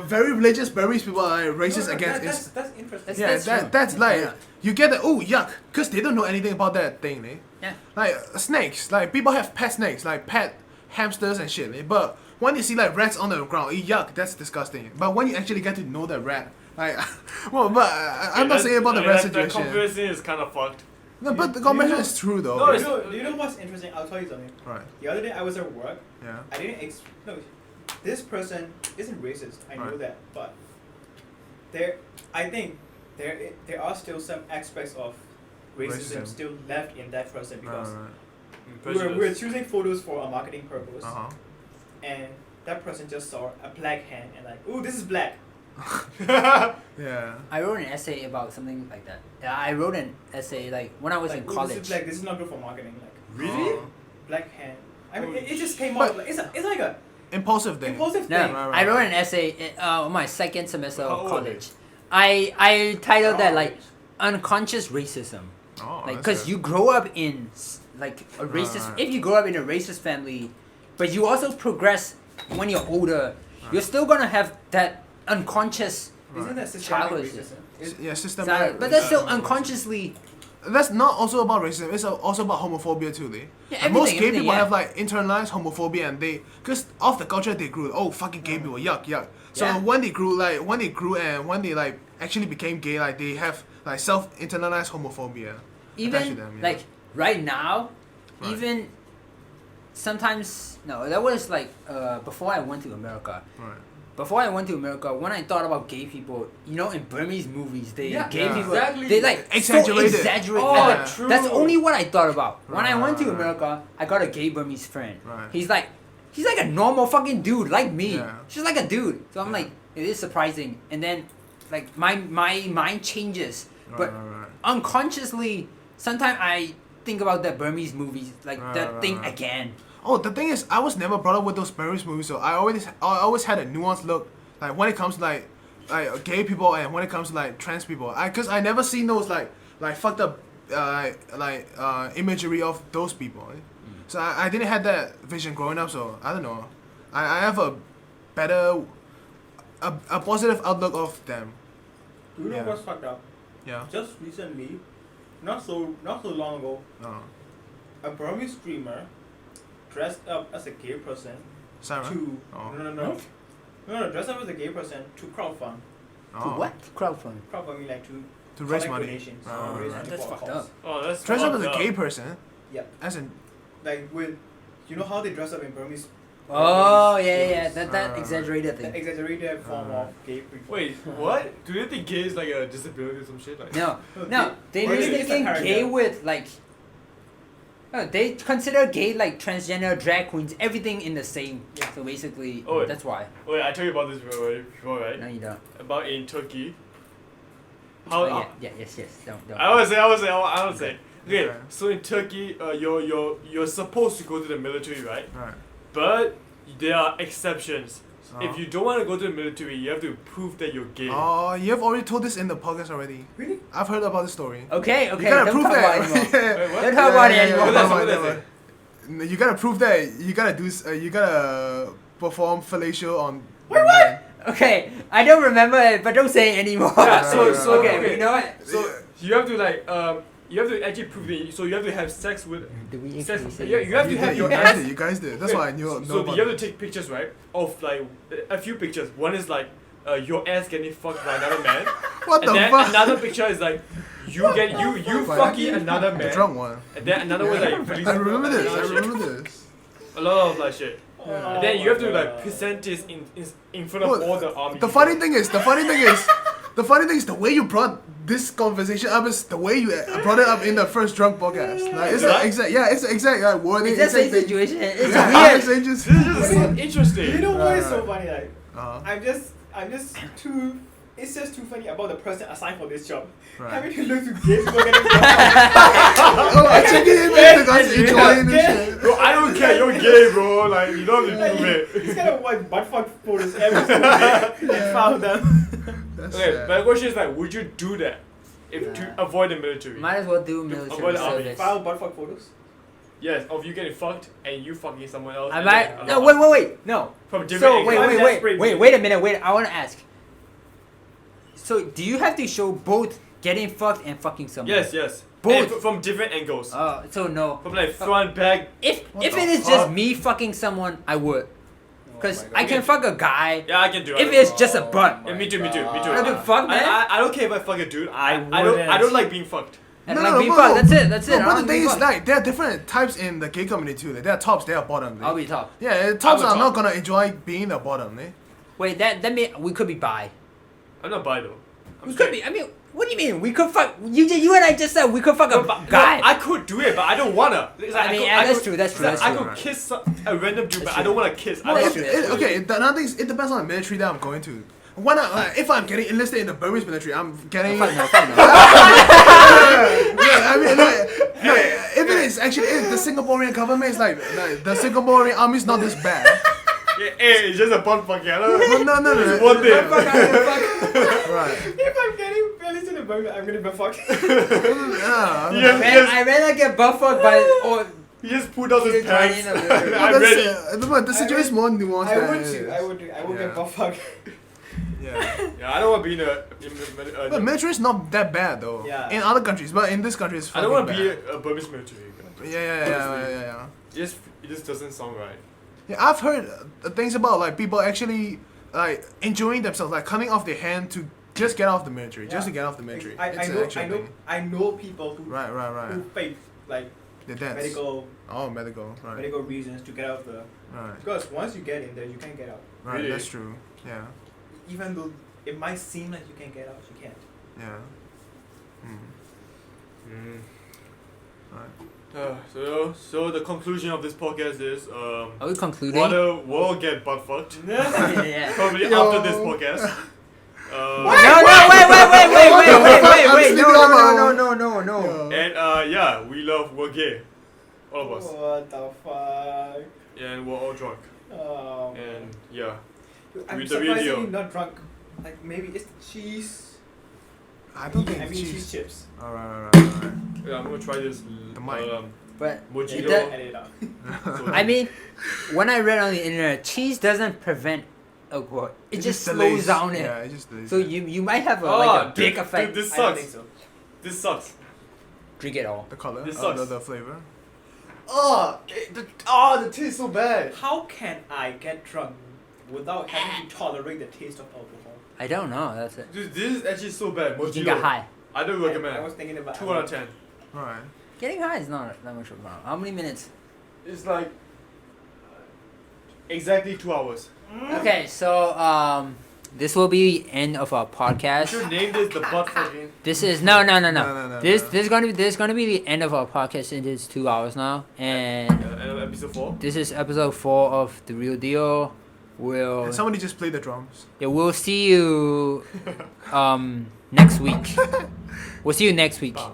very religious Burmese people are like racist against. That's interesting. Yeah, true. that's like Yeah. you get the yuck, cause they don't know anything about that thing, eh? Yeah. Like snakes, like people have pet snakes, like pet hamsters and shit, eh? But when you see like rats on the ground, yuck, that's disgusting. But when you actually get to know the rat, like, well, but I'm not saying about the rat The situation. comparison is kind of fucked. No, but the convention is true though. No, Do you know what's interesting? I'll tell you something. Right. The other day I was at work. Yeah. I didn't no, this person isn't racist. I know Right. that, but I think there are still some aspects of racism Racism. still left in that person because Right. we were choosing photos for a marketing purpose, Uh huh. and that person just saw a black hand and like, ooh, this is black. Yeah. I wrote an essay about something like that. I wrote an essay like when I was Like, in ooh, college. This is black. This is not good for marketing. Like Really? black hand. I mean, Holy it just came But- out. Like, it's like a Impulsive thing. impulsive No, thing. Right, I wrote right. an essay on my second semester How of old are college. I titled that like unconscious racism. Oh, Like, that's cause good. you grow up in like a racist. Right. If you grow up in a racist family, but you also progress when you're older. You're still gonna have that unconscious Isn't that childhood. systematic racism? Yeah, systematic. But that's still unconsciously. That's not also about racism. It's also about homophobia too. Yeah, Like, most gay everything, people yeah. have like internalized homophobia, and because of the culture they grew. Oh, fucking gay people, yuck. So Yeah. when they grew and when they like actually became gay, like they have like self-internalized homophobia. attached to Even them, yeah. like right now, Right. even sometimes no, that was like before I went to America. Right. Before I went to America, when I thought about gay people, in Burmese movies, gay Yeah, people, exactly. they like Exaggerated. So exaggerate. Oh, And, like, true. That's only what I thought about. When I went to Right. America, I got a gay Burmese friend. Right. He's like a normal fucking dude like me. Yeah. Just like a dude. So I'm Yeah. like, it is surprising. And then, like my mind changes, but Right. unconsciously, sometimes I think about the Burmese movies, like Right, that right, thing right. again. Oh, the thing is, I was never brought up with those Burmese movies, so I always had a nuanced look, like when it comes to like gay people and when it comes to like trans people. Cause I never seen those like fucked up imagery of those people. So I didn't have that vision growing up. So I don't know. I have a better, a positive outlook of them. Do you know Yeah. what's fucked up? Yeah. Just recently, not so long ago, a Burmese streamer dressed up as a gay person Sarah. to Oh. no, dressed up as a gay person to crowdfund. To what? Crowdfund. Crowdfunding like to raise collect money. donations. Oh, raise right. money That's for a fucked cause. up. Oh, that's Dress up as fucked a gay person. Yeah, As in. like with, you know how they dress up in Burmese. Oh yeah, Burmese that Uh, exaggerated The thing. exaggerated form of gay people. Wait, what? Do they think gay is like a disability or some shit? Like, No, No, they Or really it's a thinking character. gay with like. They consider gay like transgender drag queens, everything in the same. Yeah. So basically, Oh, wait. that's why. Wait, I told you about this before, right? No, you don't. About in Turkey. How? Oh, yes. Don't. I would say. Okay, Okay. so in Turkey, you're supposed to go to the military, right? Right. But there are exceptions. So. If you don't want to go to the military, you have to prove that you're gay. Oh, you have already told this in the podcast already. Really? I've heard about the story. Okay. You gotta Don't prove talk that. about it anymore. Wait, what? Don't talk about it Yeah, anymore. What is never that? mind, never mind. You gotta prove that. You gotta do. You gotta perform fellatio on. What? Okay, I don't remember it, but don't say it anymore. Yeah, so- okay, okay. you know what? So you have to like you have to actually prove it. So you have to have sex with. Do we Sex, actually say you have to have your You ass. guys did. You guys did. That's why I knew. So you have to take pictures, right? Of like a few pictures. One is like your ass getting fucked by another man. What And the then fuck? another picture is like you fucking another The man. drunk one. And then another one is like I remember this. I remember this. a lot of like shit. Oh And then you have to my like God. present this in front of Well, all the army. The people. funny thing is, the way you brought this conversation up is the way you brought it up in the first drunk podcast. Like it's Did I? the exact, it's the exact wording. It's the same exact thing. situation. It's Yeah, weird. it's just- This is just interesting. You know what is so funny? Like, Uh-huh. I'm just too. It's just too funny about the person assigned for this job. Right. Having to look to gay people getting Oh, I check it in there. The guys enjoying this shit. Bro, I don't care. You're gay, bro. Like you don't have to prove it. He's gonna watch buttfuck photos every single day and found them. That's Okay, sad. but the question is like, would you do that if to avoid the military? Might as well do avoid military the army. service. File buttfuck photos. Yes, of you getting fucked and you fucking someone else. I and might. then No, allow- wait. No. From different So angles. wait a minute. Wait, I want to ask. So do you have to show both getting fucked and fucking someone? Yes. Both. And from different angles. So no. From like front, back. If What it the is fuck? just me fucking someone, I would. Cause Oh I can fuck a guy. Yeah, I can do it. If it's just a butt. Yeah, me too. I don't give a fuck, man. I don't care if I fuck a dude. I don't wouldn't. like being fucked. And No, like no, being no, fucked. no. That's it. No, I but don't the thing give a is, fuck. like, there are different types in the gay community too. Like, there are tops, there are bottoms. I'll be top. Yeah, tops I'm a are not top. gonna enjoy being a bottom. Wait, that mean we could be bi. I'm not bi though. I'm We straight. could be. I mean, what do you mean? We could fuck. You and I just said we could fuck a No, but- guy. no, I could do it, but I don't wanna. It's like I mean, could- yeah, that's could- true. That's it's true. like That's I true. could kiss a random dude, That's but I true. don't wanna kiss. Well, I that's don't- true, that's Okay, the another thing is, it depends on the military that I'm going to. When if I'm getting enlisted in the Burmese military, I'm getting. Fuck no, fuck no. Yeah, I mean, if it is actually if the Singaporean government is like the Singaporean army is not this bad. Yeah, hey, it's just a butt fuck, yeah. No, No. It's one thing. Right. If I'm getting released in the burger, I'm gonna be fucked. Yeah. Yes, Man, yes. I rather get butt fucked by or He just pulled out his pants. Join in a bit. I'm ready. The situation is more nuanced I than would it too. is. I would Yeah. get butt fucked. Yeah. Yeah, I don't want to be in But military is not that bad though. Yeah. In other countries, but in this country it's I don't want to fucking be a Burmese military. Yeah. It just doesn't sound right. Yeah, I've heard things about like people actually like enjoying themselves, like cutting off their hand to just get off the military, just to get off the military. I It's an know actual thing. I know people who Right. who fake like The dance. medical Right. medical reasons to get out of the Right. because once you get in there you can't get out. Right. Really? That's true. Yeah. Even though it might seem like you can get out, you can't. Yeah. Right. So the conclusion of this podcast is Are we concluding? Water will get butt fucked. Yeah. Probably Yo. after this podcast. No, wait, no. And yeah, we love we're gay. All of us. What the fuck? And we're all drunk. Oh, And yeah. I'm with the video. surprisingly not drunk. Like maybe it's the cheese. I don't think I it's mean cheese. cheese chips. Alright. Yeah, I'm gonna try this The mic. But mojito. It Edit it out. I mean, when I read on the internet, cheese doesn't prevent alcohol. It just slows delays. down it. Yeah, it just delays. So you might have Oh, like a big dude, effect. This I don't sucks. think so. This sucks. Drink it all. the color, This sucks. the flavor. The taste so bad. How can I get drunk without having to tolerate the taste of alcohol? I don't know. That's it. Dude, this is actually so bad. You can get Mojito. high. I don't I recommend. was thinking about 2 out of 10. Right. Getting high is not that much of a problem. How many minutes? It's like exactly 2 hours. Okay, so this will be the end of our You podcast. should name this the butt fucking. This is no. No. This is gonna be the end of our podcast. It is 2 hours now, and Episode 4. this is episode 4 of The Real Deal. And somebody just play the drums. We'll see you next week. We'll see you next week. Bam.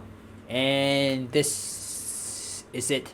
And this is it.